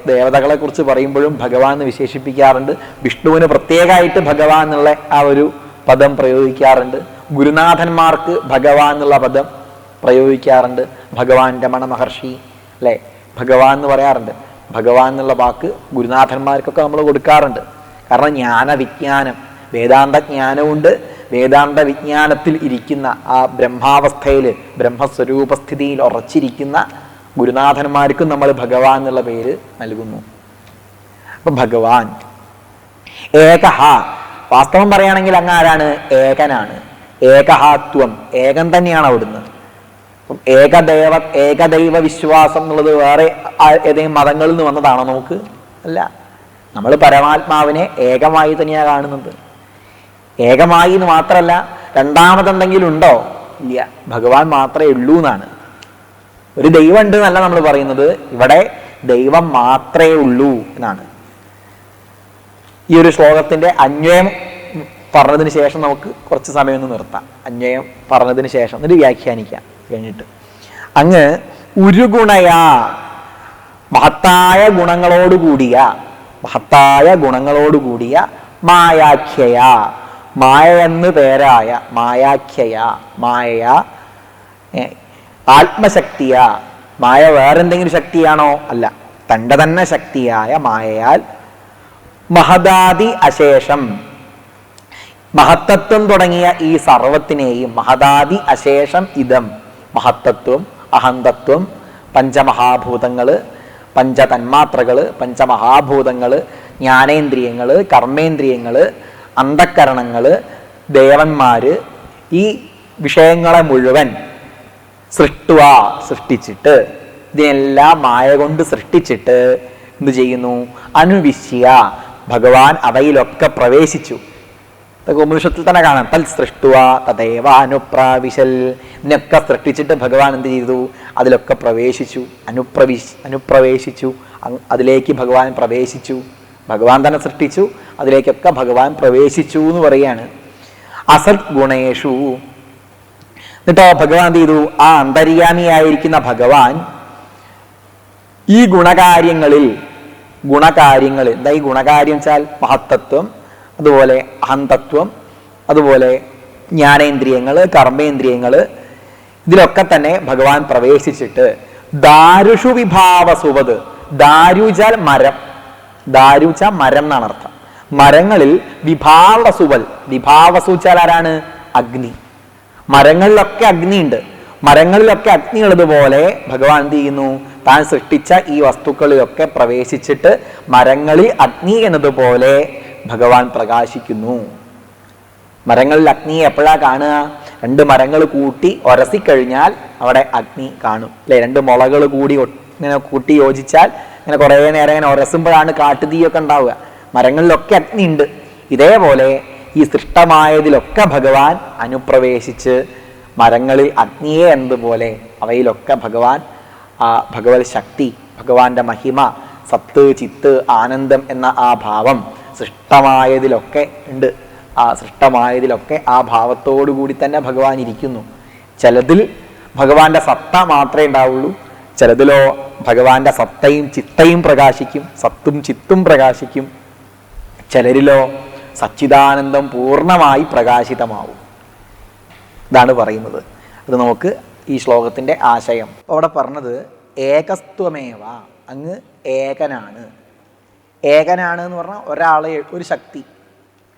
ദേവതകളെ കുറിച്ച് പറയുമ്പോഴും ഭഗവാൻ എന്ന് വിശേഷിപ്പിക്കാറുണ്ട്. വിഷ്ണുവിന് പ്രത്യേകമായിട്ട് ഭഗവാൻ എന്നുള്ള ആ ഒരു പദം പ്രയോഗിക്കാറുണ്ട്. ഗുരുനാഥന്മാർക്ക് ഭഗവാൻ എന്നുള്ള പദം പ്രയോഗിക്കാറുണ്ട്. ഭഗവാൻ രമണ മഹർഷി അല്ലേ ഭഗവാൻ എന്ന് പറയാറുണ്ട്. ഭഗവാൻ എന്നുള്ള വാക്ക് ഗുരുനാഥന്മാർക്കൊക്കെ നമ്മൾ കൊടുക്കാറുണ്ട്. കാരണം ജ്ഞാനവിജ്ഞാനം, വേദാന്ത ജ്ഞാനമുണ്ട്. വേദാന്ത വിജ്ഞാനത്തിൽ ഇരിക്കുന്ന ആ ബ്രഹ്മാവസ്ഥയിൽ, ബ്രഹ്മസ്വരൂപസ്ഥിതിയിൽ ഉറച്ചിരിക്കുന്ന ഗുരുനാഥന്മാർക്കും നമ്മൾ ഭഗവാൻ എന്നുള്ള പേര് നൽകുന്നു. അപ്പൊ ഭഗവാൻ ഏകഹ, വാസ്തവം പറയുകയാണെങ്കിൽ അങ്ങ് ആരാണ്? ഏകനാണ്. ഏകഹാത്വം, ഏകൻ തന്നെയാണ് അവിടുന്ന്. ഏകദൈവ വിശ്വാസം എന്നുള്ളത് വേറെ ഏതെങ്കിലും മതങ്ങളിൽ നിന്ന് വന്നതാണോ? നമുക്ക് അല്ല. നമ്മൾ പരമാത്മാവിനെ ഏകമായി തന്നെയാണ് കാണുന്നത്. ഏകമായി എന്ന് മാത്രമല്ല, രണ്ടാമതെന്തെങ്കിലും ഉണ്ടോ? ഇല്ല, ഭഗവാൻ മാത്രമേ ഉള്ളൂ എന്നാണ്. ഒരു ദൈവം ഉണ്ട് എന്നല്ല നമ്മൾ പറയുന്നത്, ഇവിടെ ദൈവം മാത്രമേ ഉള്ളൂ എന്നാണ്. ഈ ഒരു ശ്ലോകത്തിന്റെ അന്വയം പറഞ്ഞതിന് ശേഷം നമുക്ക് കുറച്ച് സമയം ഒന്ന് നിർത്താം. അന്വയം പറഞ്ഞതിന് ശേഷം എന്നിട്ട് വ്യാഖ്യാനിക്കാം കഴിഞ്ഞിട്ട്. അങ്ങ് ഉരുഗുണയാ, മഹത്തായ ഗുണങ്ങളോടുകൂടിയ മായാഖ്യയ, മായ എന്ന് പേരായ മായാഖ്യയ, മായ ആത്മശക്തിയ, മായ വേറെന്തെങ്കിലും ശക്തിയാണോ? അല്ല, തൻ്റെ തന്നെ ശക്തിയായ മായയാൽ മഹദാദി അശേഷം, മഹത്തത്വം തുടങ്ങിയ ഈ സർവത്തിനെയും, മഹദാദി അശേഷം ഇതം, മഹത്തത്വം, അഹന്തത്വം, പഞ്ചമഹാഭൂതങ്ങള്, പഞ്ചതന്മാത്രകള്, പഞ്ചമഹാഭൂതങ്ങള്, ജ്ഞാനേന്ദ്രിയങ്ങള്, കർമ്മേന്ദ്രിയങ്ങള്, അന്ധക്കരണങ്ങള്, ദേവന്മാര് ഈ വിഷയങ്ങളെ മുഴുവൻ സൃഷ്ടിച്ചിട്ട് ഇതിനെല്ലാം മായ കൊണ്ട് സൃഷ്ടിച്ചിട്ട് എന്ത് ചെയ്യുന്നു? അനുവിശ്യ ഭഗവാൻ അവയിലൊക്കെ പ്രവേശിച്ചു. ഇതൊക്കെ ഉപനിഷത്തിൽ തന്നെ കാണാം. തൽ സൃഷ്ടുവ തദേവ അനുപ്രാവിശൽ. ഇതിനൊക്കെ സൃഷ്ടിച്ചിട്ട് ഭഗവാൻ എന്ത് ചെയ്തു? അതിലൊക്കെ പ്രവേശിച്ചു, അനുപ്രവേശിച്ചു. അതിലേക്ക് ഭഗവാൻ പ്രവേശിച്ചു. ഭഗവാൻ തന്നെ സൃഷ്ടിച്ചു, അതിലേക്കൊക്കെ ഭഗവാൻ പ്രവേശിച്ചു എന്ന് പറയാണ്. അസത് ഗുണേഷു. എന്നിട്ടോ ഭഗവാൻ എന്ത് ചെയ്തു? ആ അന്തര്യാമിയായിരിക്കുന്ന ഭഗവാൻ ഈ ഗുണകാര്യങ്ങളിൽ എന്താ ഈ ഗുണകാര്യം വെച്ചാൽ മഹത്തത്വം, അതുപോലെ അഹന്തത്വം, അതുപോലെ ജ്ഞാനേന്ദ്രിയങ്ങള്, കർമ്മേന്ദ്രിയങ്ങള്, ഇതിലൊക്കെ തന്നെ ഭഗവാൻ പ്രവേശിച്ചിട്ട് ദാരുഷു വിഭാവസുവത്. ദാരുചാൽ മരം, ദാരുച മരം എന്നാണ് അർത്ഥം. മരങ്ങളിൽ വിഭാവസുവൽ. വിഭാവസുച്ചാൽ ആരാണ്? അഗ്നി. മരങ്ങളിലൊക്കെ അഗ്നിയുണ്ട്. മരങ്ങളിലൊക്കെ അഗ്നി ഉള്ളതുപോലെ ഭഗവാൻ എന്ത് ചെയ്യുന്നു? താൻ സൃഷ്ടിച്ച ഈ വസ്തുക്കളിലൊക്കെ പ്രവേശിച്ചിട്ട് മരങ്ങളിൽ അഗ്നി എന്നതുപോലെ ഭഗവാൻ പ്രകാശിക്കുന്നു. മരങ്ങളിൽ അഗ്നിയെ എപ്പോഴാ കാണുക? രണ്ട് മരങ്ങൾ കൂട്ടി ഉരസിക്കഴിഞ്ഞാൽ അവിടെ അഗ്നി കാണും, അല്ലെ? രണ്ട് മുളകൾ കൂടി ഇങ്ങനെ കൂട്ടി യോജിച്ചാൽ ഇങ്ങനെ കുറേ നേരം ഇങ്ങനെ ഉരസുമ്പോഴാണ് കാട്ടുതീയൊക്കെ ഉണ്ടാവുക. മരങ്ങളിലൊക്കെ അഗ്നി ഉണ്ട്. ഇതേപോലെ ഈ സൃഷ്ടമായതിലൊക്കെ ഭഗവാൻ അനുപ്രവേശിച്ച് മരങ്ങളിൽ അഗ്നിയെ എന്നതുപോലെ അവയിലൊക്കെ ഭഗവാൻ ഭഗവത് ശക്തി, ഭഗവാന്റെ മഹിമ, സത്ത്, ചിത്ത്, ആനന്ദം എന്ന ആ ഭാവം സൃഷ്ടമായതിലൊക്കെ ഉണ്ട്. ആ സൃഷ്ടമായതിലൊക്കെ ആ ഭാവത്തോടു കൂടി തന്നെ ഭഗവാൻ ഇരിക്കുന്നു. ചിലതിൽ ഭഗവാന്റെ സത്ത മാത്രമേ ഉണ്ടാവുള്ളൂ, ചിലതിലോ ഭഗവാന്റെ സത്തയും ചിത്തയും പ്രകാശിക്കും, സത്തും ചിത്തും പ്രകാശിക്കും. ചിലരിലോ സച്ചിദാനന്ദം പൂർണ്ണമായി പ്രകാശിതമാവും. ഇതാണ് പറയുന്നത്. അത് നമുക്ക് ഈ ശ്ലോകത്തിൻ്റെ ആശയം. അവിടെ പറഞ്ഞത് ഏകസ്ത്വമേവ, അങ്ങ് ഏകനാണ്. ഏകനാണ് എന്ന് പറഞ്ഞാൽ ഒരാളെ, ഒരു ശക്തി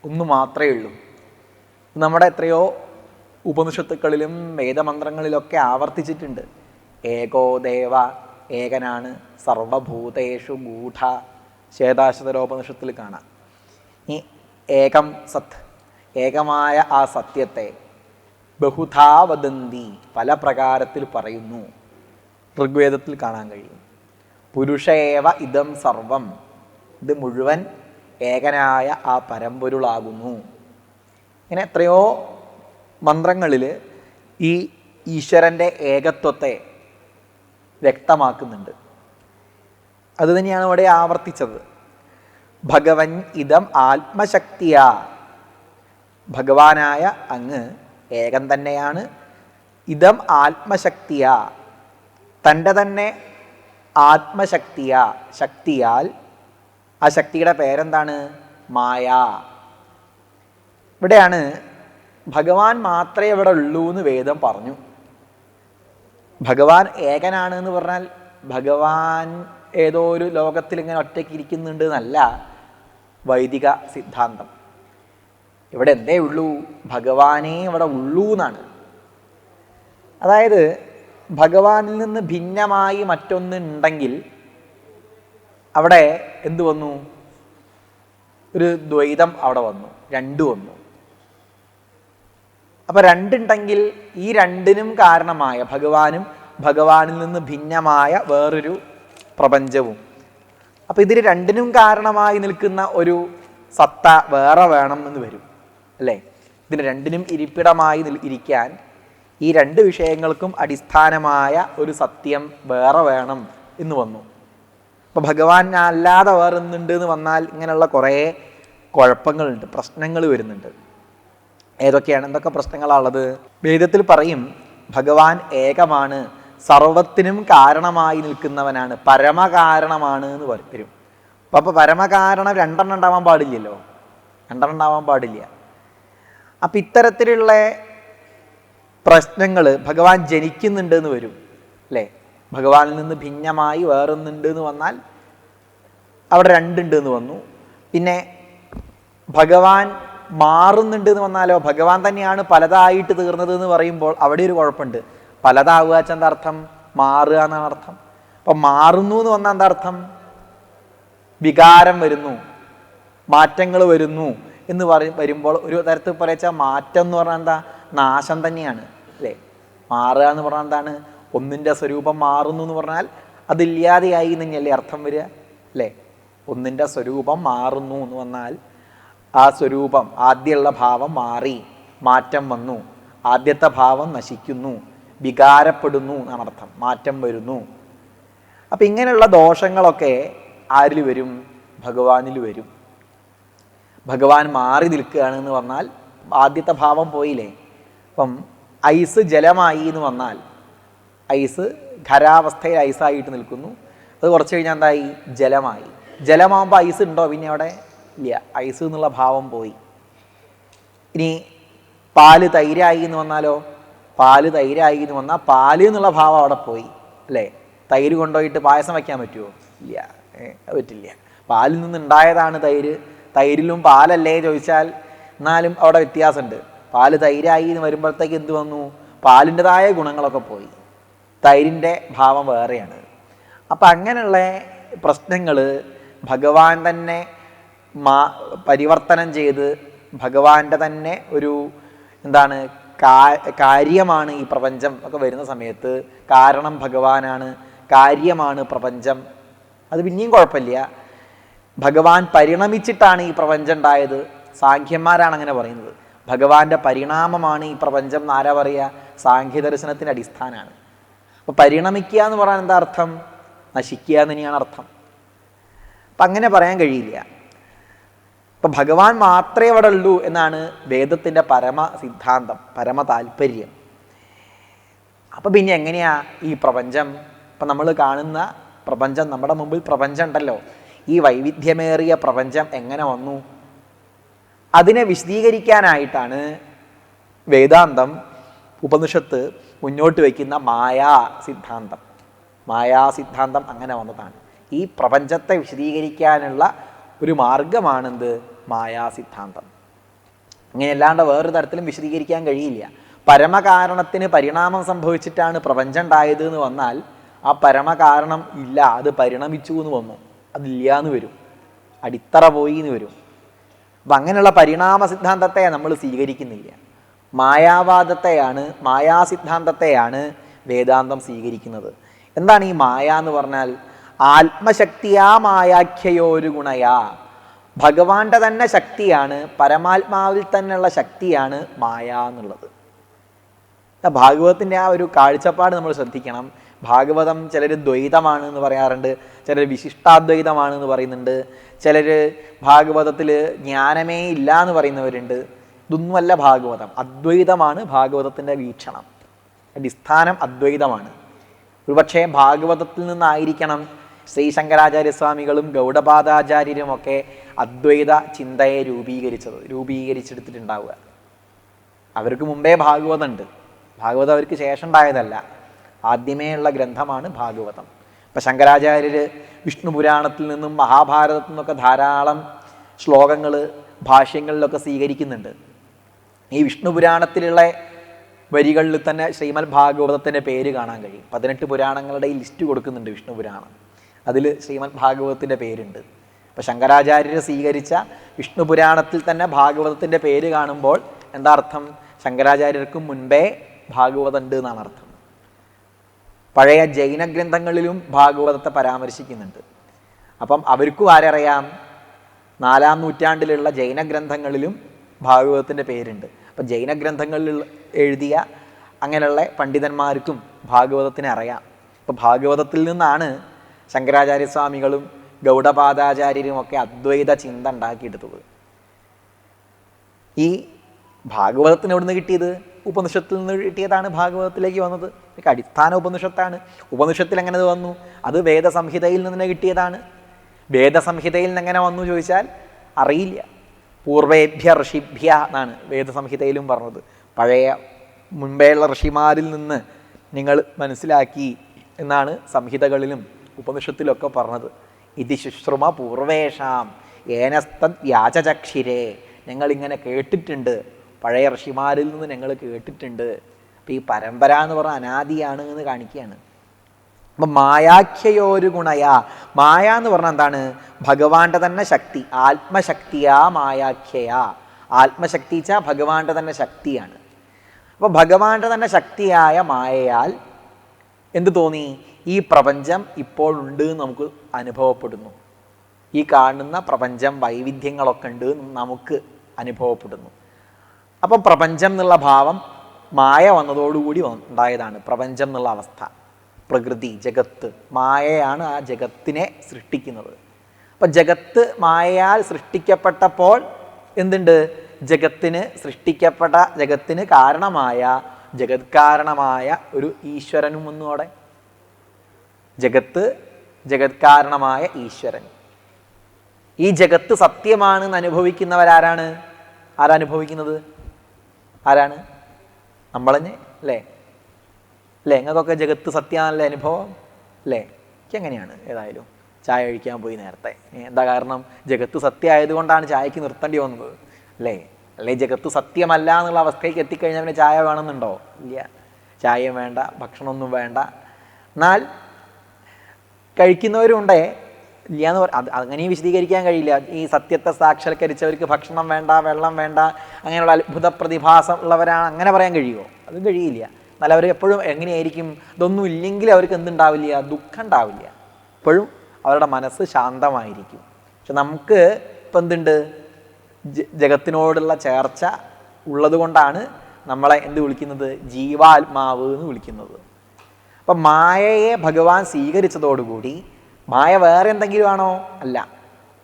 ഒന്ന് മാത്രമേ ഉള്ളൂ. നമ്മുടെ എത്രയോ ഉപനിഷത്തുക്കളിലും വേദമന്ത്രങ്ങളിലൊക്കെ ആവർത്തിച്ചിട്ടുണ്ട്. ഏകോ ദേവ, ഏകനാണ്, സർവഭൂതേഷു ഗൂഢ, ശ്വേതാശ്വതരോപനിഷത്തിൽ കാണാം. ഈ ഏകം സത്, ഏകമായ ആ സത്യത്തെ ബഹുധാ വദന്തി, പല പ്രകാരത്തിൽ പറയുന്നു. ഋഗ്വേദത്തിൽ കാണാൻ കഴിയും. പുരുഷേവ ഇദം സർവം, ഇത് മുഴുവൻ ഏകനായ ആ പരമ്പൊരുളാകുന്നു. ഇങ്ങനെ എത്രയോ മന്ത്രങ്ങളിൽ ഈ ഈശ്വരൻ്റെ ഏകത്വത്തെ വ്യക്തമാക്കുന്നുണ്ട്. അതുതന്നെയാണ് ഇവിടെ ആവർത്തിച്ചത്. ഭഗവൻ ഇദം ആത്മശക്തിയ, ഭഗവാനായ അങ്ങ് ഏകൻ തന്നെയാണ്. ഇദം ആത്മശക്തിയ, തൻ്റെ തന്നെ ആത്മശക്തിയ, ശക്തിയാൽ. ആ ശക്തിയുടെ പേരെന്താണ്? മായ. ഇവിടെയാണ് ഭഗവാൻ മാത്രമേ ഇവിടെ ഉള്ളൂ എന്ന് വേദം പറഞ്ഞു. ഭഗവാൻ ഏകനാണ് എന്ന് പറഞ്ഞാൽ ഭഗവാൻ ഏതോ ഒരു ലോകത്തിൽ ഇങ്ങനെ ഒറ്റയ്ക്ക് ഇരിക്കുന്നുണ്ട് എന്നല്ല വൈദിക സിദ്ധാന്തം. ഇവിടെ എന്തേ ഉള്ളൂ? ഭഗവാനേ ഇവിടെ ഉള്ളൂ എന്നാണ്. അതായത് ഭഗവാനിൽ നിന്ന് ഭിന്നമായി മറ്റൊന്നുണ്ടെങ്കിൽ അവിടെ എന്തു വന്നു? ഒരു ദ്വൈതം അവിടെ വന്നു, രണ്ടു വന്നു. അപ്പൊ രണ്ടുണ്ടെങ്കിൽ ഈ രണ്ടിനും കാരണമായ ഭഗവാനും ഭഗവാനിൽ നിന്ന് ഭിന്നമായ വേറൊരു പ്രപഞ്ചവും, അപ്പൊ ഇതിൽ രണ്ടിനും കാരണമായി നിൽക്കുന്ന ഒരു സത്ത വേറെ വേണം എന്ന് വരും, അല്ലേ? ഇതിന് രണ്ടിനും ഇരിപ്പിടമായി ഇരിക്കാൻ ഈ രണ്ട് വിഷയങ്ങൾക്കും അടിസ്ഥാനമായ ഒരു സത്യം വേറെ വേണം എന്ന് വന്നു. അപ്പൊ ഭഗവാൻ അല്ലാതെ വേറെ ഒന്നുണ്ട് എന്ന് വന്നാൽ ഇങ്ങനെയുള്ള കുറേ കുഴപ്പങ്ങളുണ്ട്, പ്രശ്നങ്ങൾ വരുന്നുണ്ട്. ഏതൊക്കെയാണ്? എന്തൊക്കെ പ്രശ്നങ്ങളാണുള്ളത്? വേദത്തിൽ പറയും ഭഗവാൻ ഏകമാണ്, സർവത്തിനും കാരണമായി നിൽക്കുന്നവനാണ്, പരമകാരണമാണ് എന്ന് വരും. അപ്പൊ പരമകാരണം രണ്ടെണ്ണം ഉണ്ടാവാൻ പാടില്ലല്ലോ, രണ്ടെണ്ണം ഉണ്ടാവാൻ പാടില്ല. അപ്പം ഇത്തരത്തിലുള്ള പ്രശ്നങ്ങൾ ഭഗവാൻ ജനിക്കുന്നുണ്ട് എന്ന് വരും, അല്ലേ? ഭഗവാനിൽ നിന്ന് ഭിന്നമായി വേറൊന്നുണ്ട് എന്ന് വന്നാൽ അവിടെ രണ്ടുണ്ട് എന്ന് വന്നു. പിന്നെ ഭഗവാൻ മാറുന്നുണ്ട് എന്ന് വന്നാലോ, ഭഗവാൻ തന്നെയാണ് പലതായിട്ട് തീർന്നത് എന്ന് പറയുമ്പോൾ അവിടെ ഒരു കുഴപ്പമുണ്ട്. പലതാവുക വെച്ചാൽ എന്താ അർത്ഥം? മാറുക എന്നാണ് അർത്ഥം. അപ്പം മാറുന്നു എന്ന് വന്നാൽ എന്താ അർത്ഥം? വികാരം വരുന്നു, മാറ്റങ്ങൾ വരുന്നു എന്ന് വരുമ്പോൾ ഒരു തരത്തിൽ പറയാച്ചാൽ മാറ്റം എന്ന് പറഞ്ഞാൽ എന്താ? നാശം തന്നെയാണ് അല്ലേ? മാറുക എന്ന് പറഞ്ഞാൽ എന്താണ്? ഒന്നിൻ്റെ സ്വരൂപം മാറുന്നു എന്ന് പറഞ്ഞാൽ അതില്ലാതെയായി തന്നെയല്ലേ അർത്ഥം വരിക അല്ലേ? ഒന്നിൻ്റെ സ്വരൂപം മാറുന്നു എന്ന് വന്നാൽ ആ സ്വരൂപം ആദ്യമുള്ള ഭാവം മാറി, മാറ്റം വന്നു, ആദ്യത്തെ ഭാവം നശിക്കുന്നു, വികാരപ്പെടുന്നു എന്നാണ് അർത്ഥം, മാറ്റം വരുന്നു. അപ്പം ഇങ്ങനെയുള്ള ദോഷങ്ങളൊക്കെ ആരിൽ വരും? ഭഗവാനിൽ വരും. ഭഗവാൻ മാറി നിൽക്കുകയാണെന്ന് വന്നാൽ ആദ്യത്തെ ഭാവം പോയില്ലേ? അപ്പം ഐസ് ജലമായി എന്ന് വന്നാൽ ഐസ് ഖരാവസ്ഥയിൽ ഐസായിട്ട് നിൽക്കുന്നു, അത് കുറച്ച് കഴിഞ്ഞാൽ എന്തായി? ജലമായി. ജലമാകുമ്പോൾ ഐസ് ഉണ്ടോ പിന്നെ അവിടെ? ഇല്ല, ഐസ് എന്നുള്ള ഭാവം പോയി. ഇനി പാല് തൈരായി എന്ന് വന്നാലോ? പാല് തൈരായി എന്ന് വന്നാൽ പാല് എന്നുള്ള ഭാവം അവിടെ പോയി അല്ലേ? തൈര് കൊണ്ടുപോയിട്ട് പായസം വയ്ക്കാൻ പറ്റുമോ? ഇല്ല, അത് പറ്റില്ല. പാലിൽ നിന്നുണ്ടായതാണ് തൈര്. തൈരിലും പാലല്ലേ ചോദിച്ചാൽ എന്നാലും അവിടെ വ്യത്യാസമുണ്ട്. പാല് തൈരായി എന്ന് വരുമ്പോഴത്തേക്ക് എന്ത് വന്നു? പാലിൻ്റെതായ ഗുണങ്ങളൊക്കെ പോയി, തൈരിൻ്റെ ഭാവം വേറെയാണ്. അപ്പം അങ്ങനെയുള്ള പ്രശ്നങ്ങൾ ഭഗവാൻ തന്നെ പരിവർത്തനം ചെയ്ത് ഭഗവാന്റെ തന്നെ ഒരു എന്താണ് കാര്യമാണ് ഈ പ്രപഞ്ചം ഒക്കെ വരുന്ന സമയത്ത്. കാരണം ഭഗവാനാണ്, കാര്യമാണ് പ്രപഞ്ചം. അത് പിന്നെയും കുഴപ്പമില്ല. ഭഗവാൻ പരിണമിച്ചിട്ടാണ് ഈ പ്രപഞ്ചം ഉണ്ടായത്. സാഖ്യന്മാരാണ് അങ്ങനെ പറയുന്നത്. ഭഗവാന്റെ പരിണാമമാണ് ഈ പ്രപഞ്ചം എന്ന് ആരാ പറയുക? സാഖ്യദർശനത്തിൻ്റെ അടിസ്ഥാനമാണ്. അപ്പോൾ പരിണമിക്കുക എന്ന് പറയാൻ എന്താ അർത്ഥം? നശിക്കുക എന്ന് തന്നെയാണ് അർത്ഥം. അപ്പം അങ്ങനെ പറയാൻ കഴിയില്ല. അപ്പം ഭഗവാൻ മാത്രമേ അവിടെ ഉള്ളൂ എന്നാണ് വേദത്തിൻ്റെ പരമ സിദ്ധാന്തം, പരമ താല്പര്യം. അപ്പം പിന്നെ എങ്ങനെയാ ഈ പ്രപഞ്ചം? ഇപ്പം നമ്മൾ കാണുന്ന പ്രപഞ്ചം, നമ്മുടെ മുമ്പിൽ പ്രപഞ്ചം ഉണ്ടല്ലോ, ഈ വൈവിധ്യമേറിയ പ്രപഞ്ചം എങ്ങനെ വന്നു? അതിനെ വിശദീകരിക്കാനായിട്ടാണ് വേദാന്തം, ഉപനിഷത്ത് മുന്നോട്ട് വയ്ക്കുന്ന മായാ സിദ്ധാന്തം. മായാ സിദ്ധാന്തം അങ്ങനെ വന്നതാണ്. ഈ പ്രപഞ്ചത്തെ വിശദീകരിക്കാനുള്ള ഒരു മാർഗമാണെന്ത്? മായാ സിദ്ധാന്തം. ഇങ്ങനെയല്ലാണ്ട് വേറൊരു തരത്തിലും വിശദീകരിക്കാൻ കഴിയില്ല. പരമകാരണത്തിന് പരിണാമം സംഭവിച്ചിട്ടാണ് പ്രപഞ്ചം ഉണ്ടായത് എന്ന് വന്നാൽ ആ പരമകാരണം ഇല്ല, അത് പരിണമിച്ചു എന്ന് വന്നു, അതില്ല എന്ന് വരും, അടിത്തറ പോയി എന്ന് വരും. അപ്പം അങ്ങനെയുള്ള പരിണാമ സിദ്ധാന്തത്തെ നമ്മൾ സ്വീകരിക്കുന്നില്ല. മായാവാദത്തെയാണ്, മായാസിദ്ധാന്തത്തെയാണ് വേദാന്തം സ്വീകരിക്കുന്നത്. എന്താണ് ഈ മായ എന്ന് പറഞ്ഞാൽ? ആത്മശക്തിയാ മായാഖ്യയോരു ഗുണയാ. ഭഗവാന്റെ തന്നെ ശക്തിയാണ്, പരമാത്മാവിൽ തന്നെയുള്ള ശക്തിയാണ് മായ എന്നുള്ളത്. ഭാഗവതത്തിൻ്റെ ആ ഒരു കാഴ്ചപ്പാട് നമ്മൾ ശ്രദ്ധിക്കണം. ഭാഗവതം ചിലർ ദ്വൈതമാണ് എന്ന് പറയാറുണ്ട്, ചിലർ വിശിഷ്ടാദ്വൈതമാണ് എന്ന് പറയുന്നുണ്ട്, ചിലർ ഭാഗവതത്തിൽ ജ്ഞാനമേ ഇല്ല എന്ന് പറയുന്നവരുണ്ട്. ഇതൊന്നുമല്ല ഭാഗവതം, അദ്വൈതമാണ് ഭാഗവതത്തിൻ്റെ വീക്ഷണം. അടിസ്ഥാനം അദ്വൈതമാണ്. ഒരുപക്ഷെ ഭാഗവതത്തിൽ നിന്നായിരിക്കണം ശ്രീ ശങ്കരാചാര്യസ്വാമികളും ഗൗഡപാദാചാര്യരുമൊക്കെ അദ്വൈത ചിന്തയെ രൂപീകരിച്ചെടുത്തിട്ടുണ്ടാവുക. അവർക്ക് മുമ്പേ ഭാഗവതമുണ്ട്, ഭാഗവതം അവർക്ക് ശേഷം ഉണ്ടായതല്ല, ആദ്യമേ ഉള്ള ഗ്രന്ഥമാണ് ഭാഗവതം. ഇപ്പം ശങ്കരാചാര്യർ വിഷ്ണു പുരാണത്തിൽ നിന്നും മഹാഭാരതത്തിൽ നിന്നൊക്കെ ധാരാളം ശ്ലോകങ്ങൾ ഭാഷ്യങ്ങളിലൊക്കെ സ്വീകരിക്കുന്നുണ്ട്. ഈ വിഷ്ണു പുരാണത്തിലുള്ള വരികളിൽ തന്നെ ശ്രീമദ് ഭാഗവതത്തിൻ്റെ പേര് കാണാൻ കഴിയും. 18 പുരാണങ്ങളുടെ ഈ ലിസ്റ്റ് കൊടുക്കുന്നുണ്ട് വിഷ്ണു പുരാണം, അതിൽ ശ്രീമദ് ഭാഗവതത്തിൻ്റെ പേരുണ്ട്. അപ്പോൾ ശങ്കരാചാര്യർ സ്വീകരിച്ച വിഷ്ണു പുരാണത്തിൽ തന്നെ ഭാഗവതത്തിൻ്റെ പേര് കാണുമ്പോൾ എന്താ അർത്ഥം? ശങ്കരാചാര്യർക്കും മുൻപേ ഭാഗവതം ഉണ്ട് എന്നാണ് അർത്ഥം. പഴയ ജൈന ഗ്രന്ഥങ്ങളിലും ഭാഗവതത്തെ പരാമർശിക്കുന്നുണ്ട്. അപ്പം അവർക്കും ആരറിയാം? 4-ാം നൂറ്റാണ്ടിലുള്ള ജൈന ഗ്രന്ഥങ്ങളിലും ഭാഗവതത്തിൻ്റെ പേരുണ്ട്. അപ്പം ജൈന ഗ്രന്ഥങ്ങളിൽ എഴുതിയ അങ്ങനെയുള്ള പണ്ഡിതന്മാർക്കും ഭാഗവതത്തിനെ അറിയാം. അപ്പം ഭാഗവതത്തിൽ നിന്നാണ് ശങ്കരാചാര്യസ്വാമികളും ഗൗഡപാദാചാര്യരും ഒക്കെ അദ്വൈത ചിന്ത ഉണ്ടാക്കിയെടുത്തത്. ഈ ഭാഗവതത്തിന് എവിടെ നിന്ന് കിട്ടിയത്? ഉപനിഷത്തിൽ നിന്ന് കിട്ടിയതാണ് ഭാഗവതത്തിലേക്ക് വന്നത്. അടിസ്ഥാന ഉപനിഷത്താണ്. ഉപനിഷത്തിൽ എങ്ങനെ വന്നു? അത് വേദസംഹിതയിൽ നിന്ന് കിട്ടിയതാണ്. വേദസംഹിതയിൽ നിന്ന് എങ്ങനെ വന്നു ചോദിച്ചാൽ അറിയില്ല. പൂർവേഭ്യ ഋഷിഭ്യ എന്നാണ് വേദസംഹിതയിലും പറഞ്ഞത്. പഴയ മുൻപേയുള്ള ഋഷിമാരിൽ നിന്ന് നിങ്ങൾ മനസ്സിലാക്കി എന്നാണ് സംഹിതകളിലും ഉപനിഷത്തിലൊക്കെ പറഞ്ഞത്. ഇതി ശുശ്രുമ പൂർവേഷാം ഏനസ്തദ് യാചചക്ഷിരേ. ഞങ്ങളിങ്ങനെ കേട്ടിട്ടുണ്ട്, പഴയ ഋഷിമാരിൽ നിന്ന് ഞങ്ങൾ കേട്ടിട്ടുണ്ട്. അപ്പം ഈ പരമ്പര എന്ന് പറഞ്ഞാൽ അനാദിയാണ് എന്ന് കാണിക്കുകയാണ്. അപ്പം മായാഖ്യയോരു ഗുണയ, മായ എന്ന് പറഞ്ഞാൽ എന്താണ്? ഭഗവാന്റെ തന്നെ ശക്തി, ആത്മശക്തിയാ മായാഖ്യയാ. ആത്മശക്തിച്ച ഭഗവാന്റെ തന്നെ ശക്തിയാണ്. അപ്പോൾ ഭഗവാന്റെ തന്നെ ശക്തിയായ മായയാൽ എന്ത് തോന്നി? ഈ പ്രപഞ്ചം ഇപ്പോഴുണ്ട് എന്ന് നമുക്ക് അനുഭവപ്പെടുന്നു. ഈ കാണുന്ന പ്രപഞ്ചം വൈവിധ്യങ്ങളൊക്കെ ഉണ്ട് എന്ന് നമുക്ക് അനുഭവപ്പെടുന്നു. അപ്പം പ്രപഞ്ചം എന്നുള്ള ഭാവം മായ വന്നതോടുകൂടി ഉണ്ടായതാണ്. പ്രപഞ്ചം എന്നുള്ള അവസ്ഥ, പ്രകൃതി, ജഗത്ത്, മായയാണ് ആ ജഗത്തിനെ സൃഷ്ടിക്കുന്നത്. അപ്പം ജഗത്ത് മായയാൽ സൃഷ്ടിക്കപ്പെട്ടപ്പോൾ എന്തുണ്ട്? ജഗത്തിന് കാരണമായ, ജഗത് കാരണമായ ഒരു ഈശ്വരനും ഒന്നോടെ. ജഗത് കാരണമായ ഈശ്വരൻ. ഈ ജഗത്ത് സത്യമാണെന്ന് അനുഭവിക്കുന്നവരാരാണ്? ആരനുഭവിക്കുന്നത്? ആരാണ്? നമ്മൾ തന്നെ അല്ലേ? നിങ്ങൾക്കൊക്കെ ജഗത്ത് സത്യമാണല്ലേ അനുഭവം അല്ലേ? എനിക്ക് എങ്ങനെയാണ്. ഏതായാലും ചായ കഴിക്കാൻ പോയി നേരത്തെ. എന്താ കാരണം? ജഗത്ത് സത്യമായതുകൊണ്ടാണ് ചായക്ക് നിർത്തേണ്ടി വന്നത് അല്ലേ? ജഗത്ത് സത്യമല്ല എന്നുള്ള അവസ്ഥയ്ക്ക് എത്തിക്കഴിഞ്ഞാൽ പിന്നെ ചായ വേണമെന്നുണ്ടോ? ഇല്ല. ചായയും വേണ്ട, ഭക്ഷണമൊന്നും വേണ്ട. എന്നാൽ കഴിക്കുന്നവരുണ്ടേ, ഇല്ല എന്ന് അങ്ങനെയും വിശദീകരിക്കാൻ കഴിയില്ല. ഈ സത്യത്തെ സാക്ഷാത്കരിച്ചവർക്ക് ഭക്ഷണം വേണ്ട, വെള്ളം വേണ്ട, അങ്ങനെയുള്ള അത്ഭുത പ്രതിഭാസം ഉള്ളവരാണ്, അങ്ങനെ പറയാൻ കഴിയുമോ? അതും കഴിയില്ല. എന്നാൽ അവർ എപ്പോഴും എങ്ങനെയായിരിക്കും? ഇതൊന്നും ഇല്ലെങ്കിൽ അവർക്ക് എന്തുണ്ടാവില്ല? ദുഃഖം ഉണ്ടാവില്ല. എപ്പോഴും അവരുടെ മനസ്സ് ശാന്തമായിരിക്കും. പക്ഷെ നമുക്ക് ഇപ്പം എന്തുണ്ട്? ജഗത്തിനോടുള്ള ചേർച്ച ഉള്ളത് കൊണ്ടാണ് നമ്മളെ എന്ത് വിളിക്കുന്നത്? ജീവാത്മാവ് എന്ന് വിളിക്കുന്നത്. അപ്പം മായയെ ഭഗവാൻ സ്വീകരിച്ചതോടുകൂടി മായ വേറെ എന്തെങ്കിലും ആണോ? അല്ല.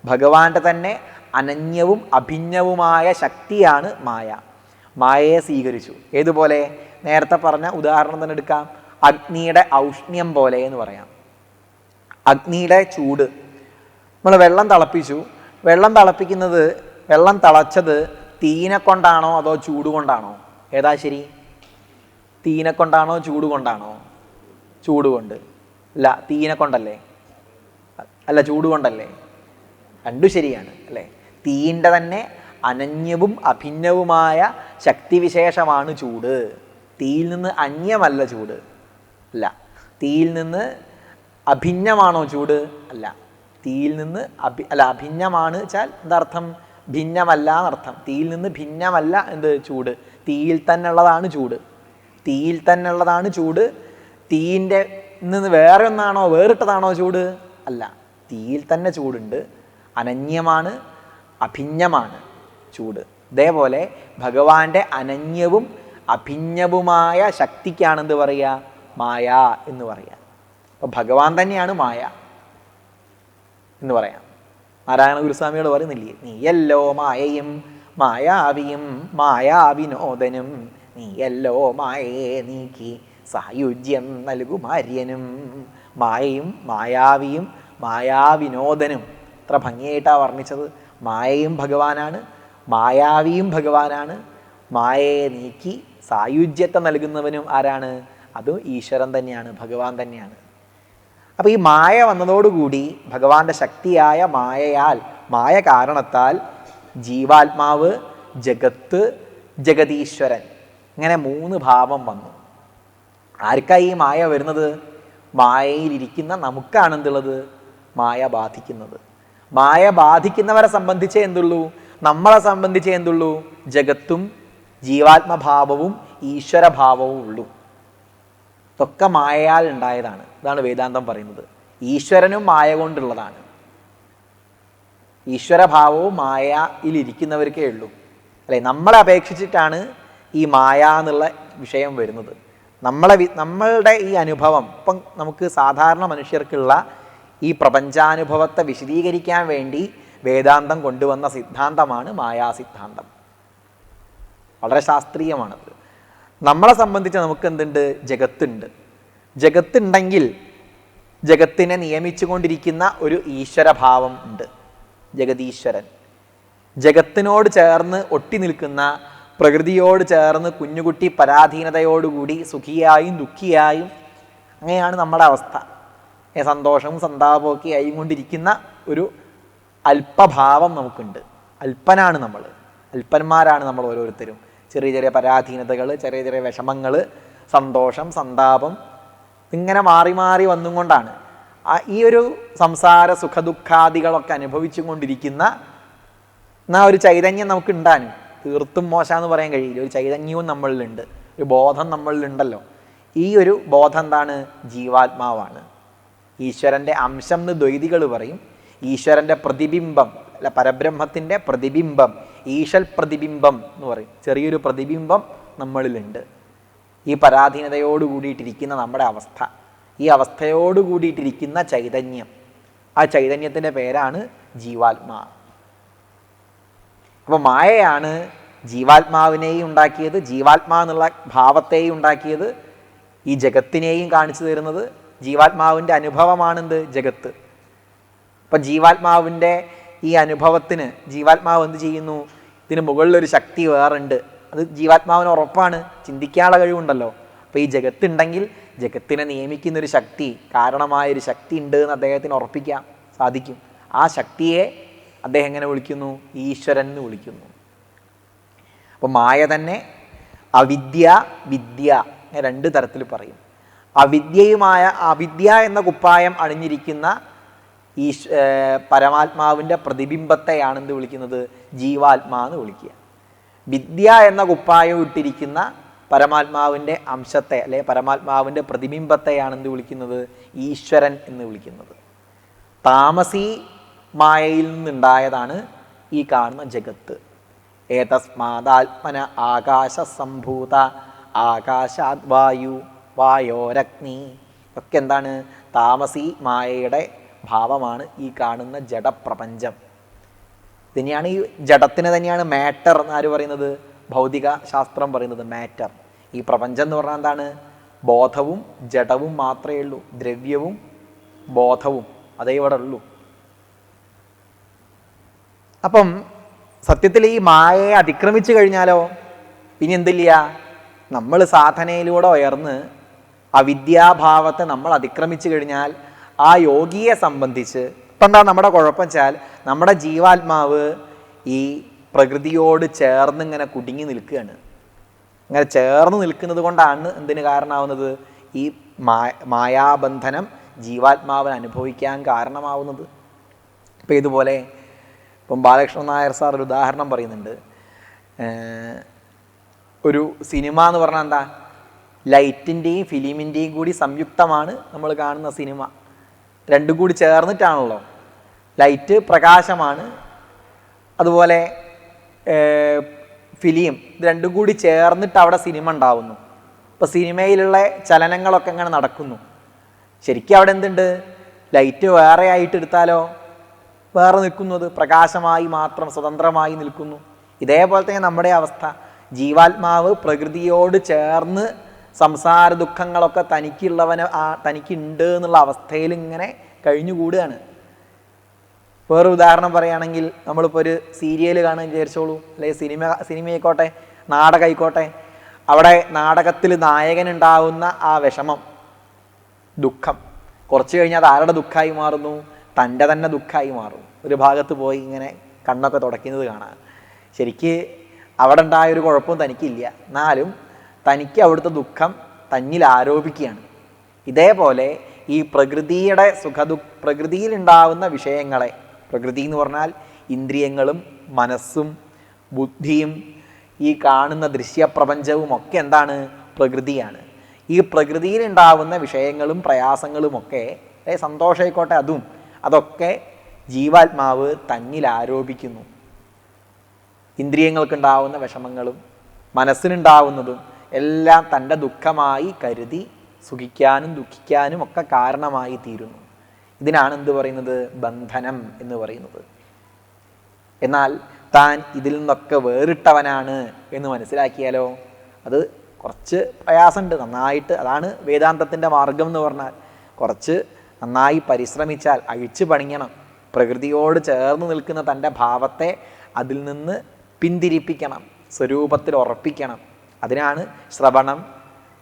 ഭഗവാന്റെ തന്നെ അനന്യവും അഭിന്നവുമായ ശക്തിയാണ് മായ. മായയെ സ്വീകരിച്ചു. ഏതുപോലെ? നേരത്തെ പറഞ്ഞ ഉദാഹരണം തന്നെ എടുക്കാം. അഗ്നിയുടെ ഔഷ്ണ്യം പോലെ എന്ന് പറയാം. അഗ്നിയുടെ ചൂട്. നമ്മൾ വെള്ളം തിളപ്പിച്ചു. വെള്ളം തിളച്ചത് തീനെ കൊണ്ടാണോ അതോ ചൂട് കൊണ്ടാണോ? ഏതാ ശരി? തീനെ കൊണ്ടാണോ ചൂട് കൊണ്ടാണോ? ചൂട് കൊണ്ട്. അല്ല, തീനെ കൊണ്ടല്ലേ? അല്ല, ചൂട് കൊണ്ടല്ലേ? രണ്ടും ശരിയാണ് അല്ലേ? തീൻ്റെ തന്നെ അനന്യവും അഭിന്നവുമായ ശക്തിവിശേഷമാണ് ചൂട്. തീയിൽ നിന്ന് അന്യമല്ല ചൂട്. അല്ല. തീയിൽ നിന്ന് അഭിന്നമാണോ ചൂട്? അല്ല. തീയിൽ നിന്ന് അഭിന്നമാണ് വെച്ചാൽ എന്താർത്ഥം? ഭിന്നമല്ല എന്നർത്ഥം. തീയിൽ നിന്ന് ഭിന്നമല്ല എന്ത്? ചൂട്. തീയിൽ തന്നെ ഉള്ളതാണ് ചൂട്. തീയിൻ്റെ നിന്ന് വേറെ ഒന്നാണോ? വേറിട്ടതാണോ ചൂട്? അല്ല. തീയിൽ തന്നെ ചൂടുണ്ട്. അനന്യമാണ്, അഭിന്നമാണ് ചൂട്. അതേപോലെ ഭഗവാന്റെ അനന്യവും അഭിന്നവുമായ ശക്തിക്കാണെന്ത് പറയുക? മായ എന്ന് പറയുക. അപ്പോൾ ഭഗവാൻ തന്നെയാണ് മായ എന്ന് പറയാം. നാരായണ ഗുരുസ്വാമിയോട് പറയുന്നില്ലേ? നീയല്ലോ മായയും മായാവിയും മായാവിനോദനും, നീയല്ലോ മായയെ നീക്കി സായുജ്യം നൽകുമാര്യനും. മായയും മായാവിയും മായാവിനോദനും. എത്ര ഭംഗിയായിട്ടാണ് വർണ്ണിച്ചത്. മായയും ഭഗവാനാണ്, മായാവിയും ഭഗവാനാണ്. മായയെ നീക്കി സായുജ്യത്തെ നൽകുന്നവനും ആരാണ്? അതും ഈശ്വരൻ തന്നെയാണ്, ഭഗവാൻ തന്നെയാണ്. അപ്പോൾ ഈ മായ വന്നതോടുകൂടി ഭഗവാന്റെ ശക്തിയായ മായയാൽ, മായ കാരണത്താൽ ജീവാത്മാവ്, ജഗത്ത്, ജഗതീശ്വരൻ, ഇങ്ങനെ 3 ഭാവം വന്നു. ആർക്കായി ഈ മായ വരുന്നത്? മായയിലിരിക്കുന്ന നമുക്കാണ് എന്തുള്ളത്? മായ ബാധിക്കുന്നത്. മായ ബാധിക്കുന്നവരെ സംബന്ധിച്ചേ എന്തുള്ളൂ? നമ്മളെ സംബന്ധിച്ചേ എന്തുള്ളൂ? ജഗത്തും ജീവാത്മഭാവവും ഈശ്വരഭാവവും ഉള്ളൂ. ഇതൊക്കെ മായയാൽ ഉണ്ടായതാണ്. ഇതാണ് വേദാന്തം പറയുന്നത്. ഈശ്വരനും മായ കൊണ്ടുള്ളതാണ്. ഈശ്വരഭാവവും മായയിലിരിക്കുന്നവർക്കേ ഉള്ളൂ അല്ലേ? നമ്മളെ അപേക്ഷിച്ചിട്ടാണ് ഈ മായ എന്നുള്ള വിഷയം വരുന്നത്. നമ്മളുടെ ഈ അനുഭവം, ഇപ്പം നമുക്ക് സാധാരണ മനുഷ്യർക്കുള്ള ഈ പ്രപഞ്ചാനുഭവത്തെ വിശദീകരിക്കാൻ വേണ്ടി വേദാന്തം കൊണ്ടുവന്ന സിദ്ധാന്തമാണ് മായാസിദ്ധാന്തം. വളരെ ശാസ്ത്രീയമാണത്. നമ്മളെ സംബന്ധിച്ച് നമുക്ക് എന്തുണ്ട്? ജഗത്തുണ്ട്. ജഗത്തുണ്ടെങ്കിൽ ജഗത്തിനെ നിയമിച്ചുകൊണ്ടിരിക്കുന്ന ഒരു ഈശ്വരഭാവം ഉണ്ട്, ജഗതീശ്വരൻ. ജഗത്തിനോട് ചേർന്ന് ഒട്ടി നിൽക്കുന്ന, പ്രകൃതിയോട് ചേർന്ന് കുഞ്ഞുകുട്ടി പരാധീനതയോടുകൂടി സുഖിയായും ദുഃഖിയായും, അങ്ങനെയാണ് നമ്മുടെ അവസ്ഥ. സന്തോഷവും സന്താപമൊക്കെ ആയിക്കൊണ്ടിരിക്കുന്ന ഒരു അല്പഭാവം നമുക്കുണ്ട്. അല്പനാണ് നമ്മൾ, അല്പന്മാരാണ് നമ്മൾ ഓരോരുത്തരും. ചെറിയ ചെറിയ പരാധീനതകൾ, ചെറിയ ചെറിയ വിഷമങ്ങൾ, സന്തോഷം, സന്താപം, ഇങ്ങനെ മാറി മാറി വന്നും കൊണ്ടാണ് ഈ ഒരു സംസാര സുഖദുഃഖാദികളൊക്കെ അനുഭവിച്ചു കൊണ്ടിരിക്കുന്ന ഒരു ചൈതന്യം നമുക്ക് ഉണ്ടാനും. തീർത്തും മോശമെന്ന് പറയാൻ കഴിയില്ല. ഒരു ചൈതന്യവും നമ്മളിലുണ്ട്, ഒരു ബോധം നമ്മളിലുണ്ടല്ലോ. ഈ ഒരു ബോധം എന്താണ്? ജീവാത്മാവാണ്. ഈശ്വരൻ്റെ അംശം എന്ന് ദ്വൈതികൾ പറയും. ഈശ്വരൻ്റെ പ്രതിബിംബം അല്ല, പരബ്രഹ്മത്തിൻ്റെ പ്രതിബിംബം, ഈശ്വൽ പ്രതിബിംബം എന്ന് പറയും. ചെറിയൊരു പ്രതിബിംബം നമ്മളിലുണ്ട്. ഈ പരാധീനതയോട് കൂടിയിട്ടിരിക്കുന്ന നമ്മുടെ അവസ്ഥ, ഈ അവസ്ഥയോട് കൂടിയിട്ടിരിക്കുന്ന ചൈതന്യം, ആ ചൈതന്യത്തിൻ്റെ പേരാണ് ജീവാത്മാ. അപ്പോൾ മായയാണ് ജീവാത്മാവിനെയും ഉണ്ടാക്കിയത്, ജീവാത്മാ എന്നുള്ള ഭാവത്തെയും ഉണ്ടാക്കിയത്, ഈ ജഗത്തിനെയും കാണിച്ചു തരുന്നത്. ജീവാത്മാവിൻ്റെ അനുഭവമാണെന്ത്? ജഗത്ത്. അപ്പം ജീവാത്മാവിൻ്റെ ഈ അനുഭവത്തിന് ജീവാത്മാവ് എന്ത് ചെയ്യുന്നു? ഇതിന് മുകളിലൊരു ശക്തി വേറുണ്ട്. അത് ജീവാത്മാവിന് ഉറപ്പാണ്, ചിന്തിക്കാനുള്ള കഴിവുണ്ടല്ലോ. അപ്പോൾ ഈ ജഗത്തുണ്ടെങ്കിൽ ജഗത്തിനെ നിയമിക്കുന്നൊരു ശക്തി, കാരണമായൊരു ശക്തി ഉണ്ട് എന്ന് അദ്ദേഹത്തിന് ഉറപ്പിക്കാൻ സാധിക്കും. ആ ശക്തിയെ അദ്ദേഹം എങ്ങനെ വിളിക്കുന്നു? ഈശ്വരൻ എന്ന് വിളിക്കുന്നു. അപ്പോൾ മായ തന്നെ അവിദ്യ, വിദ്യ, രണ്ട് തരത്തിൽ പറയും. അവിദ്യയുമായ അവിദ്യ എന്ന കുപ്പായം അണിഞ്ഞിരിക്കുന്ന പരമാത്മാവിൻ്റെ പ്രതിബിംബത്തെയാണ് എന്ത് വിളിക്കുന്നത്? ജീവാത്മാ എന്ന് വിളിക്കുക. വിദ്യ എന്ന കുപ്പായം ഇട്ടിരിക്കുന്ന പരമാത്മാവിൻ്റെ അംശത്തെ അല്ലെ പരമാത്മാവിൻ്റെ പ്രതിബിംബത്തെയാണ് എന്ത് വിളിക്കുന്നത്? ഈശ്വരൻ എന്ന് വിളിക്കുന്നത്. താമസി മായയിൽ നിന്നുണ്ടായതാണ് ഈ കാണുന്ന ജഗത്ത്. ഏതസ്മാദാത്മന ആകാശ സംഭൂത ആകാശാത് വായു വായോരഗ്നി. ഒക്കെ എന്താണ്? താമസി മായയുടെ ഭാവമാണ് ഈ കാണുന്ന ജഡപ്രപഞ്ചം. തന്നെയാണ് ഈ ജഡത്തിന് തന്നെയാണ് മാറ്റർ എന്ന് ആര് പറയുന്നത്? ഭൗതിക ശാസ്ത്രം പറയുന്നത് മാറ്റർ. ഈ പ്രപഞ്ചം എന്ന് പറഞ്ഞാൽ എന്താണ്? ബോധവും ജഡവും മാത്രമേ ഉള്ളൂ. ദ്രവ്യവും ബോധവും അതേ ഇവിടെ ഉള്ളൂ. അപ്പം സത്യത്തിൽ ഈ മായയെ അതിക്രമിച്ചു കഴിഞ്ഞാലോ ഇനി എന്തില്ല? നമ്മൾ സാധനയിലൂടെ ഉയർന്ന് അവിദ്യാഭാവത്തെ നമ്മൾ അതിക്രമിച്ചു കഴിഞ്ഞാൽ ആ യോഗിയെ സംബന്ധിച്ച് ഇപ്പം എന്താ നമ്മുടെ കുഴപ്പം വെച്ചാൽ, നമ്മുടെ ജീവാത്മാവ് ഈ പ്രകൃതിയോട് ചേർന്ന് ഇങ്ങനെ കുടുങ്ങി നിൽക്കുകയാണ്. ഇങ്ങനെ ചേർന്ന് നിൽക്കുന്നത് കൊണ്ടാണ് എന്തിന് കാരണമാവുന്നത്? ഈ മായാബന്ധനം ജീവാത്മാവിന് അനുഭവിക്കാൻ കാരണമാവുന്നത്. ഇപ്പം ഇതുപോലെ ഇപ്പം ബാലകൃഷ്ണൻ നായർ സാർ ഒരു ഉദാഹരണം പറയുന്നുണ്ട്. ഒരു സിനിമ എന്ന് പറഞ്ഞാൽ എന്താ? ലൈറ്റിൻ്റെയും ഫിലിമിൻ്റെയും കൂടി സംയുക്തമാണ് നമ്മൾ കാണുന്ന സിനിമ. രണ്ടും കൂടി ചേർന്നിട്ടാണല്ലോ. ലൈറ്റ് പ്രകാശമാണ്, അതുപോലെ ഫിലിം, ഇത് രണ്ടും കൂടി ചേർന്നിട്ട് അവിടെ സിനിമ ഉണ്ടാവുന്നു. ഇപ്പോൾ സിനിമയിലുള്ള ചലനങ്ങളൊക്കെ ഇങ്ങനെ നടക്കുന്നു. ശരിക്കും അവിടെ എന്തുണ്ട്? ലൈറ്റ് വേറെ ആയിട്ട് എടുത്താലോ വേറെ നിൽക്കുന്നത് പ്രകാശമായി മാത്രം സ്വതന്ത്രമായി നിൽക്കുന്നു. ഇതേപോലെ തന്നെ നമ്മുടെ അവസ്ഥ. ജീവാത്മാവ് പ്രകൃതിയോട് ചേർന്ന് സംസാര ദുഃഖങ്ങളൊക്കെ തനിക്കുണ്ട് എന്നുള്ള അവസ്ഥയിൽ ഇങ്ങനെ കഴിഞ്ഞുകൂടുകയാണ്. വേറൊരു ഉദാഹരണം പറയുകയാണെങ്കിൽ, നമ്മളിപ്പോൾ ഒരു സീരിയൽ കാണാൻ വിചാരിച്ചോളൂ, അല്ലെങ്കിൽ സിനിമയായിക്കോട്ടെ, നാടകമായിക്കോട്ടെ. അവിടെ നാടകത്തിൽ നായകനുണ്ടാവുന്ന ആ വിഷമം, ദുഃഖം, കുറച്ച് കഴിഞ്ഞാൽ അത് ആരുടെ ദുഃഖമായി മാറുന്നു? തൻ്റെ തന്നെ ദുഃഖമായി മാറും. ഒരു ഭാഗത്ത് പോയി ഇങ്ങനെ കണ്ണൊക്കെ തുടയ്ക്കുന്നത് കാണാം. ശരിക്ക് അവിടെ ഉണ്ടായൊരു കുഴപ്പവും തനിക്കില്ല, എന്നാലും തനിക്ക് അവിടുത്തെ ദുഃഖം തന്നിൽ ആരോപിക്കുകയാണ്. ഇതേപോലെ ഈ പ്രകൃതിയുടെ പ്രകൃതിയിലുണ്ടാവുന്ന വിഷയങ്ങളെ, പ്രകൃതി എന്ന് പറഞ്ഞാൽ ഇന്ദ്രിയങ്ങളും മനസ്സും ബുദ്ധിയും ഈ കാണുന്ന ദൃശ്യപ്രപഞ്ചവും ഒക്കെ എന്താണ്? പ്രകൃതിയാണ്. ഈ പ്രകൃതിയിലുണ്ടാവുന്ന വിഷയങ്ങളും പ്രയാസങ്ങളുമൊക്കെ, സന്തോഷമായിക്കോട്ടെ അതൊക്കെ ജീവാത്മാവ് തന്നിൽ ആരോപിക്കുന്നു. ഇന്ദ്രിയങ്ങൾക്കുണ്ടാവുന്ന വിഷമങ്ങളും മനസ്സിനുണ്ടാവുന്നതും എല്ലാം തൻ്റെ ദുഃഖമായി കരുതി സുഖിക്കാനും ദുഃഖിക്കാനും ഒക്കെ കാരണമായി തീരുന്നു. ഇതിനാണ് എന്ത് പറയുന്നത്? ബന്ധനം എന്ന് പറയുന്നത്. എന്നാൽ താൻ ഇതിൽ നിന്നൊക്കെ വേറിട്ടവനാണ് എന്ന് മനസ്സിലാക്കിയാലോ അത് കുറച്ച് പ്രയാസമുണ്ട്. നന്നായിട്ട്, അതാണ് വേദാന്തത്തിൻ്റെ മാർഗം എന്ന് പറഞ്ഞാൽ, കുറച്ച് നന്നായി പരിശ്രമിച്ചാൽ അഴിച്ചു പണിയണം. പ്രകൃതിയോട് ചേർന്ന് നിൽക്കുന്ന തൻ്റെ ഭാവത്തെ അതിൽ നിന്ന് പിന്തിരിപ്പിക്കണം, സ്വരൂപത്തിൽ ഉറപ്പിക്കണം. അതിനാണ് ശ്രവണം,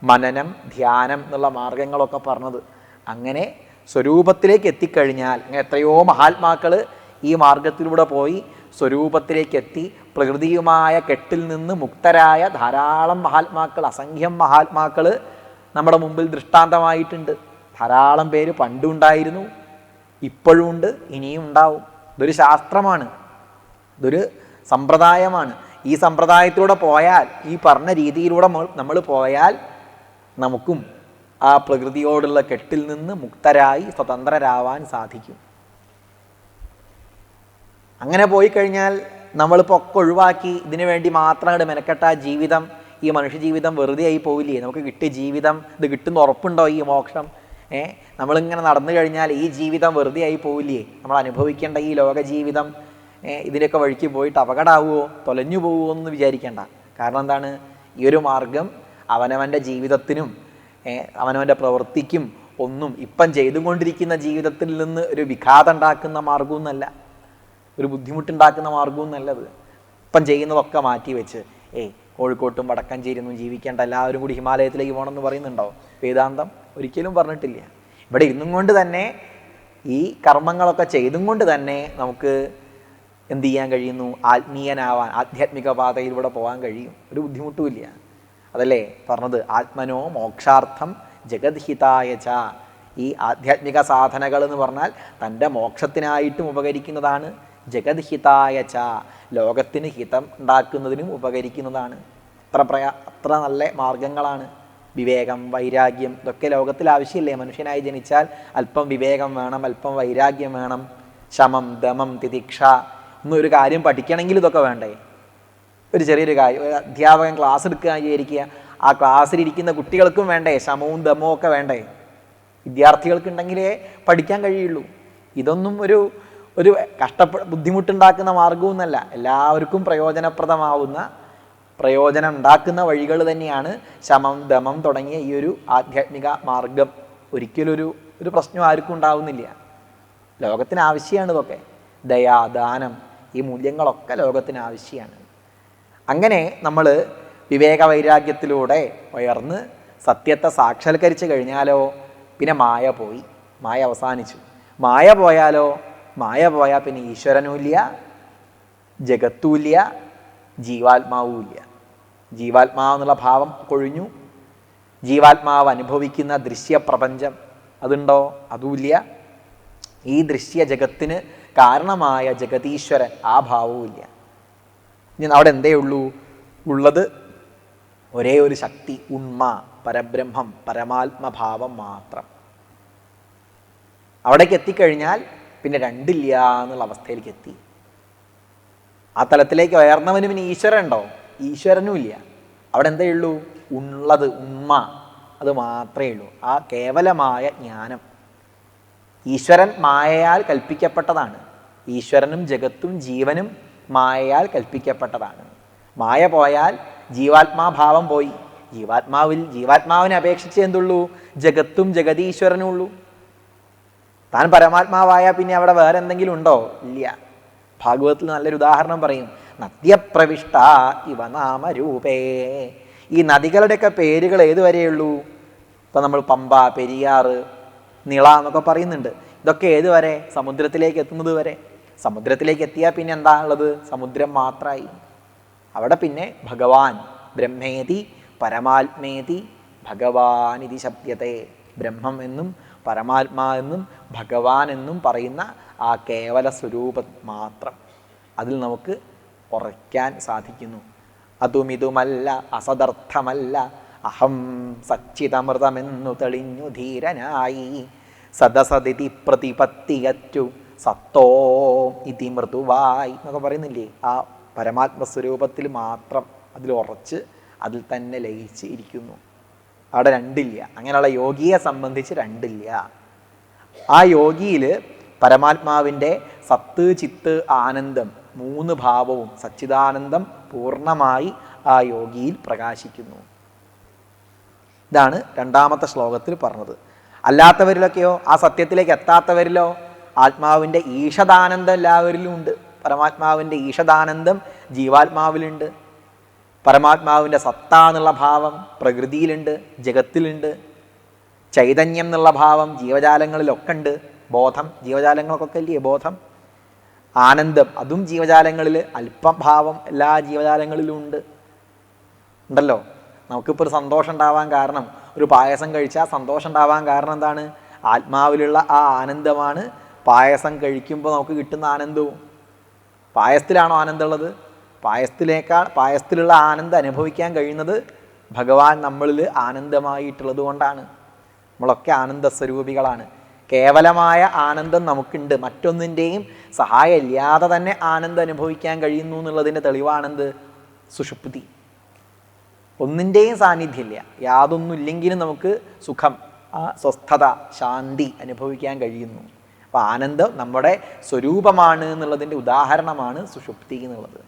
മനനം, ധ്യാനം എന്നുള്ള മാർഗങ്ങളൊക്കെ പറഞ്ഞത്. അങ്ങനെ സ്വരൂപത്തിലേക്ക് എത്തിക്കഴിഞ്ഞാൽ, എത്രയോ മഹാത്മാക്കൾ ഈ മാർഗത്തിലൂടെ പോയി സ്വരൂപത്തിലേക്ക് എത്തി പ്രകൃതിയുമായ കെട്ടിൽ നിന്ന് മുക്തരായ ധാരാളം മഹാത്മാക്കൾ, അസംഖ്യം മഹാത്മാക്കൾ നമ്മുടെ മുമ്പിൽ ദൃഷ്ടാന്തമായിട്ടുണ്ട്. ധാരാളം പേര് പണ്ടുണ്ടായിരുന്നു, ഇപ്പോഴും ഉണ്ട്, ഇനിയും ഉണ്ടാവും. ഇതൊരു ശാസ്ത്രമാണ്, ഇതൊരു സമ്പ്രദായമാണ്. ഈ സമ്പ്രദായത്തിലൂടെ പോയാൽ, ഈ പറഞ്ഞ രീതിയിലൂടെ നമ്മൾ പോയാൽ നമുക്കും ആ പ്രകൃതിയോടുള്ള കെട്ടിൽ നിന്ന് മുക്തരായി സ്വതന്ത്രരാവാൻ സാധിക്കും. അങ്ങനെ പോയി കഴിഞ്ഞാൽ നമ്മളിപ്പോൾ ഒക്കെ ഒഴിവാക്കി ഇതിനു വേണ്ടി മാത്രം മെനക്കെട്ട ജീവിതം, ഈ മനുഷ്യ ജീവിതം വെറുതെ ആയി പോവില്ലേ? നമുക്ക് കിട്ടിയ ജീവിതം ഇത് കിട്ടുന്ന ഉറപ്പുണ്ടോ ഈ മോക്ഷം? നമ്മളിങ്ങനെ നടന്നു കഴിഞ്ഞാൽ ഈ ജീവിതം വെറുതെ ആയി പോവില്ലേ? നമ്മൾ അനുഭവിക്കേണ്ട ഈ ലോക ജീവിതം ഇതിനൊക്കെ വഴിക്ക് പോയിട്ട് അപകടമാവുമോ, തൊലഞ്ഞു പോവുമോ എന്ന് വിചാരിക്കേണ്ട. കാരണം എന്താണ്? ഈ ഒരു മാർഗം അവനവൻ്റെ ജീവിതത്തിനും അവനവൻ്റെ പ്രവൃത്തിക്കും ഒന്നും ഇപ്പം ചെയ്തുകൊണ്ടിരിക്കുന്ന ജീവിതത്തിൽ നിന്ന് ഒരു വിഘാതം ഉണ്ടാക്കുന്ന മാർഗമൊന്നുമല്ല, ഒരു ബുദ്ധിമുട്ടുണ്ടാക്കുന്ന മാർഗമൊന്നുമല്ലത്. ഇപ്പം ചെയ്യുന്നതൊക്കെ മാറ്റി വെച്ച് കോഴിക്കോട്ടും വടക്കഞ്ചേരിയൊന്നും ജീവിക്കേണ്ട, എല്ലാവരും കൂടി ഹിമാലയത്തിലേക്ക് പോകണമെന്ന് പറയുന്നുണ്ടോ വേദാന്തം? ഒരിക്കലും പറഞ്ഞിട്ടില്ല. ഇവിടെ ഇരുന്നും കൊണ്ട് തന്നെ ഈ കർമ്മങ്ങളൊക്കെ ചെയ്തും കൊണ്ട് തന്നെ നമുക്ക് എന്ത് ചെയ്യാൻ കഴിയുന്നു? ആത്മീയനാവാൻ, ആധ്യാത്മിക പാതയിലൂടെ പോകാൻ കഴിയും. ഒരു ബുദ്ധിമുട്ടുമില്ല. അതല്ലേ പറഞ്ഞത്, ആത്മനോ മോക്ഷാർത്ഥം ജഗദ്ഹിതായ ച. ഈ ആധ്യാത്മിക സാധനകൾ എന്ന് പറഞ്ഞാൽ തൻ്റെ മോക്ഷത്തിനായിട്ടും ഉപകരിക്കുന്നതാണ്. ജഗദ്ഹിതായ ച, ലോകത്തിന് ഹിതം ഉണ്ടാക്കുന്നതിനും ഉപകരിക്കുന്നതാണ്. അത്ര നല്ല മാർഗങ്ങളാണ്. വിവേകം, വൈരാഗ്യം, ഇതൊക്കെ ലോകത്തിൽ ആവശ്യമില്ലേ? മനുഷ്യനായി ജനിച്ചാൽ അല്പം വിവേകം വേണം, അല്പം വൈരാഗ്യം വേണം, ശമം, ദമം, തിതിക്ഷ. ഒരു കാര്യം പഠിക്കണമെങ്കിൽ ഇതൊക്കെ വേണ്ടേ? ഒരു ചെറിയൊരു കാര്യം, ഒരു അധ്യാപകൻ ക്ലാസ് എടുക്കുക വിചാരിക്കുക, ആ ക്ലാസ്സിലിരിക്കുന്ന കുട്ടികൾക്കും വേണ്ടേ ശമവും ദമവും ഒക്കെ വേണ്ടേ? വിദ്യാർത്ഥികൾക്കുണ്ടെങ്കിലേ പഠിക്കാൻ കഴിയുള്ളൂ. ഇതൊന്നും ഒരു ബുദ്ധിമുട്ടുണ്ടാക്കുന്ന മാർഗമൊന്നുമല്ല. എല്ലാവർക്കും പ്രയോജനപ്രദമാവുന്ന, പ്രയോജനം ഉണ്ടാക്കുന്ന വഴികൾ തന്നെയാണ് ശമം, ദമം തുടങ്ങിയ ഈ ഒരു ആധ്യാത്മിക മാർഗം. ഒരിക്കലും ഒരു പ്രശ്നം ആർക്കും ഉണ്ടാവുന്നില്ല. ലോകത്തിന് ആവശ്യമാണ് ഇതൊക്കെ. ദയാ, ദാനം, ഈ മൂല്യങ്ങളൊക്കെ ലോകത്തിന് ആവശ്യമാണ്. അങ്ങനെ നമ്മൾ വിവേക വൈരാഗ്യത്തിലൂടെ ഉയർന്ന് സത്യത്തെ സാക്ഷാത്കരിച്ച് കഴിഞ്ഞാലോ പിന്നെ മായ പോയി, മായ അവസാനിച്ചു. മായ പോയാലോ, മായ പോയാൽ പിന്നെ ഈശ്വരനുമില്ല, ജഗത്തുമില്ല, ജീവാത്മാവുമില്ല. ജീവാത്മാവെന്നുള്ള ഭാവം കൊഴിഞ്ഞു. ജീവാത്മാവ് അനുഭവിക്കുന്ന ദൃശ്യപ്രപഞ്ചം അതുണ്ടോ? അതുമില്ല. ഈ ദൃശ്യ ജഗത്തിന് കാരണമായ ജഗതീശ്വരൻ, ആ ഭാവവുമില്ല. ഇനി അവിടെ എന്തേ ഉള്ളൂ? ഉള്ളത് ഒരേ ഒരു ശക്തി, ഉണ്മ, പരബ്രഹ്മം, പരമാത്മഭാവം മാത്രം. അവിടേക്ക് എത്തിക്കഴിഞ്ഞാൽ പിന്നെ രണ്ടില്ല എന്നുള്ള അവസ്ഥയിലേക്ക് എത്തി. ആ തലത്തിലേക്ക് ഉയർന്നവന് പിന്നെ ഈശ്വരൻ ഉണ്ടോ? ഈശ്വരനും ഇല്ല. അവിടെ എന്തേ ഉള്ളൂ? ഉള്ളത്, ഉണ്മ, അത് മാത്രമേ ഉള്ളൂ. ആ കേവലമായ ജ്ഞാനം. ഈശ്വരൻ മായയാൽ കൽപ്പിക്കപ്പെട്ടതാണ്. ഈശ്വരനും ജഗത്തും ജീവനും മായയാൽ കൽപ്പിക്കപ്പെട്ടതാണ്. മായ പോയാൽ ജീവാത്മാഭാവം പോയി. ജീവാത്മാവിനെ അപേക്ഷിച്ച് എന്തുള്ളൂ? ജഗത്തും ജഗതീശ്വരനും ഉള്ളൂ. താൻ പരമാത്മാവായ പിന്നെ അവിടെ വേറെ എന്തെങ്കിലും ഉണ്ടോ? ഇല്ല. ഭാഗവതത്തിൽ നല്ലൊരു ഉദാഹരണം പറയും. നദ്യപ്രവിഷ്ട ഇവ നാമരൂപേ. ഈ നദികളുടെയൊക്കെ പേരുകൾ ഏതുവരെയുള്ളൂ? ഇപ്പം നമ്മൾ പമ്പ, പെരിയാറ്, നിള എന്നൊക്കെ പറയുന്നുണ്ട്. ഇതൊക്കെ ഏതുവരെ? സമുദ്രത്തിലേക്ക് എത്തുന്നത് വരെ. സമുദ്രത്തിലേക്ക് എത്തിയാൽ പിന്നെ എന്താ ഉള്ളത്? സമുദ്രം മാത്രമായി. അവിടെ പിന്നെ ഭഗവാൻ, ബ്രഹ്മേതി പരമാത്മേതി ഭഗവാൻ ഇതി ശബ്ദത്തെ. ബ്രഹ്മം എന്നും പരമാത്മാ എന്നും ഭഗവാൻ എന്നും പറയുന്ന ആ കേവല സ്വരൂപം മാത്രം അതിൽ നമുക്ക് ഉറയ്ക്കാൻ സാധിക്കുന്നു. അതുമിതുമല്ല, അസദർത്ഥമല്ല, അഹം സച്ചിതമൃതമെന്നു തെളിഞ്ഞു ധീരനായി സദസതിഥി പ്രതിപത്തിയറ്റു സത്തോ ഇതി മൃദുവായി എന്നൊക്കെ പറയുന്നില്ലേ? ആ പരമാത്മസ്വരൂപത്തിൽ മാത്രം അതിൽ ഉറച്ച് അതിൽ തന്നെ ലയിച്ച് ഇരിക്കുന്നു. അവിടെ രണ്ടില്ല. അങ്ങനെയുള്ള യോഗിയെ സംബന്ധിച്ച് രണ്ടില്ല. ആ യോഗിയിൽ പരമാത്മാവിൻ്റെ സത്ത്, ചിത്ത്, ആനന്ദം, മൂന്ന് ഭാവവും സച്ചിദാനന്ദം പൂർണ്ണമായി ആ യോഗിയിൽ പ്രകാശിക്കുന്നു. ഇതാണ് രണ്ടാമത്തെ ശ്ലോകത്തിൽ പറഞ്ഞത്. അല്ലാത്തവരിലൊക്കെയോ, ആ സത്യത്തിലേക്ക് എത്താത്തവരിലോ ആത്മാവിൻ്റെ ഈഷദാനന്ദം എല്ലാവരിലും ഉണ്ട്. പരമാത്മാവിൻ്റെ ഈഷദാനന്ദം ജീവാത്മാവിലുണ്ട്. പരമാത്മാവിൻ്റെ സത്ത എന്നുള്ള ഭാവം പ്രകൃതിയിലുണ്ട്, ജഗത്തിലുണ്ട്. ചൈതന്യം എന്നുള്ള ഭാവം ജീവജാലങ്ങളിലൊക്കെ ഉണ്ട്. ബോധം, ജീവജാലങ്ങൾക്കൊക്കെ ഇല്ലേ ബോധം? ആനന്ദം, അതും ജീവജാലങ്ങളിൽ അല്പം ഭാവം എല്ലാ ജീവജാലങ്ങളിലും ഉണ്ടല്ലോ. നമുക്കിപ്പോൾ ഒരു സന്തോഷം ഉണ്ടാവാൻ കാരണം ഒരു പായസം കഴിച്ചാൽ സന്തോഷം ഉണ്ടാവാൻ കാരണം എന്താണ്? ആത്മാവിലുള്ള ആ ആനന്ദമാണ് പായസം കഴിക്കുമ്പോൾ നമുക്ക് കിട്ടുന്ന ആനന്ദവും. പായസത്തിലാണോ ആനന്ദമുള്ളത്? പായസത്തിലുള്ള ആനന്ദം അനുഭവിക്കാൻ കഴിയുന്നത് ഭഗവാൻ നമ്മളിൽ ആനന്ദമായിട്ടുള്ളത് കൊണ്ടാണ്. നമ്മളൊക്കെ ആനന്ദ സ്വരൂപികളാണ്. കേവലമായ ആനന്ദം നമുക്കുണ്ട്. മറ്റൊന്നിൻ്റെയും സഹായം ഇല്ലാതെ തന്നെ ആനന്ദം അനുഭവിക്കാൻ കഴിയുന്നു എന്നുള്ളതിൻ്റെ തെളിവാണെന്ത്? സുഷുപ്തി. ഒന്നിൻ്റെയും സാന്നിധ്യമില്ല, യാതൊന്നുമില്ലെങ്കിലും നമുക്ക് സുഖം, സ്വസ്ഥത, ശാന്തി അനുഭവിക്കാൻ കഴിയുന്നു. അപ്പോൾ ആനന്ദം നമ്മുടെ സ്വരൂപമാണ് എന്നുള്ളതിൻ്റെ ഉദാഹരണമാണ് സുഷുപ്തി എന്നുള്ളത്.